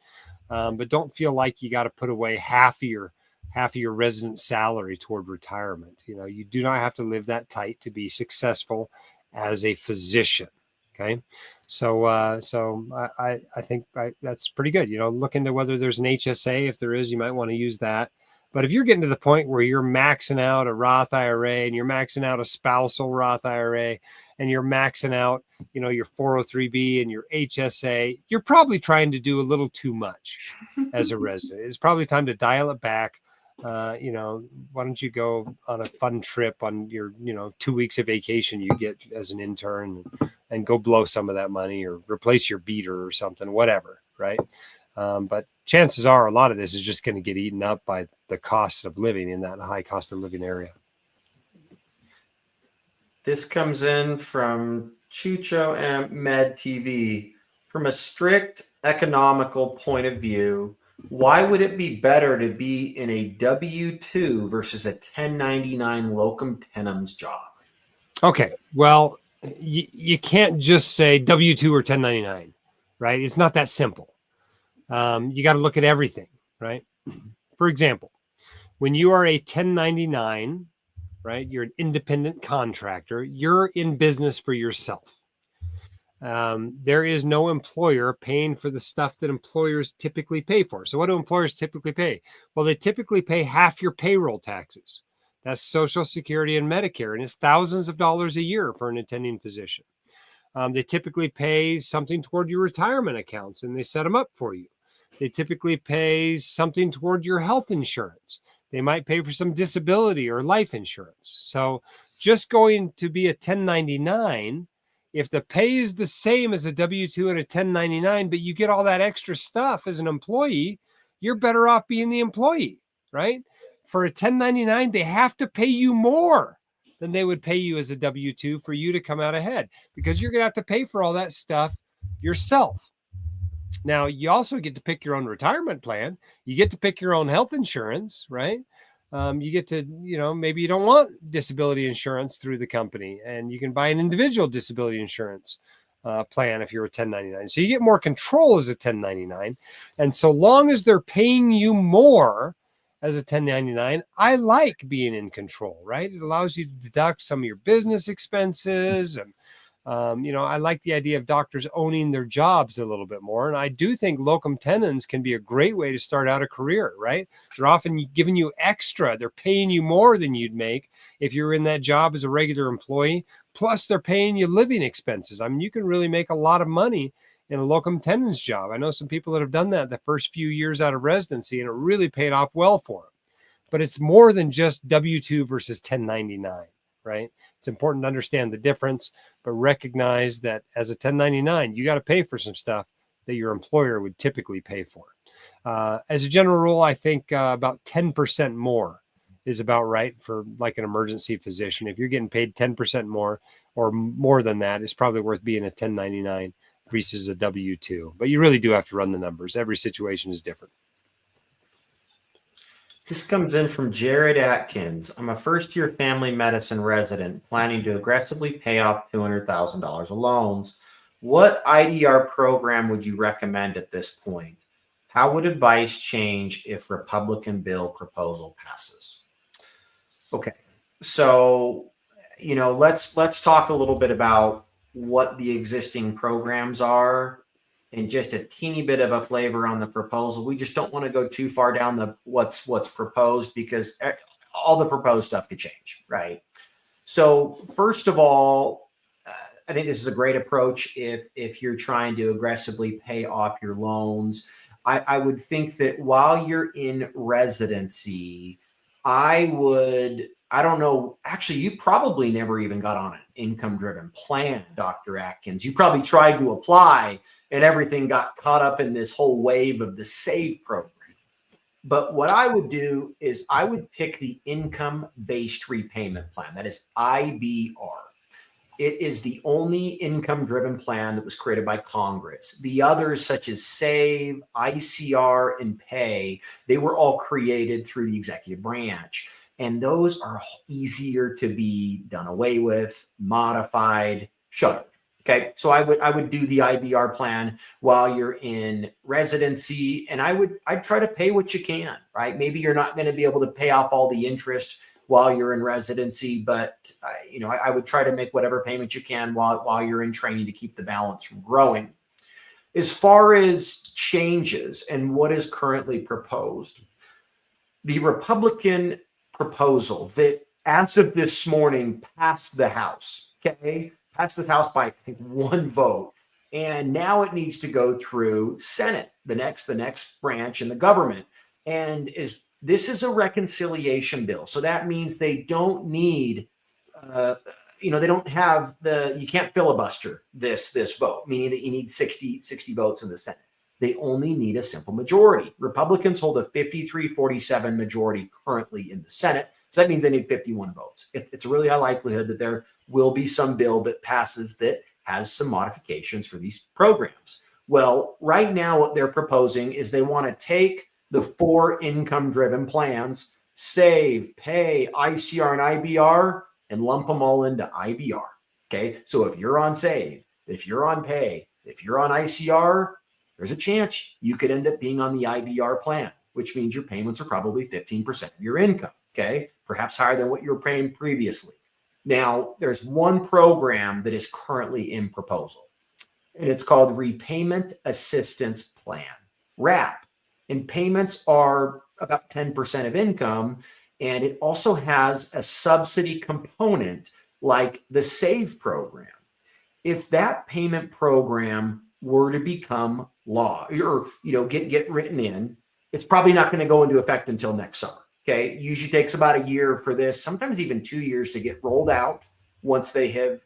Speaker 1: But don't feel like you got to put away half of your resident salary toward retirement. You do not have to live that tight to be successful as a physician. Okay. So I think that's pretty good. Look into whether there's an HSA. If there is, you might want to use that. But if you're getting to the point where you're maxing out a Roth IRA and you're maxing out a spousal Roth IRA and you're maxing out, your 403b and your HSA, you're probably trying to do a little too much as a resident. It's probably time to dial it back. Why don't you go on a fun trip on your, 2 weeks of vacation you get as an intern and go blow some of that money or replace your beater or something, whatever. Right. But chances are a lot of this is just going to get eaten up by the cost of living in that high cost of living area.
Speaker 2: This comes in from Chucho and Med TV. From a strict economical point of view, Why would it be better to be in a W-2 versus a 1099 locum tenens job?
Speaker 1: Okay, well, you can't just say W-2 or 1099, right? It's not that simple. You got to look at everything, right? For example, when you are a 1099, right, you're an independent contractor, you're in business for yourself. There is no employer paying for the stuff that employers typically pay for. So, what do employers typically pay? Well, they typically pay half your payroll taxes. That's Social Security and Medicare, and it's thousands of dollars a year for an attending physician. They typically pay something toward your retirement accounts, and they set them up for you. They typically pay something toward your health insurance. They might pay for some disability or life insurance. So, just going to be a 1099, if the pay is the same as a W-2 and a 1099, but you get all that extra stuff as an employee, you're better off being the employee, right? For a 1099, they have to pay you more than they would pay you as a W-2 for you to come out ahead, because you're going to have to pay for all that stuff yourself. Now, you also get to pick your own retirement plan. You get to pick your own health insurance, right? You get to, maybe you don't want disability insurance through the company, and you can buy an individual disability insurance plan if you're a 1099. So you get more control as a 1099. And so long as they're paying you more as a 1099, I like being in control, right? It allows you to deduct some of your business expenses. And I like the idea of doctors owning their jobs a little bit more. And I do think locum tenens can be a great way to start out a career, right? They're often giving you extra. They're paying you more than you'd make if you're in that job as a regular employee. Plus, they're paying you living expenses. I mean, you can really make a lot of money in a locum tenens job. I know some people that have done that the first few years out of residency, and it really paid off well for them. But it's more than just W-2 versus 1099, right? It's important to understand the difference, but recognize that as a 1099, you got to pay for some stuff that your employer would typically pay for. As a general rule, I think about 10% more is about right for like an emergency physician. If you're getting paid 10% more or more than that, it's probably worth being a 1099 versus a W-2. But you really do have to run the numbers. Every situation is different.
Speaker 2: This comes in from Jared Atkins. I'm a first-year family medicine resident planning to aggressively pay off $200,000 of loans. What IDR program would you recommend at this point? How would advice change if Republican bill proposal passes? Okay, so let's talk a little bit about what the existing programs are and just a teeny bit of a flavor on the proposal. We just don't want to go too far down the what's proposed, because all the proposed stuff could change, right? So first of all, I think this is a great approach if you're trying to aggressively pay off your loans. I would think that while you're in residency, I don't know, actually, you probably never even got on an income-driven plan, Dr. Atkins. You probably tried to apply and everything got caught up in this whole wave of the SAVE program. But what I would do is I would pick the income-based repayment plan. That is IBR. It is the only income-driven plan that was created by Congress. The others, such as SAVE, ICR, and PAY, they were all created through the executive branch. And those are easier to be done away with, modified, shuttered. Okay, so I would do the IBR plan while you're in residency, and I'd try to pay what you can, right? Maybe you're not going to be able to pay off all the interest while you're in residency, but I would try to make whatever payment you can while you're in training to keep the balance from growing. As far as changes and what is currently proposed, the Republican proposal that as of this morning passed the House, okay, passed this House by I think one vote, and now it needs to go through Senate, the next branch in the government, and this is a reconciliation bill. So that means they don't need, they don't have you can't filibuster this vote, meaning that you need 60 votes in the Senate. They only need a simple majority. Republicans hold a 53-47 majority currently in the Senate. So that means they need 51 votes. It's a really high likelihood that there will be some bill that passes that has some modifications for these programs. Well, right now what they're proposing is they want to take the 4 income-driven plans: save, pay, ICR, and IBR, and lump them all into IBR. Okay, so if you're on save, if you're on pay, if you're on ICR, there's a chance you could end up being on the IBR plan, which means your payments are probably 15% of your income. Okay, perhaps higher than what you were paying previously. Now, there's one program that is currently in proposal, and it's called Repayment Assistance Plan, RAP. And payments are about 10% of income, and it also has a subsidy component like the SAVE program. If that payment program were to become law, or get written in, it's probably not going to go into effect until next summer. Okay, usually takes about a year for this, sometimes even 2 years to get rolled out once they have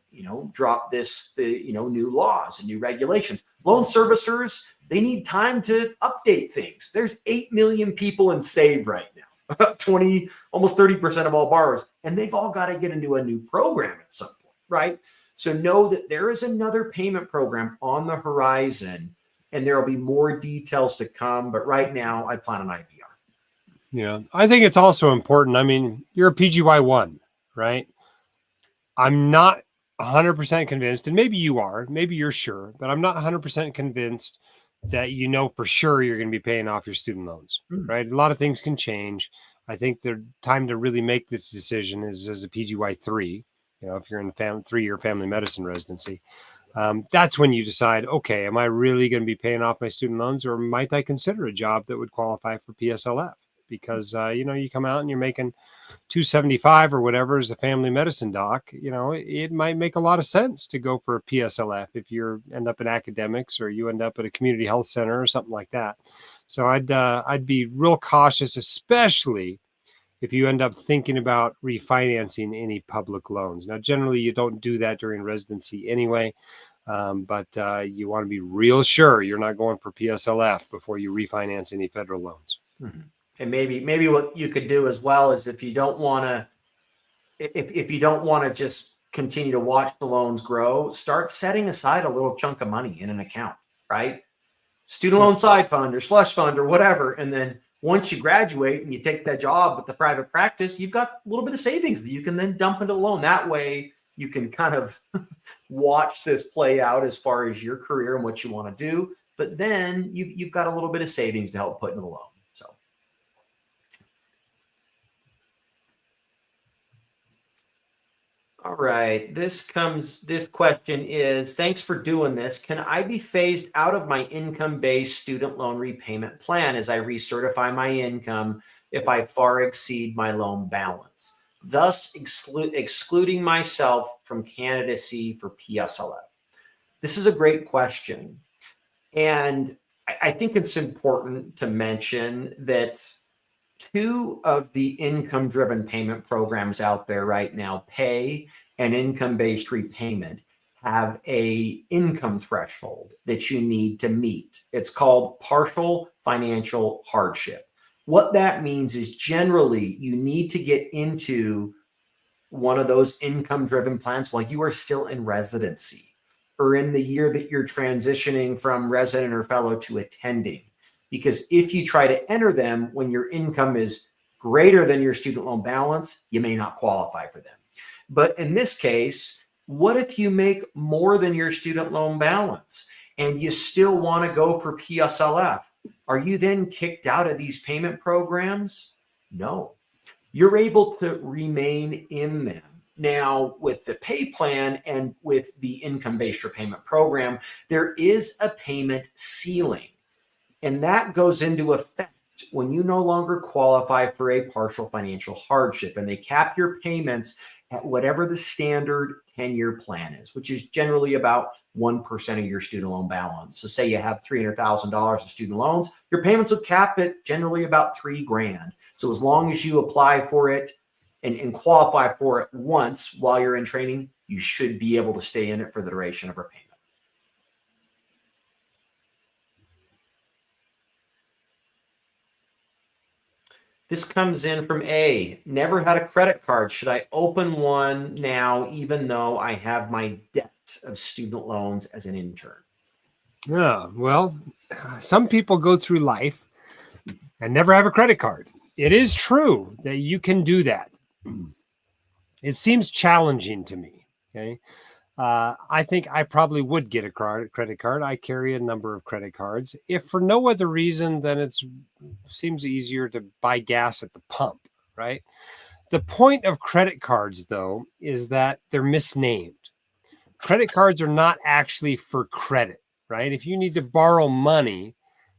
Speaker 2: dropped the new laws and new regulations. Loan servicers, they need time to update things. There's 8 million people in SAVE right now, 20, almost 30% of all borrowers, and they've all got to get into a new program at some point, right? So know that there is another payment program on the horizon, and there will be more details to come. But right now, I plan on IBR.
Speaker 1: Yeah, I think it's also important. I mean, you're a PGY1, right? I'm not 100% convinced, and maybe you are, maybe you're sure, but I'm not 100% convinced that for sure you're going to be paying off your student loans, right? A lot of things can change. I think the time to really make this decision is as a PGY3. If you're in 3-year family medicine residency, that's when you decide, okay, am I really going to be paying off my student loans, or might I consider a job that would qualify for PSLF? Because you come out and you're making $275 or whatever as a family medicine doc, it might make a lot of sense to go for a PSLF if you end up in academics or you end up at a community health center or something like that. So I'd be real cautious, especially if you end up thinking about refinancing any public loans. Now, generally, you don't do that during residency anyway, but you want to be real sure you're not going for PSLF before you refinance any federal loans.
Speaker 2: Mm-hmm. And maybe what you could do as well is if you don't want to just continue to watch the loans grow, start setting aside a little chunk of money in an account, right? Student loan side fund or slush fund or whatever. And then once you graduate and you take that job with the private practice, you've got a little bit of savings that you can then dump into the loan. That way you can kind of watch this play out as far as your career and what you want to do. But then you've got a little bit of savings to help put into the loan. All right, this question is, thanks for doing this. Can I be phased out of my income-based student loan repayment plan as I recertify my income if I far exceed my loan balance, thus excluding myself from candidacy for PSLF? This is a great question. And I think it's important to mention that 2 of the income-driven payment programs out there right now, pay and income-based repayment, have a income threshold that you need to meet. It's called partial financial hardship. What that means is generally you need to get into one of those income-driven plans while you are still in residency or in the year that you're transitioning from resident or fellow to attending. Because if you try to enter them when your income is greater than your student loan balance, you may not qualify for them. But in this case, what if you make more than your student loan balance and you still want to go for PSLF? Are you then kicked out of these payment programs? No, you're able to remain in them. Now, with the pay plan and with the income-based repayment program, there is a payment ceiling. And that goes into effect when you no longer qualify for a partial financial hardship, and they cap your payments at whatever the standard 10-year plan is, which is generally about 1% of your student loan balance. So say you have $300,000 in student loans, your payments will cap at generally about $3,000. So as long as you apply for it and qualify for it once while you're in training, you should be able to stay in it for the duration of repayment. This comes in from A. Never had a credit card. Should I open one now, even though I have my debt of student loans as an intern?
Speaker 1: Yeah, well, some people go through life and never have a credit card. It is true that you can do that. It seems challenging to me. Okay. I think I probably would get a credit card. I carry a number of credit cards. If for no other reason, then it seems easier to buy gas at the pump, right? The point of credit cards, though, is that they're misnamed. Credit cards are not actually for credit, right? If you need to borrow money,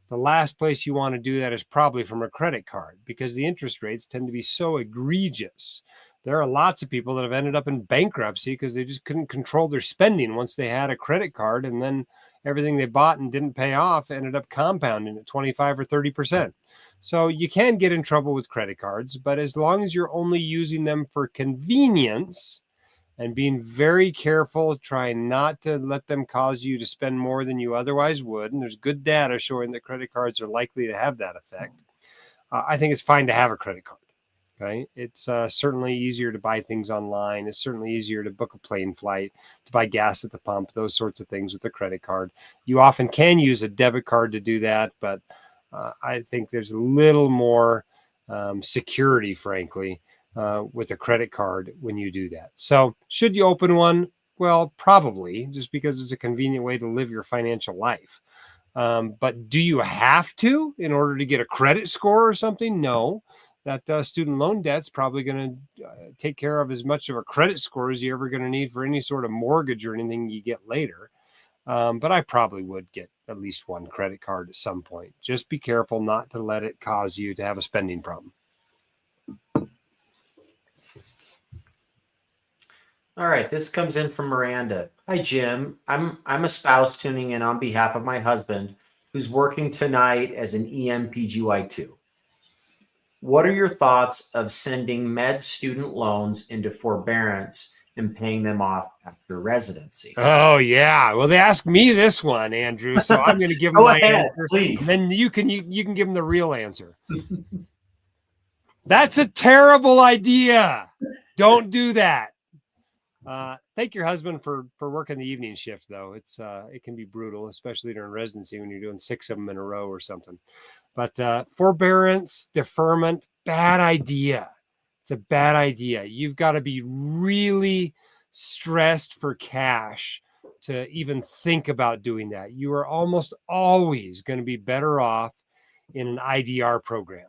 Speaker 1: the last place you want to do that is probably from a credit card because the interest rates tend to be so egregious. There are lots of people that have ended up in bankruptcy because they just couldn't control their spending once they had a credit card, and then everything they bought and didn't pay off ended up compounding at 25 or 30%. So you can get in trouble with credit cards, but as long as you're only using them for convenience and being very careful, trying not to let them cause you to spend more than you otherwise would, and there's good data showing that credit cards are likely to have that effect, I think it's fine to have a credit card. Okay. It's certainly easier to buy things online. It's certainly easier to book a plane flight, to buy gas at the pump, those sorts of things with a credit card. You often can use a debit card to do that, but I think there's a little more security, frankly, with a credit card when you do that. So should you open one? Well, probably, just because it's a convenient way to live your financial life. But do you have to in order to get a credit score or something? No. That student loan debt's probably going to take care of as much of a credit score as you're ever going to need for any sort of mortgage or anything you get later. But I probably would get at least one credit card at some point. Just be careful not to let it cause you to have a spending problem.
Speaker 2: All right, this comes in from Miranda. Hi, Jim. I'm a spouse tuning in on behalf of my husband, who's working tonight as an EMPGY2. What are your thoughts of sending med student loans into forbearance and paying them off after residency?
Speaker 1: Oh yeah. Well, they asked me this one, Andrew, so I'm going to give them
Speaker 2: Go
Speaker 1: my
Speaker 2: ahead,
Speaker 1: answer,
Speaker 2: please.
Speaker 1: and then you can give them the real answer. That's a terrible idea. Don't do that. Thank your husband for working the evening shift, though. It can be brutal, especially during residency when you're doing 6 of them in a row or something. But forbearance, deferment, bad idea. It's a bad idea. You've got to be really stressed for cash to even think about doing that. You are almost always going to be better off in an IDR program.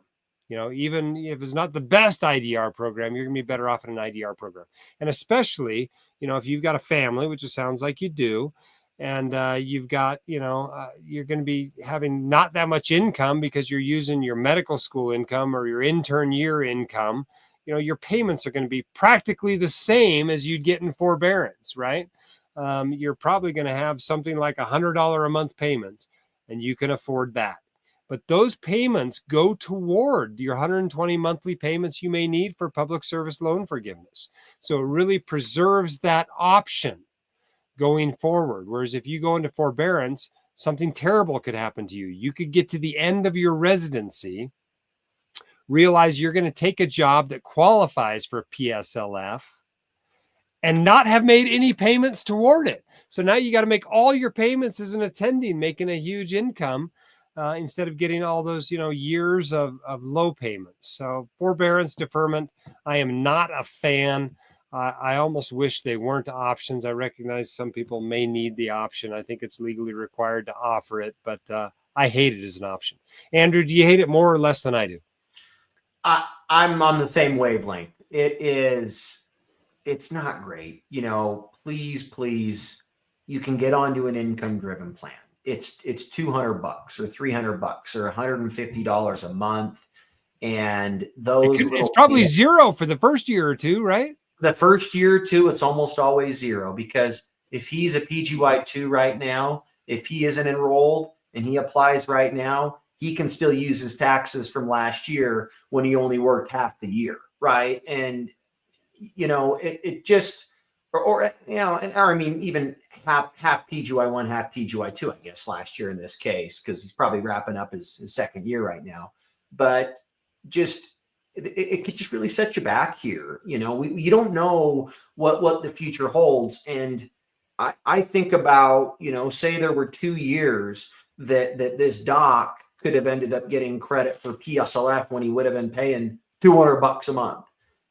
Speaker 1: Even if it's not the best IDR program, you're going to be better off in an IDR program. And especially, if you've got a family, which it sounds like you do, and you've got, you're going to be having not that much income because you're using your medical school income or your intern year income, your payments are going to be practically the same as you'd get in forbearance, right? You're probably going to have something like $100 a month payments, and you can afford that. But those payments go toward your 120 monthly payments you may need for public service loan forgiveness. So it really preserves that option going forward. Whereas if you go into forbearance, something terrible could happen to you. You could get to the end of your residency, realize you're going to take a job that qualifies for PSLF, and not have made any payments toward it. So now you got to make all your payments as an attending, making a huge income. Instead of getting all those, years of low payments. So forbearance, deferment, I am not a fan. I almost wish they weren't options. I recognize some people may need the option. I think it's legally required to offer it, but I hate it as an option. Andrew, do you hate it more or less than I do?
Speaker 2: I'm on the same wavelength. It's not great. Please, you can get onto an income-driven plan. It's $200 or $300 or $150 a month. And
Speaker 1: it's probably zero for the first year or two, right?
Speaker 2: The first year or two, it's almost always zero, because if he's a PGY2 right now, if he isn't enrolled and he applies right now, he can still use his taxes from last year when he only worked half the year, right? And, it just, or I mean, even half PGY1, half PGY2, I guess, last year in this case, because he's probably wrapping up his second year right now. But just, it could just really set you back here. You don't know what the future holds. And I think about, say there were 2 years that this doc could have ended up getting credit for PSLF when he would have been paying $200 a month.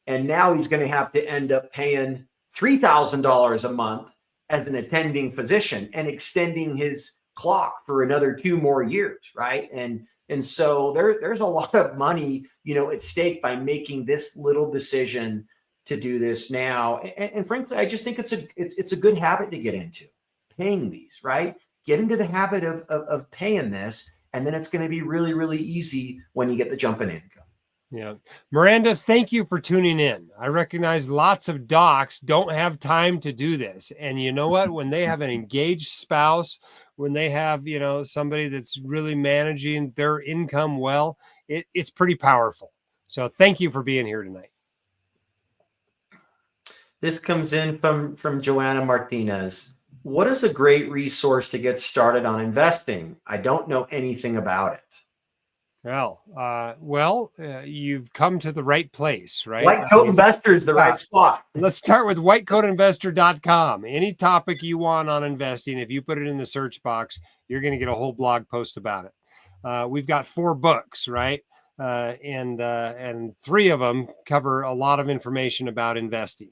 Speaker 2: And now he's going to have to end up paying $3,000 a month as an attending physician and extending his clock for another 2 more years, right? And so there's a lot of money, at stake by making this little decision to do this now. And frankly, I just think it's a good habit to get into, paying these, right? Get into the habit of paying this, and then it's going to be really, really easy when you get the jump in income.
Speaker 1: Yeah. Miranda, thank you for tuning in. I recognize lots of docs don't have time to do this. And you know what? When they have an engaged spouse, when they have, somebody that's really managing their income well, it's pretty powerful. So thank you for being here tonight.
Speaker 2: This comes in from Joanna Martinez. What is a great resource to get started on investing? I don't know anything about it.
Speaker 1: Well, you've come to the right place, right?
Speaker 2: White Coat Investor is the right spot.
Speaker 1: Let's start with whitecoatinvestor.com. Any topic you want on investing, if you put it in the search box, you're going to get a whole blog post about it. We've got 4 books, right? And 3 of them cover a lot of information about investing.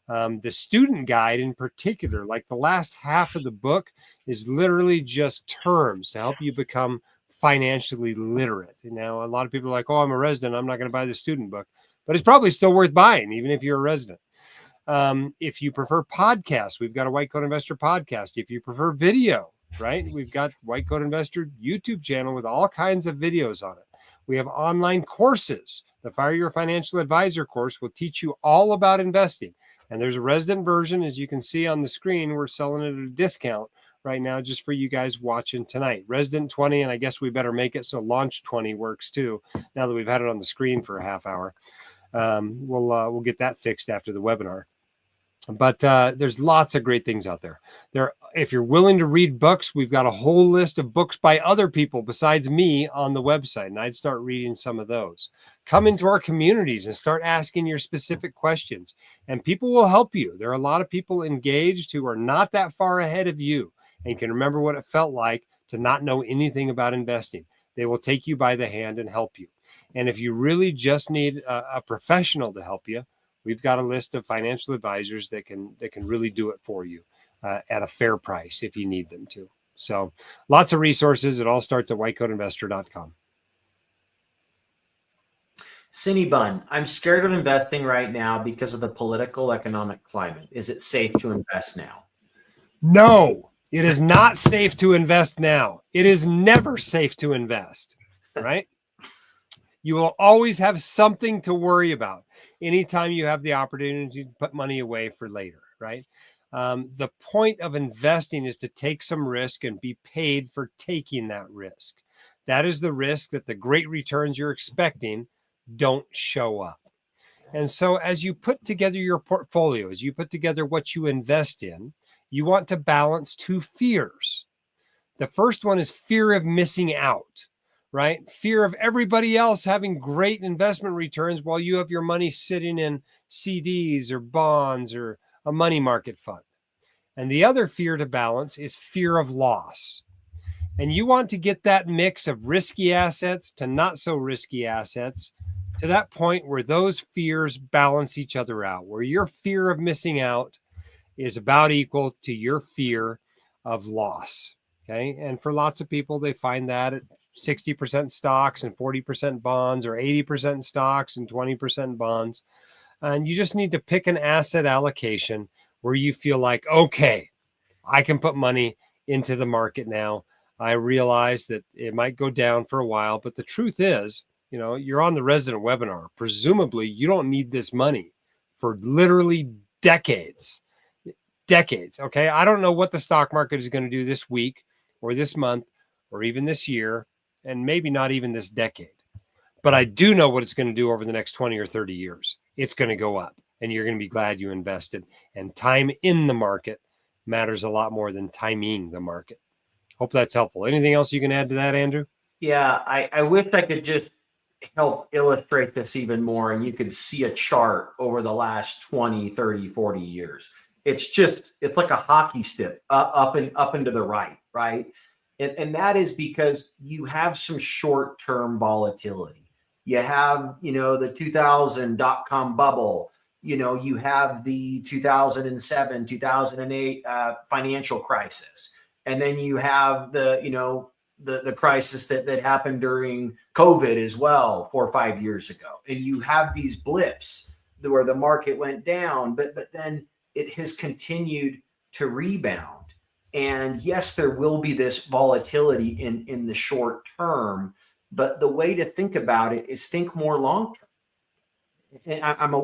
Speaker 1: The student guide in particular, like the last half of the book, is literally just terms to help you become financially literate. Now, a lot of people are like, oh, I'm a resident, I'm not going to buy the student book, but it's probably still worth buying, even if you're a resident. If you prefer podcasts, we've got a White Coat Investor podcast. If you prefer video, right, we've got White Coat Investor YouTube channel with all kinds of videos on it. We have online courses. The Fire Your Financial Advisor course will teach you all about investing. And there's a resident version, as you can see on the screen. We're selling it at a discount right now just for you guys watching tonight. Resident 20, and I guess we better make it so Launch 20 works too, now that we've had it on the screen for a half hour. We'll get that fixed after the webinar. But there's lots of great things out there. If you're willing to read books, we've got a whole list of books by other people besides me on the website, and I'd start reading some of those. Come into our communities and start asking your specific questions, and people will help you. There are a lot of people engaged who are not that far ahead of you and can remember what it felt like to not know anything about investing. They will take you by the hand and help you. And if you really just need a professional to help you, we've got a list of financial advisors that can really do it for you at a fair price if you need them to. So lots of resources. It all starts at whitecoatinvestor.com.
Speaker 2: Cinnabon, I'm scared of investing right now because of the political economic climate. Is it safe to invest now?
Speaker 1: No, it is not safe to invest now. It is never safe to invest, right? You will always have something to worry about anytime you have the opportunity to put money away for later, right? The point of investing is to take some risk and be paid for taking that risk. That is the risk that the great returns you're expecting don't show up. And so as you put together your portfolio, as you put together what you invest in, you want to balance 2 fears. The first one is fear of missing out, right? Fear of everybody else having great investment returns while you have your money sitting in CDs or bonds or a money market fund. And the other fear to balance is fear of loss. And you want to get that mix of risky assets to not so risky assets to that point where those fears balance each other out, where your fear of missing out is about equal to your fear of loss. Okay. And for lots of people, they find that at 60% stocks and 40% bonds, or 80% stocks and 20% bonds. And you just need to pick an asset allocation where you feel like, okay, I can put money into the market now. I realize that it might go down for a while, but the truth is, you're on the resident webinar. Presumably, you don't need this money for literally decades. Okay. I don't know what the stock market is going to do this week or this month or even this year, and maybe not even this decade. But I do know what it's going to do over the next 20 or 30 years. It's going to go up, and you're going to be glad you invested. And time in the market matters a lot more than timing the market. Hope that's helpful. Anything else you can add to that, Andrew?
Speaker 2: Yeah, I wish I could just help illustrate this even more, and you could see a chart over the last 20, 30, 40 years. It's like a hockey stick up and to the right, right? And that is because you have some short-term volatility. You have, the 2000 dot-com bubble. You have the 2007, 2008 financial crisis. And then you have the crisis that happened during COVID as well, 4 or 5 years ago. And you have these blips where the market went down, but then it has continued to rebound. And yes, there will be this volatility in the short term, but the way to think about it is think more long term.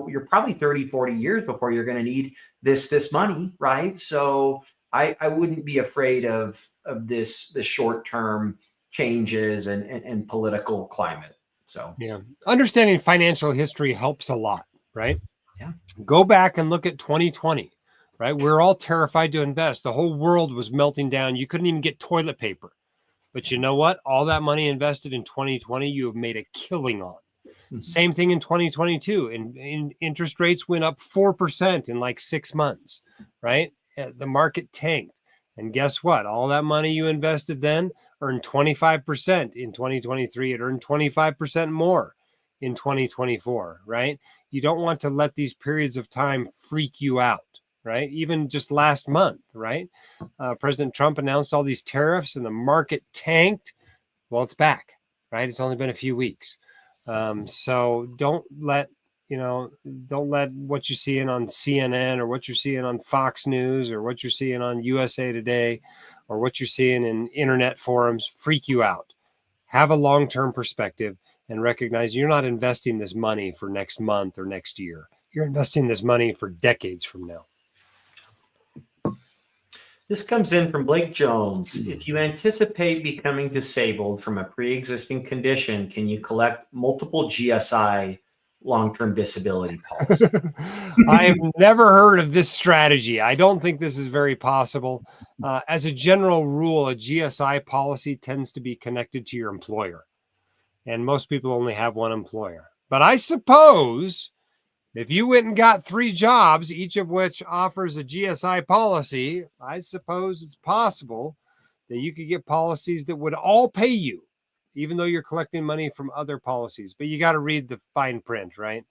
Speaker 2: You're probably 30, 40 years before you're going to need this money, right? So I wouldn't be afraid of the short term changes and political climate. So
Speaker 1: Yeah. Understanding financial history helps a lot, right?
Speaker 2: yeah.
Speaker 1: Go back and look at 2020, right? We're all terrified to invest. The whole world was melting down. You couldn't even get toilet paper. But you know what? All that money invested in 2020, you have made a killing on.
Speaker 2: Mhm.
Speaker 1: Same thing in 2022. And interest rates went up 4% in like 6 months, right? The market tanked. And guess what? All that money you invested then earned 25% in 2023. It earned 25% more in 2024, right? You don't want to let these periods of time freak you out, right? Even just last month, right? President Trump announced all these tariffs and the market tanked. Well, it's back, right? It's only been a few weeks. So don't let what you're seeing on CNN or what you're seeing on Fox News or what you're seeing on USA Today or what you're seeing in internet forums freak you out. Have a long-term perspective and recognize you're not investing this money for next month or next year. You're investing this money for decades from now.
Speaker 2: This comes in from Blake Jones. If you anticipate becoming disabled from a pre-existing condition, can you collect multiple GSI long-term disability policy?
Speaker 1: I have never heard of this strategy. I don't think this is very possible. As a general rule, a GSI policy tends to be connected to your employer. And most people only have one employer. But I suppose if you went and got 3 jobs, each of which offers a GSI policy, I suppose it's possible that you could get policies that would all pay you, even though you're collecting money from other policies. But you got to read the fine print, right?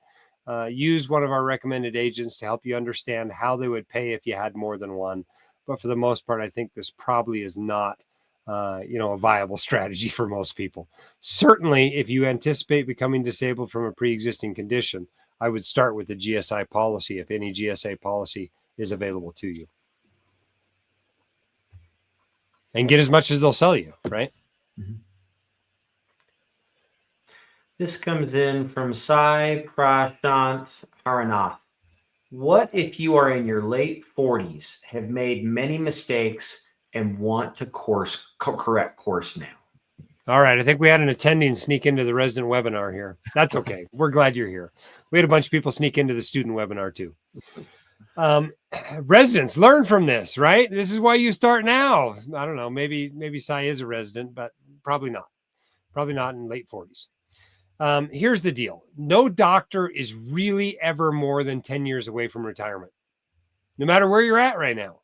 Speaker 1: Use one of our recommended agents to help you understand how they would pay if you had more than one. But for the most part, I think this probably is not a viable strategy for most people. Certainly, if you anticipate becoming disabled from a pre-existing condition, I would start with the GSI policy if any GSA policy is available to you. And get as much as they'll sell you, right?
Speaker 2: Mm-hmm. This comes in from Sai Prashanth Haranath. What if you are in your late 40s, have made many mistakes, and want to correct course now?
Speaker 1: All right. I think we had an attending sneak into the resident webinar here. That's okay. We're glad you're here. We had a bunch of people sneak into the student webinar too. Residents, learn from this, right? This is why you start now. I don't know. Maybe Sai is a resident, but probably not. Probably not in late 40s. Here's the deal. No doctor is really ever more than 10 years away from retirement, no matter where you're at right now.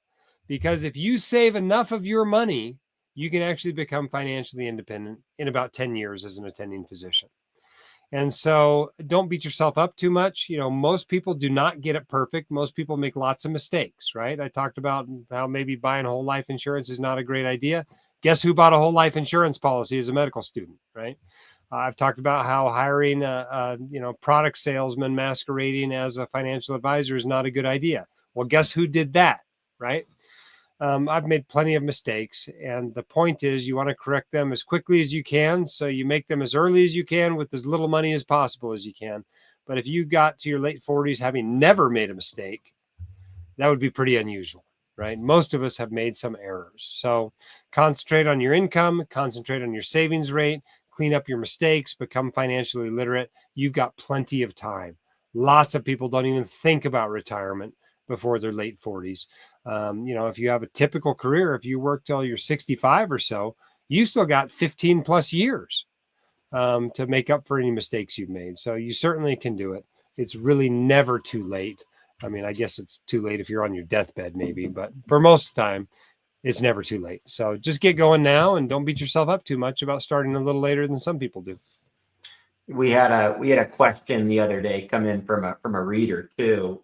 Speaker 1: Because if you save enough of your money, you can actually become financially independent in about 10 years as an attending physician. And so don't beat yourself up too much. Most people do not get it perfect. Most people make lots of mistakes, right? I talked about how maybe buying whole life insurance is not a great idea. Guess who bought a whole life insurance policy as a medical student, right? I've talked about how hiring a product salesman masquerading as a financial advisor is not a good idea. Well, guess who did that, right? I've made plenty of mistakes, and the point is you want to correct them as quickly as you can. So you make them as early as you can with as little money as possible as you can. But if you got to your late 40s having never made a mistake, that would be pretty unusual, right? Most of us have made some errors. So concentrate on your income, concentrate on your savings rate, clean up your mistakes, become financially literate. You've got plenty of time. Lots of people don't even think about retirement before their late 40s. If you have a typical career, if you work till you're 65 or so, you still got 15 plus years to make up for any mistakes you've made. So you certainly can do it. It's really never too late. I mean, I guess it's too late if you're on your deathbed maybe, but for most of the time, it's never too late. So just get going now and don't beat yourself up too much about starting a little later than some people do.
Speaker 2: We had a question the other day come in from a reader too.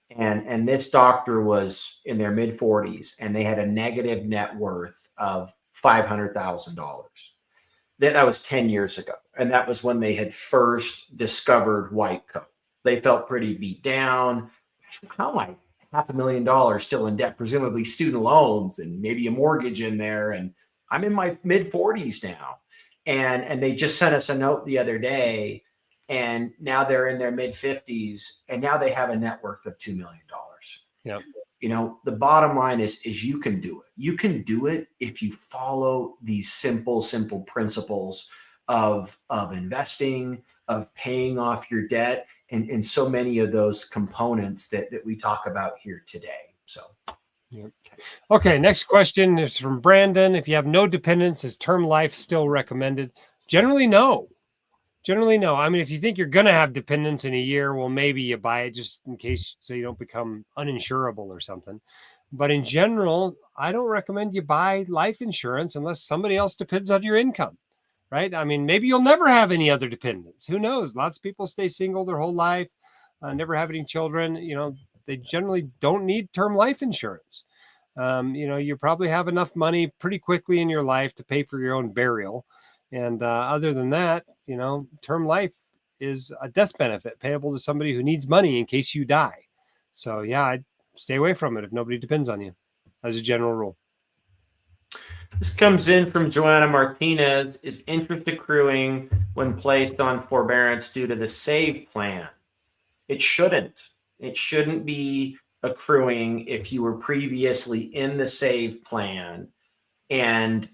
Speaker 2: And this doctor was in their mid 40s and they had a negative net worth of $500,000. That was 10 years ago. And that was when they had first discovered white coat. They felt pretty beat down. How am I $500,000 still in debt, presumably student loans and maybe a mortgage in there? And I'm in my mid 40s now. And they just sent us a note the other day, and now they're in their mid 50s, and now they have a net worth of $2 million.
Speaker 1: Yep.
Speaker 2: You know, the bottom line is you can do it. You can do it if you follow these simple principles of investing, of paying off your debt, and so many of those components that we talk about here today. So.
Speaker 1: Yep. Okay, next question is from Brandon. If you have no dependents, is term life still recommended? Generally, no. I mean, if you think you're going to have dependents in a year, well, maybe you buy it just in case so you don't become uninsurable or something. But in general, I don't recommend you buy life insurance unless somebody else depends on your income, right? I mean, maybe you'll never have any other dependents. Who knows? Lots of people stay single their whole life, never have any children. You know, they generally don't need term life insurance. You know, you probably have enough money pretty quickly in your life to pay for your own burial. And other than that, you know, term life is a death benefit payable to somebody who needs money in case you die. So, yeah, I'd stay away from it if nobody depends on you, as a general rule.
Speaker 2: This comes in from Joanna Martinez. Is interest accruing when placed on forbearance due to the SAVE plan? It shouldn't. It shouldn't be accruing if you were previously in the SAVE plan. And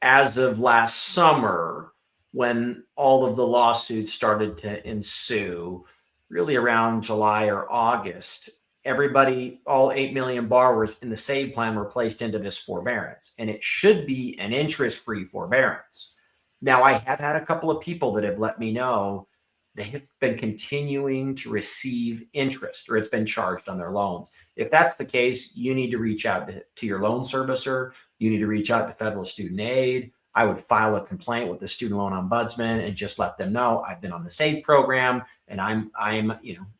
Speaker 2: as of last summer, when all of the lawsuits started to ensue, really around July or August, everybody, all 8 million borrowers in the SAVE plan were placed into this forbearance. And it should be an interest-free forbearance. Now, I have had a couple of people that have let me know they have been continuing to receive interest, or it's been charged on their loans. If that's the case, you need to reach out to your loan servicer. You need to reach out to federal student aid. I would file a complaint with the student loan ombudsman and just let them know I've been on the SAVE program and I'm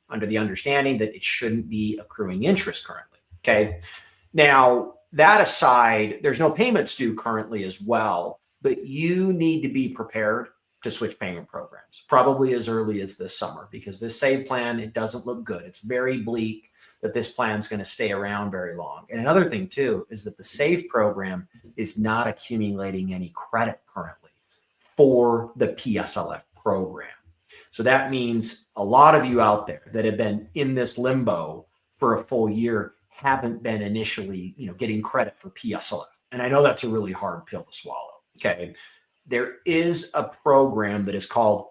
Speaker 2: under the understanding that it shouldn't be accruing interest currently. Okay. Now, that aside, there's no payments due currently as well, but you need to be prepared to switch payment programs, probably as early as this summer, because this SAVE plan, it doesn't look good. It's very bleak that this plan is going to stay around very long. And another thing too, is that the SAVE program is not accumulating any credit currently for the PSLF program. So that means a lot of you out there that have been in this limbo for a full year haven't been initially, getting credit for PSLF. And I know that's a really hard pill to swallow. Okay. There is a program that is called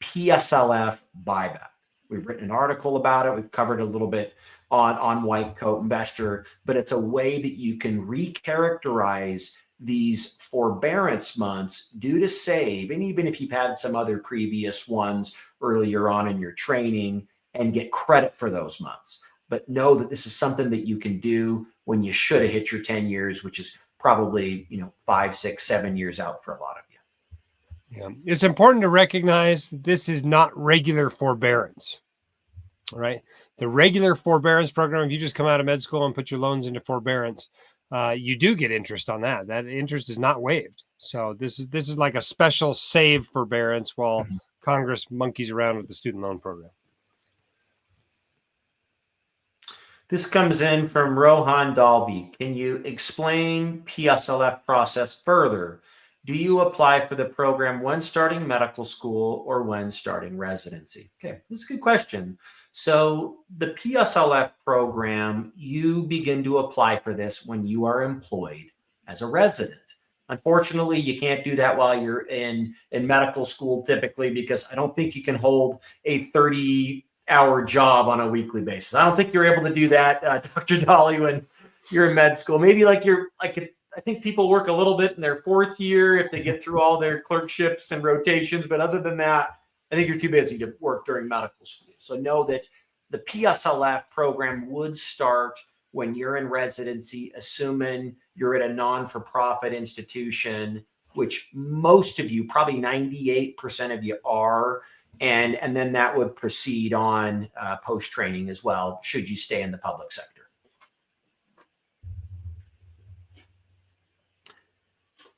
Speaker 2: PSLF buyback. We've written an article about it. We've covered a little bit on White Coat Investor, but it's a way that you can recharacterize these forbearance months due to SAVE, and even if you've had some other previous ones earlier on in your training, and get credit for those months. But know that this is something that you can do when you should have hit your 10 years, which is probably 5, 6, 7 years out for a lot of you.
Speaker 1: Yeah. It's important to recognize that this is not regular forbearance, right? The regular forbearance program, if you just come out of med school and put your loans into forbearance, you do get interest on that. That interest is not waived. So this is like a special SAVE forbearance while Congress monkeys around with the student loan program.
Speaker 2: This comes in from Rohan Dalby. Can you explain PSLF process further? Do you apply for the program when starting medical school or when starting residency? Okay, that's a good question. So the PSLF program, you begin to apply for this when you are employed as a resident. Unfortunately, you can't do that while you're in medical school typically, because I don't think you can hold a 30-hour job on a weekly basis. I don't think you're able to do that, Dr. Dahle, when you're in med school. Maybe I think people work a little bit in their 4th year if they get through all their clerkships and rotations. But other than that, I think you're too busy to work during medical school. So know that the PSLF program would start when you're in residency, assuming you're at a non-for-profit institution, which most of you, probably 98% of you are, and then that would proceed on post-training as well, should you stay in the public sector.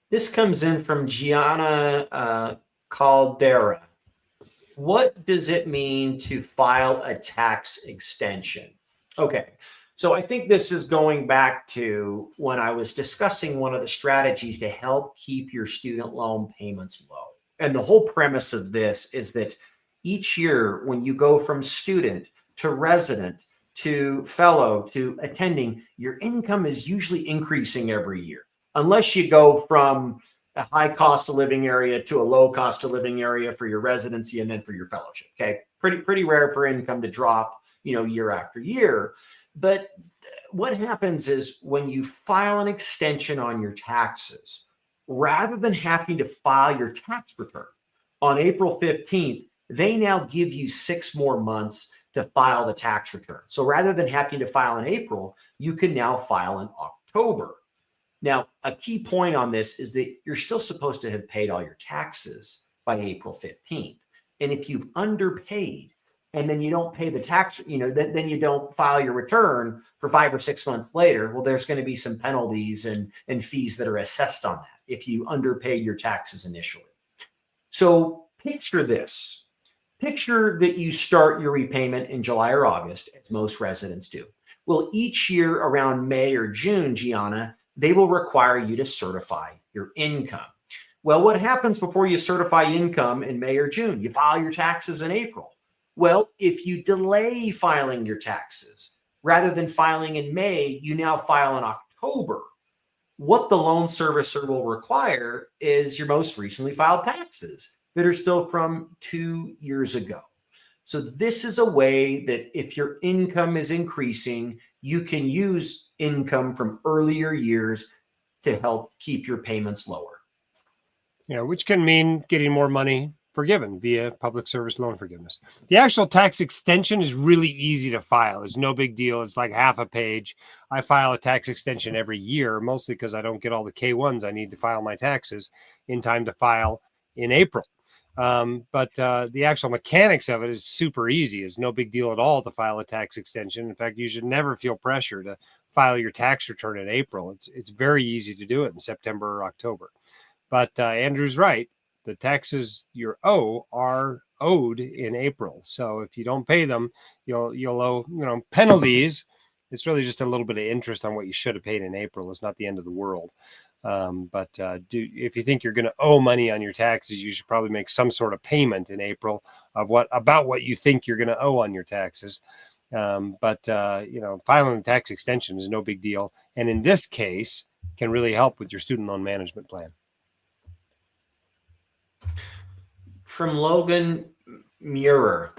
Speaker 2: This comes in from Gianna Caldera. What does it mean to file a tax extension? Okay, so I think this is going back to when I was discussing one of the strategies to help keep your student loan payments low. And the whole premise of this is that each year, when you go from student to resident to fellow to attending, your income is usually increasing every year, unless you go from a high cost of living area to a low cost of living area for your residency and then for your fellowship. Okay, pretty rare for income to drop, year after year. But what happens is when you file an extension on your taxes, rather than having to file your tax return on April 15th, they now give you 6 more months to file the tax return. So rather than having to file in April, you can now file in October. Now, a key point on this is that you're still supposed to have paid all your taxes by April 15th. And if you've underpaid and then you don't pay the tax, then you don't file your return for 5 or 6 months later, well, there's going to be some penalties and fees that are assessed on that if you underpaid your taxes initially. So picture this. Picture that you start your repayment in July or August, as most residents do. Well, each year around May or June, Gianna, they will require you to certify your income. Well, what happens before you certify income in May or June? You file your taxes in April. Well, if you delay filing your taxes, rather than filing in May, you now file in October. What the loan servicer will require is your most recently filed taxes that are still from 2 years ago. So this is a way that if your income is increasing, you can use income from earlier years to help keep your payments lower.
Speaker 1: Yeah, which can mean getting more money forgiven via public service loan forgiveness. The actual tax extension is really easy to file. It's no big deal. It's like half a page. I file a tax extension every year, mostly because I don't get all the K-1s I need to file my taxes in time to file in April. But the actual mechanics of it is super easy. It's no big deal at all to file a tax extension. In fact, you should never feel pressure to file your tax return in April. It's very easy to do it in September or October. But Andrew's right. The taxes you owe are owed in April. So if you don't pay them, you'll owe penalties. It's really just a little bit of interest on what you should have paid in April. It's not the end of the world. But if you think you're going to owe money on your taxes, you should probably make some sort of payment in April of about what you think you're going to owe on your taxes. But filing a tax extension is no big deal, and in this case, can really help with your student loan management plan.
Speaker 2: From Logan Muir,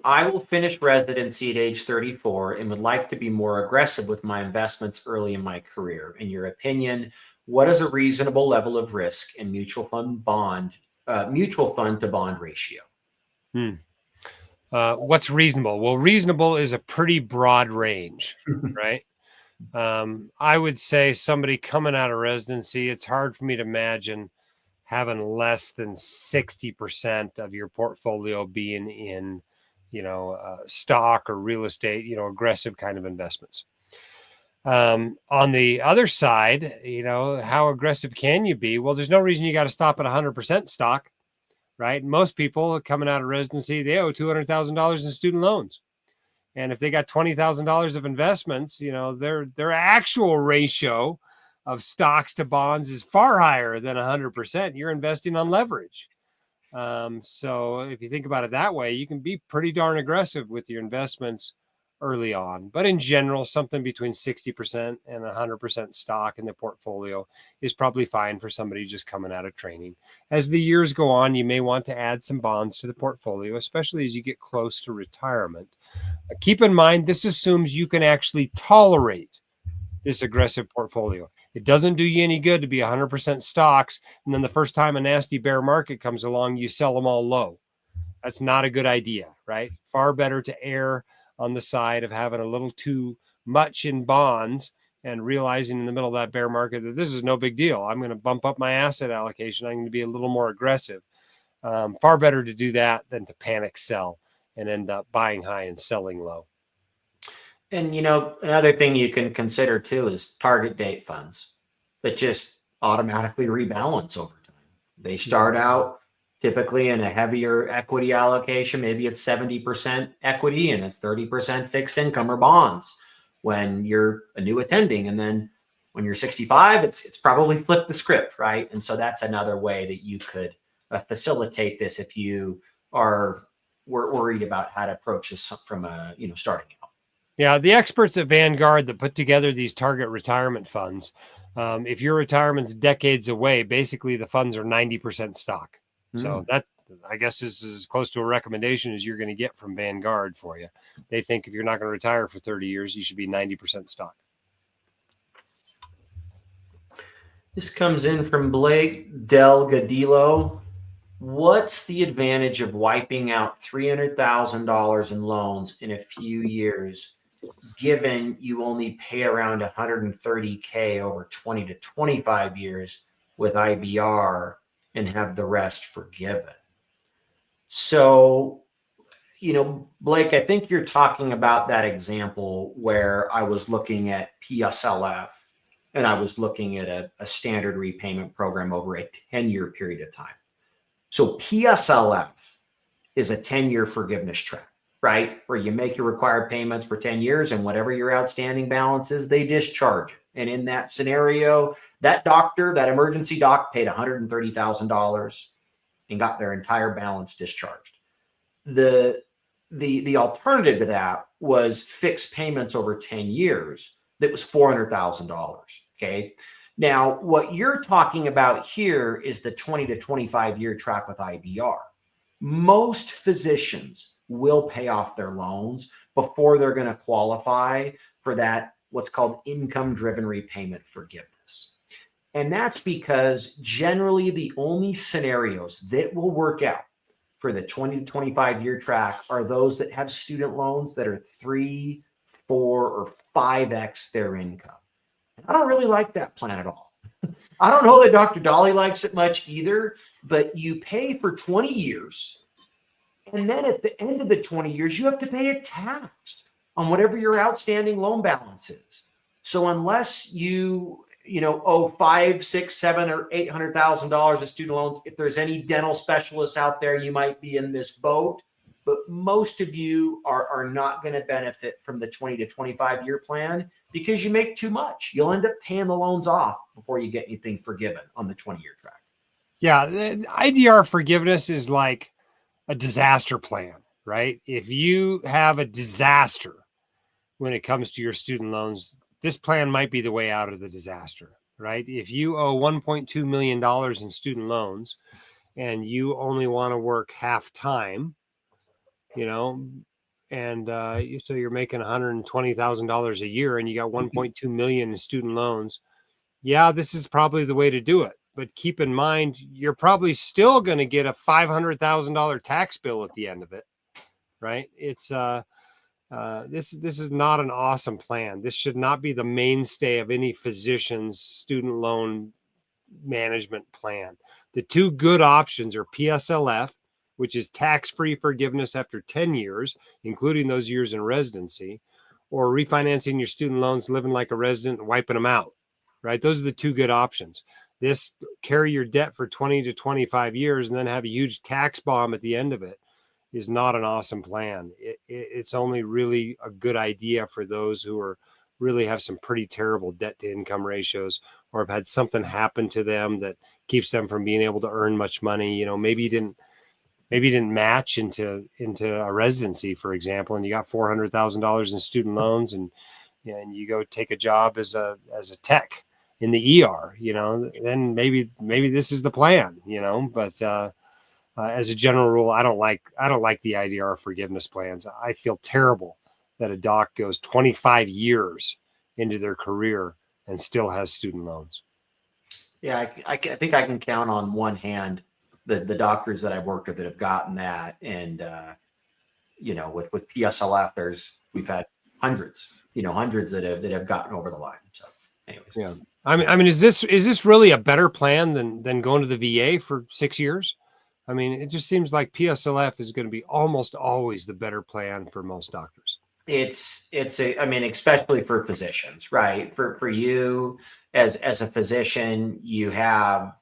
Speaker 2: I will finish residency at age 34 and would like to be more aggressive with my investments early in my career. In your opinion, what is a reasonable level of risk in mutual fund to bond ratio?
Speaker 1: What's reasonable? Well, reasonable is a pretty broad range, right? I would say somebody coming out of residency, it's hard for me to imagine having less than 60% of your portfolio being in, stock or real estate, aggressive kind of investments. On the other side, how aggressive can you be? Well, there's no reason you got to stop at 100% stock, right? Most people coming out of residency, they owe $200,000 in student loans. And if they got $20,000 of investments, their actual ratio of stocks to bonds is far higher than 100%. You're investing on leverage. So if you think about it that way, you can be pretty darn aggressive with your investments early on. But in general, something between 60% and 100% stock in the portfolio is probably fine for somebody just coming out of training. As the years go on, you may want to add some bonds to the portfolio, especially as you get close to retirement. Keep in mind, this assumes you can actually tolerate this aggressive portfolio. It doesn't do you any good to be 100% stocks, and then the first time a nasty bear market comes along, you sell them all low. That's not a good idea, right? Far better to err on the side of having a little too much in bonds and realizing in the middle of that bear market that this is no big deal. I'm going to bump up my asset allocation. I'm going to be a little more aggressive. Far better to do that than to panic sell and end up buying high and selling low.
Speaker 2: And, another thing you can consider too is target date funds that just automatically rebalance over time. They start out typically in a heavier equity allocation. Maybe it's 70% equity and it's 30% fixed income or bonds when you're a new attending. And then when you're 65, it's probably flipped the script, right? And so that's another way that you could facilitate this if you were worried about how to approach this from starting out.
Speaker 1: Yeah, the experts at Vanguard that put together these target retirement funds, if your retirement's decades away, basically the funds are 90% stock. So that, I guess, is as close to a recommendation as you're going to get from Vanguard for you. They think if you're not going to retire for 30 years, you should be 90% stock.
Speaker 2: This comes in from Blake Delgadillo. What's the advantage of wiping out $300,000 in loans in a few years, given you only pay around $130K over 20 to 25 years with IBR and have the rest forgiven? So, Blake, I think you're talking about that example where I was looking at PSLF and I was looking at a standard repayment program over a 10-year period of time. So PSLF is a 10-year forgiveness track, right? Where you make your required payments for 10 years and whatever your outstanding balance is, they discharge it. And in that scenario, that emergency doc paid $130,000 and got their entire balance discharged. The alternative to that was fixed payments over 10 years that was $400,000, okay? Now, what you're talking about here is the 20 to 25 year track with IBR. Most physicians will pay off their loans before they're going to qualify for that, what's called income-driven repayment forgiveness. And that's because generally the only scenarios that will work out for the 20 to 25 year track are those that have student loans that are 3, 4, or 5x their income. I don't really like that plan at all. I don't know that Dr. Dahle likes it much either, but you pay for 20 years. And then at the end of the 20 years, you have to pay a tax on whatever your outstanding loan balance is. So unless you owe $500,000, $600,000, $700,000 or $800,000 of student loans, if there's any dental specialists out there, you might be in this boat. But most of you are not going to benefit from the 20 to 25 year plan because you make too much. You'll end up paying the loans off before you get anything forgiven on the 20-year track.
Speaker 1: Yeah, the IDR forgiveness is like a disaster plan, right? If you have a disaster when it comes to your student loans, this plan might be the way out of the disaster, right? If you owe $1.2 million in student loans and you only want to work half time, and so you're making $120,000 a year and you got 1.2 million in student loans. Yeah, this is probably the way to do it. But keep in mind, you're probably still going to get a $500,000 tax bill at the end of it, right? It's this is not an awesome plan. This should not be the mainstay of any physician's student loan management plan. The two good options are PSLF, which is tax-free forgiveness after 10 years, including those years in residency, or refinancing your student loans, living like a resident and wiping them out, right? Those are the two good options. This carry your debt for 20 to 25 years and then have a huge tax bomb at the end of it is not an awesome plan. It's only really a good idea for those who really have some pretty terrible debt to income ratios or have had something happen to them that keeps them from being able to earn much money. Maybe you didn't match into a residency, for example, and you got $400,000 in student loans and you go take a job as a tech in the ER, then maybe this is the plan, but as a general rule, I don't like the IDR forgiveness plans. I feel terrible that a doc goes 25 years into their career and still has student loans.
Speaker 2: Yeah, I think I can count on one hand the doctors that I've worked with that have gotten that. And, with PSLF, we've had hundreds hundreds that have gotten over the line. So anyways.
Speaker 1: Yeah. I mean, is this really a better plan than going to the VA for 6 years? I mean, it just seems like PSLF is going to be almost always the better plan for most doctors.
Speaker 2: I mean, especially for physicians, right? For you as a physician, you have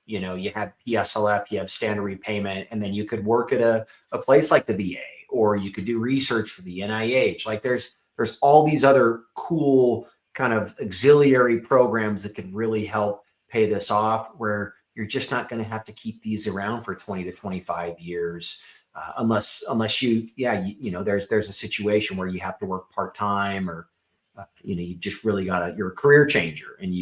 Speaker 2: PSLF, you have standard repayment, and then you could work at a place like the VA, or you could do research for the NIH. Like there's all these other cool kind of auxiliary programs that could really help pay this off, where you're just not going to have to keep these around for 20 to 25 years. Unless there's a situation where you have to work part-time, or you've just really you're a career changer, and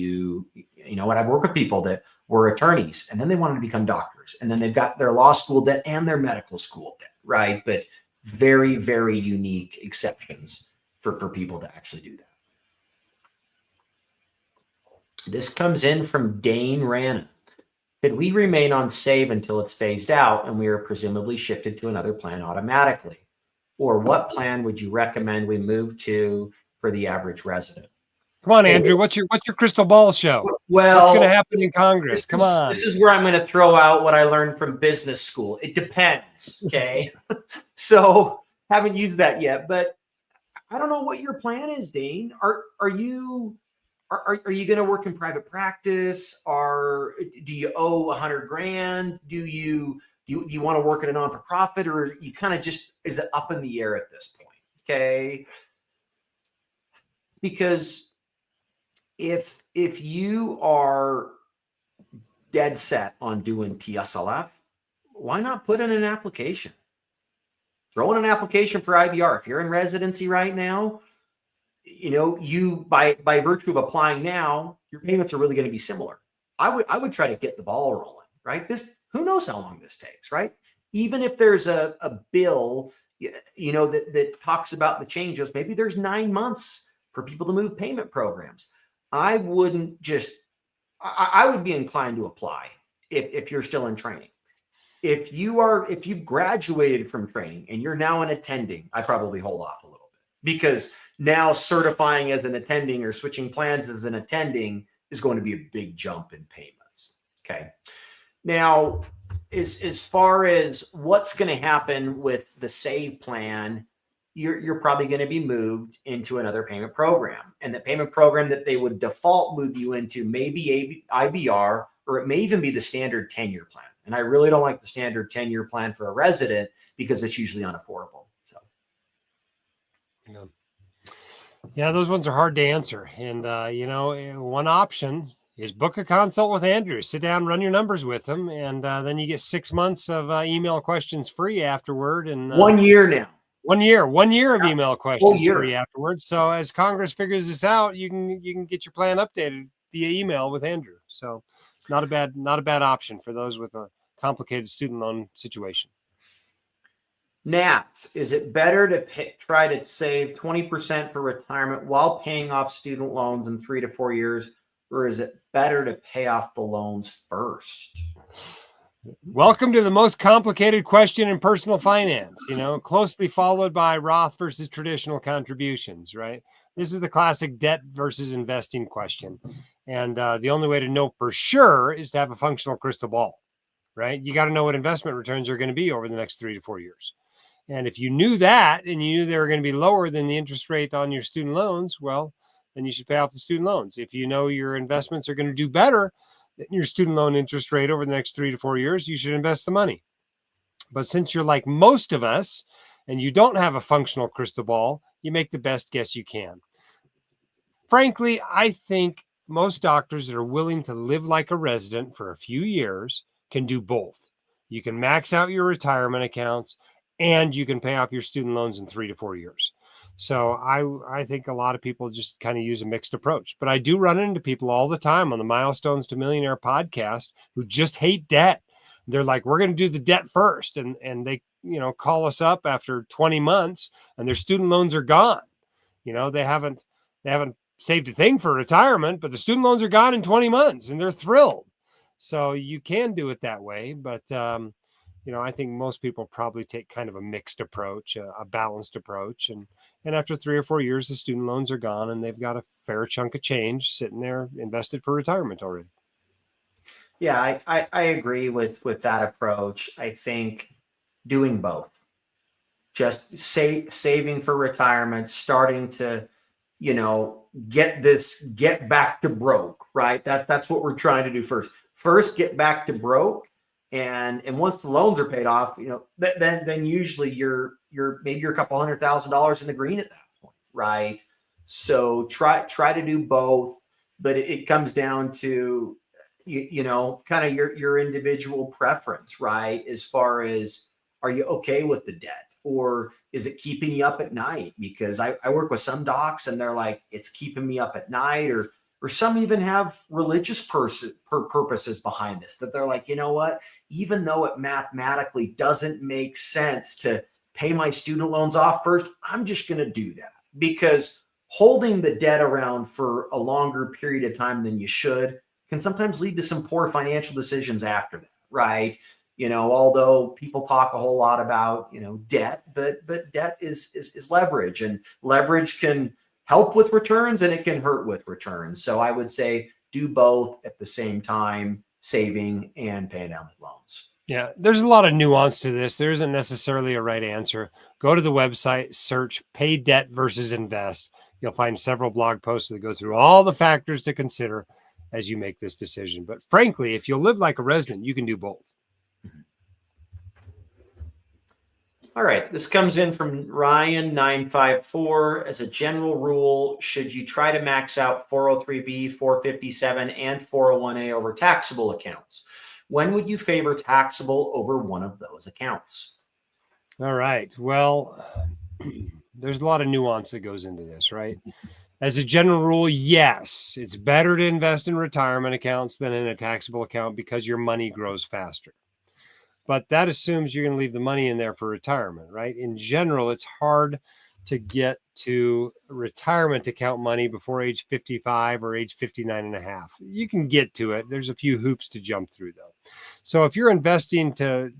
Speaker 2: I've worked with people that were attorneys and then they wanted to become doctors, and then they've got their law school debt and their medical school debt, right? But very, very unique exceptions for people to actually do that. This comes in from Dane Rana. Should we remain on save until it's phased out and we are presumably shifted to another plan automatically? Or what plan would you recommend we move to for the average resident?
Speaker 1: Come on, Andrew. What's your crystal ball show?
Speaker 2: Well,
Speaker 1: what's going to happen in Congress? Come on.
Speaker 2: This is where I'm going to throw out what I learned from business school. It depends. Okay. So haven't used that yet, but I don't know what your plan is, Dane. Are you going to work in private practice? Or do you owe $100,000? Do you want to work at a non-for-profit, or you kind of just, is it up in the air at this point? Okay. Because if you are dead set on doing PSLF, why not put in an application? Throw in an application for IBR. If you're in residency right now, you by virtue of applying now, your payments are really going to be similar. I would try to get the ball rolling, right? Who knows how long this takes, right? Even if there's a bill, that talks about the changes, maybe there's 9 months for people to move payment programs. I would be inclined to apply if you're still in training. If you've graduated from training and you're now an attending, I'd probably hold off a little bit, because now certifying as an attending or switching plans as an attending is going to be a big jump in payments. Okay. Now, as far as what's going to happen with the SAVE plan, you're probably going to be moved into another payment program, and the payment program that they would default move you into may be IBR, or it may even be the standard 10-year plan. And I really don't like the standard 10-year plan for a resident because it's usually unaffordable. So,
Speaker 1: yeah, those ones are hard to answer. And one option is book a consult with Andrew. Sit down, run your numbers with him, and then you get 6 months of email questions free afterward. And
Speaker 2: 1 year now.
Speaker 1: 1 year of email questions free afterwards. So as Congress figures this out, you can get your plan updated via email with Andrew. So not a bad option for those with a complicated student loan situation.
Speaker 2: Nat, is it better to try to save 20% for retirement while paying off student loans in 3 to 4 years, or is it better to pay off the loans first?
Speaker 1: Welcome to the most complicated question in personal finance, closely followed by Roth versus traditional contributions, right? This is the classic debt versus investing question. And the only way to know for sure is to have a functional crystal ball, right? You got to know what investment returns are going to be over the next 3 to 4 years. And if you knew that, and you knew they were going to be lower than the interest rate on your student loans, well, then you should pay off the student loans. If you know your investments are going to do better than your student loan interest rate over the next 3 to 4 years, you should invest the money. But since you're like most of us and you don't have a functional crystal ball, you make the best guess you can. Frankly, I think most doctors that are willing to live like a resident for a few years can do both. You can max out your retirement accounts and you can pay off your student loans in 3 to 4 years. So I think a lot of people just kind of use a mixed approach. But I do run into people all the time on the Milestones to Millionaire podcast who just hate debt. They're like, we're going to do the debt first. And they, call us up after 20 months and their student loans are gone. They haven't saved a thing for retirement, but the student loans are gone in 20 months and they're thrilled. So you can do it that way. But, I think most people probably take kind of a mixed approach, a balanced approach. And after 3 or 4 years, the student loans are gone and they've got a fair chunk of change sitting there invested for retirement already.
Speaker 2: Yeah, I agree with that approach. I think doing both, just saving for retirement, starting to, get back to broke, right? That's what we're trying to do first. First, get back to broke. And once the loans are paid off, then usually you're maybe you're a couple $100,000 in the green at that point, right? So try to do both, but it comes down to kind of your individual preference, right? As far as, are you okay with the debt, or is it keeping you up at night? Because I work with some docs and they're like, it's keeping me up at night, or some even have religious purposes behind this, that they're like, you know what, even though it mathematically doesn't make sense to pay my student loans off first, I'm just going to do that, because holding the debt around for a longer period of time than you should can sometimes lead to some poor financial decisions after that, right? Although people talk a whole lot about, debt, but debt is leverage, and leverage can help with returns and it can hurt with returns. So I would say do both at the same time, saving and paying down the loans.
Speaker 1: Yeah, there's a lot of nuance to this. There isn't necessarily a right answer. Go to the website, search pay debt versus invest. You'll find several blog posts that go through all the factors to consider as you make this decision. But frankly, if you'll live like a resident, you can do both.
Speaker 2: All right, this comes in from Ryan954. As a general rule, should you try to max out 403B, 457, and 401A over taxable accounts? When would you favor taxable over one of those accounts?
Speaker 1: All right. Well, there's a lot of nuance that goes into this, right? As a general rule, yes, it's better to invest in retirement accounts than in a taxable account because your money grows faster. But that assumes you're going to leave the money in there for retirement, right? In general, it's hard to get to retirement account money before age 55 or age 59 and a half. You can get to it. There's a few hoops to jump through though. So if you're investing to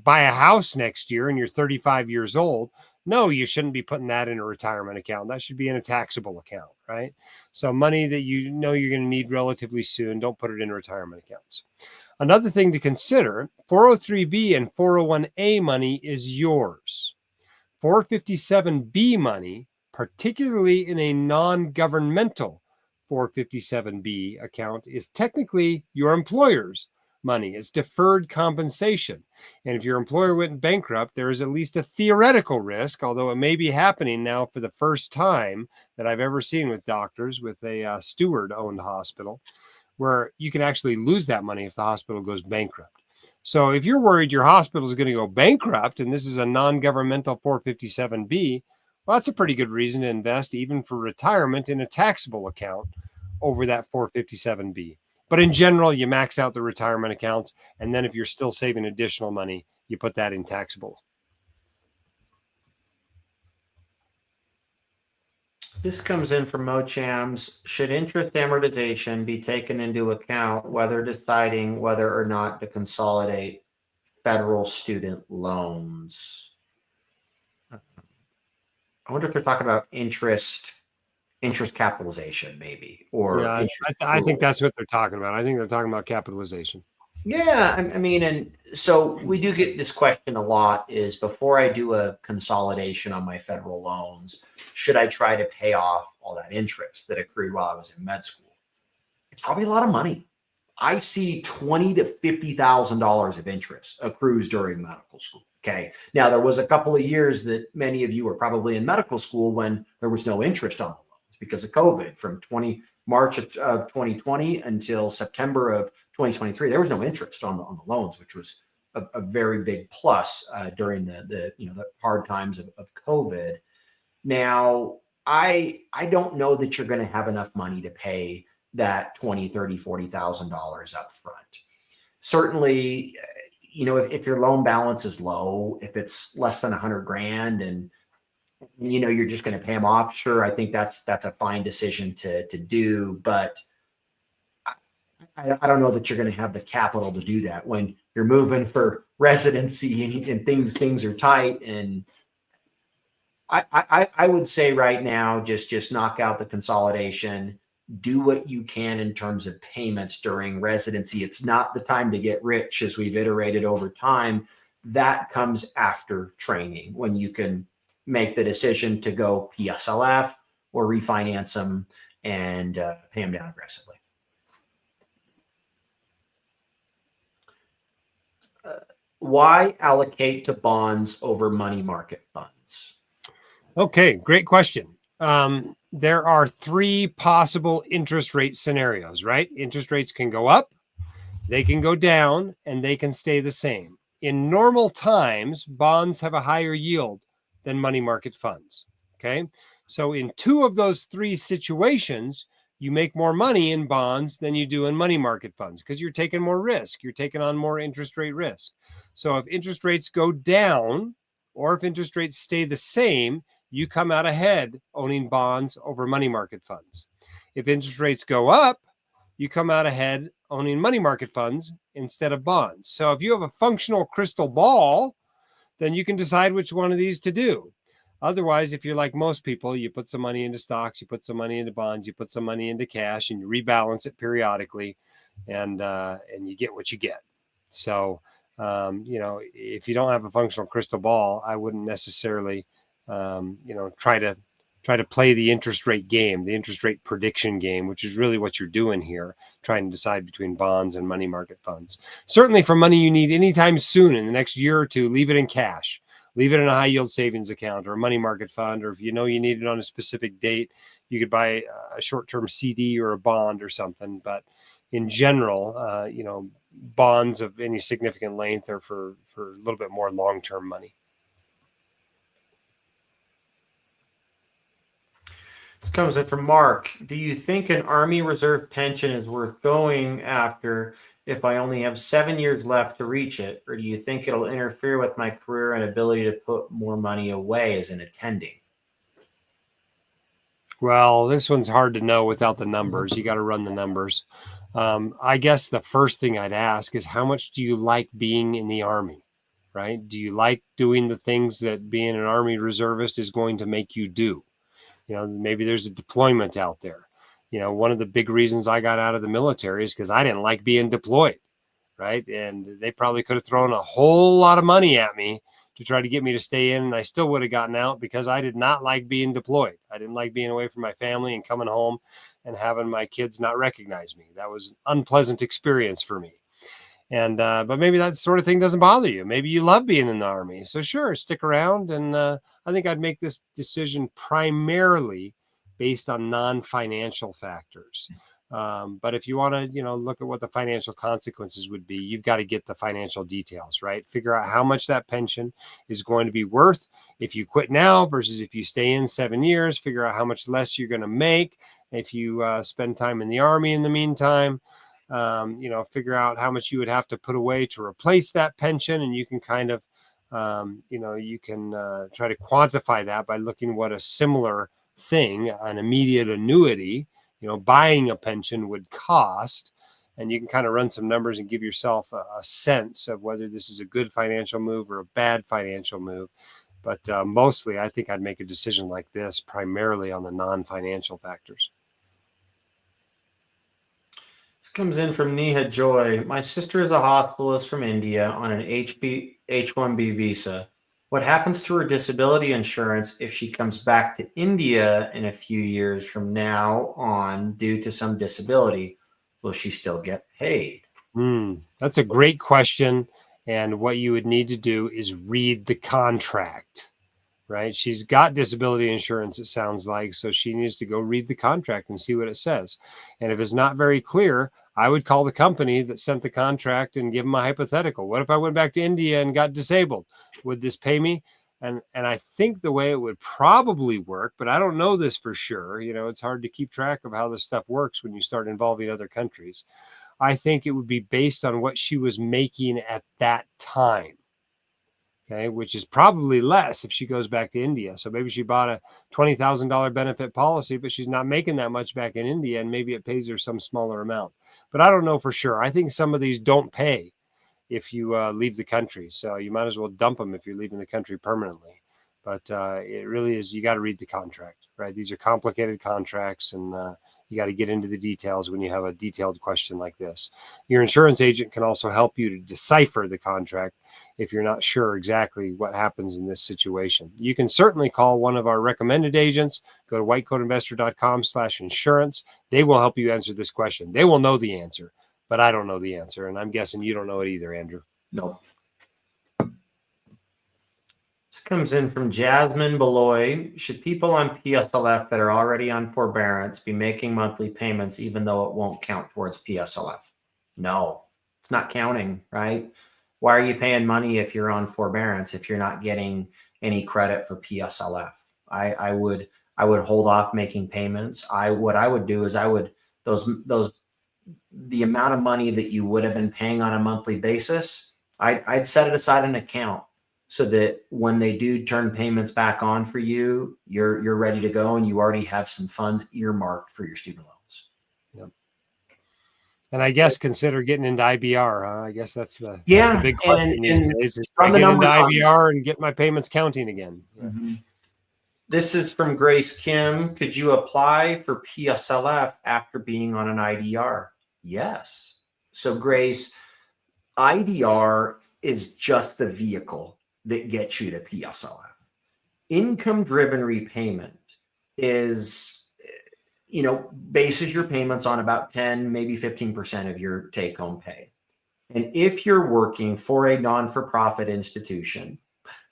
Speaker 1: buy a house next year and you're 35 years old, no, you shouldn't be putting that in a retirement account. That should be in a taxable account, right? So money that you know you're going to need relatively soon, don't put it in retirement accounts. Another thing to consider, 403B and 401A money is yours. 457B money, particularly in a non-governmental 457B account, is technically your employer's money. It's deferred compensation. And if your employer went bankrupt, there is at least a theoretical risk, although it may be happening now for the first time that I've ever seen with doctors with a steward-owned hospital, where you can actually lose that money if the hospital goes bankrupt. So if you're worried your hospital is going to go bankrupt and this is a non-governmental 457B, well, that's a pretty good reason to invest even for retirement in a taxable account over that 457B. But in general, you max out the retirement accounts. And then if you're still saving additional money, you put that in taxable.
Speaker 2: This comes in from Mochams. Should interest amortization be taken into account whether deciding whether or not to consolidate federal student loans? I wonder if they're talking about interest capitalization, maybe, or
Speaker 1: Yeah,
Speaker 2: interest
Speaker 1: I think
Speaker 2: accrual.
Speaker 1: that's what they're talking about. I think they're talking about capitalization.
Speaker 2: Yeah, I mean, and so we do get this question a lot, is before I do a consolidation on my federal loans, should I try to pay off all that interest that accrued while I was in med school? It's probably a lot of money. I see $20,000 to $50,000 of interest accrues during medical school. Okay. Now there was a couple of years that many of you were probably in medical school when there was no interest on the loans because of COVID. From March of 2020 until September of 2023, there was no interest on the loans, which was a very big plus during the hard times of COVID. Now, I don't know that you're going to have enough money to pay that $20,000, $30,000, $40,000 up front. Certainly, if your loan balance is low, if it's less than 100 grand and you're just going to pay them off, sure, I think that's a fine decision to do. But I don't know that you're going to have the capital to do that when you're moving for residency and things are tight. And I would say right now, just knock out the consolidation, do what you can in terms of payments during residency. It's not the time to get rich, as we've iterated over time. That comes after training, when you can make the decision to go PSLF or refinance them and pay them down aggressively. Why allocate to bonds over money market funds?
Speaker 1: Okay, great question. There are three possible interest rate scenarios, right? Interest rates can go up, they can go down, and they can stay the same. In normal times, bonds have a higher yield than money market funds. Okay. So in two of those three situations, you make more money in bonds than you do in money market funds because you're taking more risk. You're taking on more interest rate risk. So if interest rates go down or if interest rates stay the same, you come out ahead owning bonds over money market funds. If interest rates go up, you come out ahead owning money market funds instead of bonds. So if you have a functional crystal ball, then you can decide which one of these to do. Otherwise, if you're like most people, you put some money into stocks, you put some money into bonds, you put some money into cash, and you rebalance it periodically, and you get what you get. So, if you don't have a functional crystal ball, I wouldn't necessarily, try to play the interest rate game, the interest rate prediction game, which is really what you're doing here, trying to decide between bonds and money market funds. Certainly for money you need anytime soon in the next year or two, leave it in cash. Leave it in a high yield savings account or a money market fund, or if you know you need it on a specific date, you could buy a short-term CD or a bond or something. But in general, bonds of any significant length are for a little bit more long-term money.
Speaker 2: This comes in from Mark. Do you think an Army Reserve pension is worth going after if I only have 7 years left to reach it? Or do you think it'll interfere with my career and ability to put more money away as an attending?
Speaker 1: Well, this one's hard to know without the numbers. You got to run the numbers. I guess the first thing I'd ask is how much do you like being in the Army, right? Do you like doing the things that being an Army reservist is going to make you do? Maybe there's a deployment out there. One of the big reasons I got out of the military is because I didn't like being deployed, right? And they probably could have thrown a whole lot of money at me to try to get me to stay in, and I still would have gotten out because I did not like being deployed. I didn't like being away from my family and coming home and having my kids not recognize me. That was an unpleasant experience for me. And but maybe that sort of thing doesn't bother you. Maybe you love being in the Army. So sure, stick around. And I think I'd make this decision primarily based on non-financial factors. But if you want to, look at what the financial consequences would be, you've got to get the financial details, right? Figure out how much that pension is going to be worth if you quit now versus if you stay in 7 years. Figure out how much less you're going to make if you spend time in the Army in the meantime. Figure out how much you would have to put away to replace that pension, and you can kind of, you can try to quantify that by looking what a similar thing, an immediate annuity, buying a pension would cost. And you can kind of run some numbers and give yourself a sense of whether this is a good financial move or a bad financial move. But mostly, I think I'd make a decision like this primarily on the non-financial factors.
Speaker 2: This comes in from Neha Joy. My sister is a hospitalist from India on an H-1B visa. What happens to her disability insurance if she comes back to India in a few years from now on due to some disability? Will she still get paid?
Speaker 1: That's a great question. And what you would need to do is read the contract, right? She's got disability insurance, it sounds like. So she needs to go read the contract and see what it says. And if it's not very clear, I would call the company that sent the contract and give them a hypothetical. What if I went back to India and got disabled? Would this pay me? And I think the way it would probably work, but I don't know this for sure. It's hard to keep track of how this stuff works when you start involving other countries. I think it would be based on what she was making at that time. okay, which is probably less if she goes back to India. So maybe she bought a $20,000 benefit policy, but she's not making that much back in India, and maybe it pays her some smaller amount. But I don't know for sure. I think some of these don't pay if you leave the country. So you might as well dump them if you're leaving the country permanently. But it really is, you got to read the contract, right? These are complicated contracts, and you got to get into the details when you have a detailed question like this. Your insurance agent can also help you to decipher the contract if you're not sure exactly what happens in this situation. You can certainly call one of our recommended agents. Go to whitecoatinvestor.com/insurance. They will help you answer this question. They will know the answer, but I don't know the answer, and I'm guessing you don't know it either, Andrew.
Speaker 2: No. This comes in from Jasmine Beloy. Should people on PSLF that are already on forbearance be making monthly payments even though it won't count towards PSLF? No, it's not counting, right? Why are you paying money if you're on forbearance if you're not getting any credit for PSLF? I would hold off making payments. What I would do is the amount of money that you would have been paying on a monthly basis, I'd set it aside in an account so that when they do turn payments back on for you, you're ready to go and you already have some funds earmarked for your student loans.
Speaker 1: Yep. And I guess consider getting into IBR. Huh? I guess that's the big question these days. Is I get into IBR and get my payments counting again.
Speaker 2: Mm-hmm. This is from Grace Kim. Could you apply for PSLF after being on an IDR? Yes. So Grace, IDR is just the vehicle that gets you to PSLF. Income-driven repayment is, bases your payments on about 10, maybe 15% of your take-home pay. And if you're working for a non-for-profit institution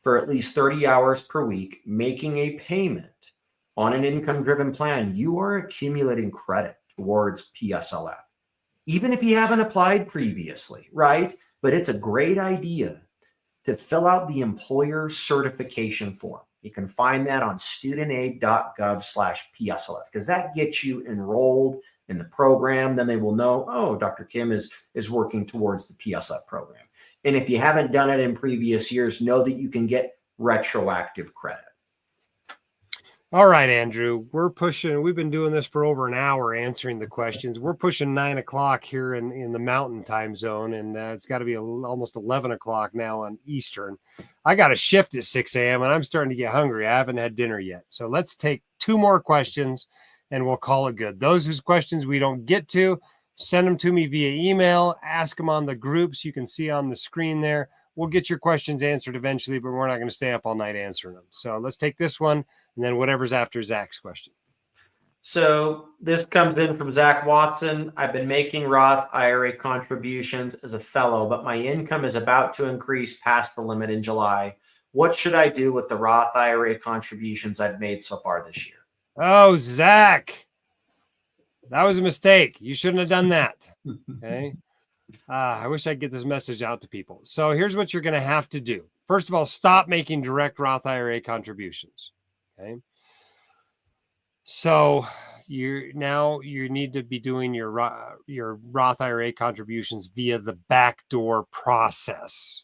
Speaker 2: for at least 30 hours per week, making a payment on an income-driven plan, you are accumulating credit towards PSLF, even if you haven't applied previously, right? But it's a great idea to fill out the employer certification form. You can find that on studentaid.gov/PSLF because that gets you enrolled in the program. Then they will know, oh, Dr. Kim is working towards the PSLF program. And if you haven't done it in previous years, know that you can get retroactive credit.
Speaker 1: All right, Andrew, we've been doing this for over an hour answering the questions. We're pushing 9 o'clock here in the mountain time zone, and it's got to be almost 11 o'clock now on Eastern. I got a shift at 6 a.m. and I'm starting to get hungry. I haven't had dinner yet. So let's take 2 more questions and we'll call it good. Those whose questions we don't get to, send them to me via email, ask them on the groups you can see on the screen there. We'll get your questions answered eventually, but we're not going to stay up all night answering them. So let's take this one and then whatever's after Zach's question.
Speaker 2: So this comes in from Zach Watson. I've been making Roth IRA contributions as a fellow, but my income is about to increase past the limit in July. What should I do with the Roth IRA contributions I've made so far this year?
Speaker 1: Oh, Zach, that was a mistake. You shouldn't have done that. Okay. I wish I'd get this message out to people. So here's what you're going to have to do. First of all, stop making direct Roth IRA contributions. Okay. So you need to be doing your Roth IRA contributions via the backdoor process.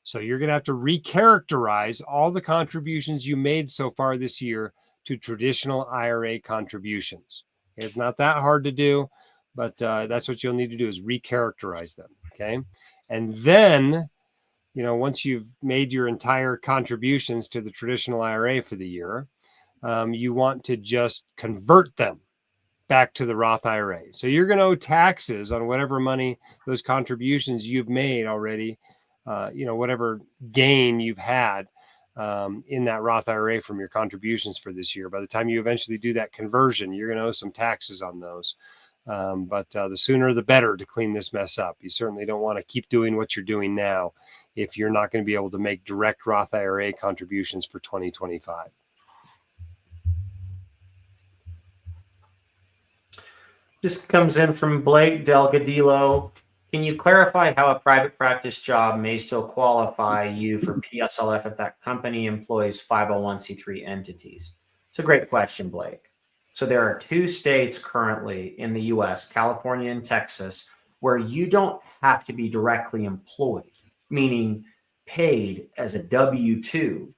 Speaker 1: So you're going to have to recharacterize all the contributions you made so far this year to traditional IRA contributions. It's not that hard to do, but that's what you'll need to do is recharacterize them. Okay. And then, once you've made your entire contributions to the traditional IRA for the year, you want to just convert them back to the Roth IRA. So you're going to owe taxes on whatever money, those contributions you've made already, whatever gain you've had in that Roth IRA from your contributions for this year. By the time you eventually do that conversion, you're going to owe some taxes on those. But the sooner the better to clean this mess up. You certainly don't want to keep doing what you're doing now if you're not going to be able to make direct Roth IRA contributions for 2025.
Speaker 2: This comes in from Blake Delgadillo. Can you clarify how a private practice job may still qualify you for PSLF if that company employs 501c3 entities? It's a great question, Blake. So there are 2 states currently in the US, California and Texas, where you don't have to be directly employed, meaning paid as a W-2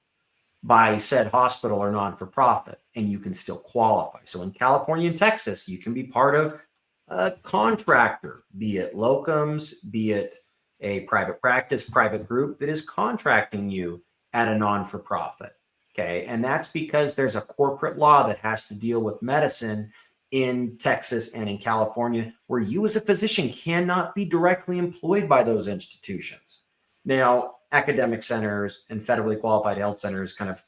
Speaker 2: by said hospital or non-for-profit, and you can still qualify. So in California and Texas, you can be part of a contractor, be it locums, be it a private practice, private group that is contracting you at a non-for-profit. Okay. And that's because there's a corporate law that has to deal with medicine in Texas and in California, where you as a physician cannot be directly employed by those institutions. Now, academic centers and federally qualified health centers kind of,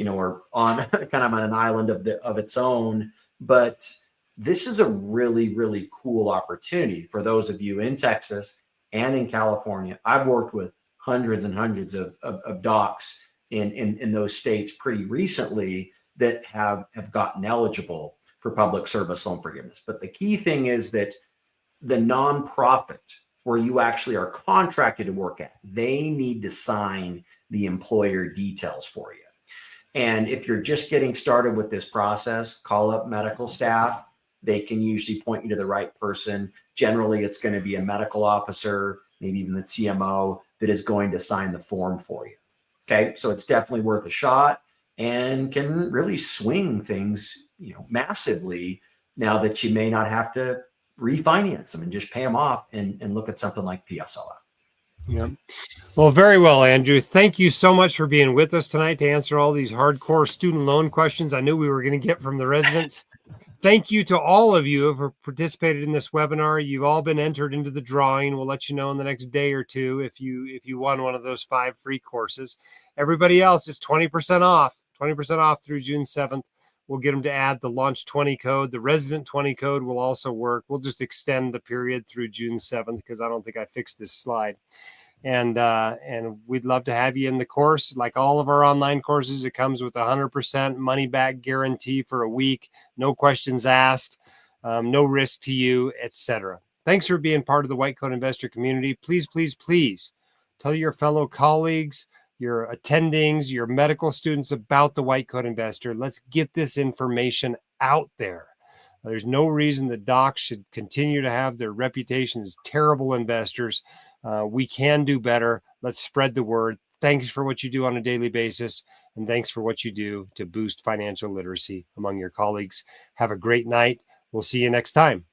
Speaker 2: are on kind of on an island of its own. But this is a really, really cool opportunity for those of you in Texas and in California. I've worked with hundreds and hundreds of docs in those states pretty recently that have gotten eligible for public service loan forgiveness. But the key thing is that the nonprofit where you actually are contracted to work at, they need to sign the employer details for you. And if you're just getting started with this process, call up medical staff. They can usually point you to the right person. Generally, it's going to be a medical officer, maybe even the CMO, that is going to sign the form for you. Okay, so it's definitely worth a shot and can really swing things, massively, now that you may not have to refinance them and just pay them off and look at something like PSLF.
Speaker 1: Yeah. Well, very well, Andrew. Thank you so much for being with us tonight to answer all these hardcore student loan questions I knew we were going to get from the residents. Thank you to all of you who have participated in this webinar. You've all been entered into the drawing. We'll let you know in the next day or two if you won one of those 5 free courses. Everybody else is 20% off, 20% off through June 7th. We'll get them to add the launch 20 code. The resident 20 code will also work. We'll just extend the period through June 7th because I don't think I fixed this slide. And we'd love to have you in the course. Like all of our online courses, it comes with 100% money back guarantee for a week, no questions asked, no risk to you, etc. Thanks for being part of the White Coat Investor community. Please, please, please tell your fellow colleagues, your attendings, your medical students about the White Coat Investor. Let's get this information out there. There's no reason that docs should continue to have their reputation as terrible investors. We can do better. Let's spread the word. Thanks for what you do on a daily basis. And thanks for what you do to boost financial literacy among your colleagues. Have a great night. We'll see you next time.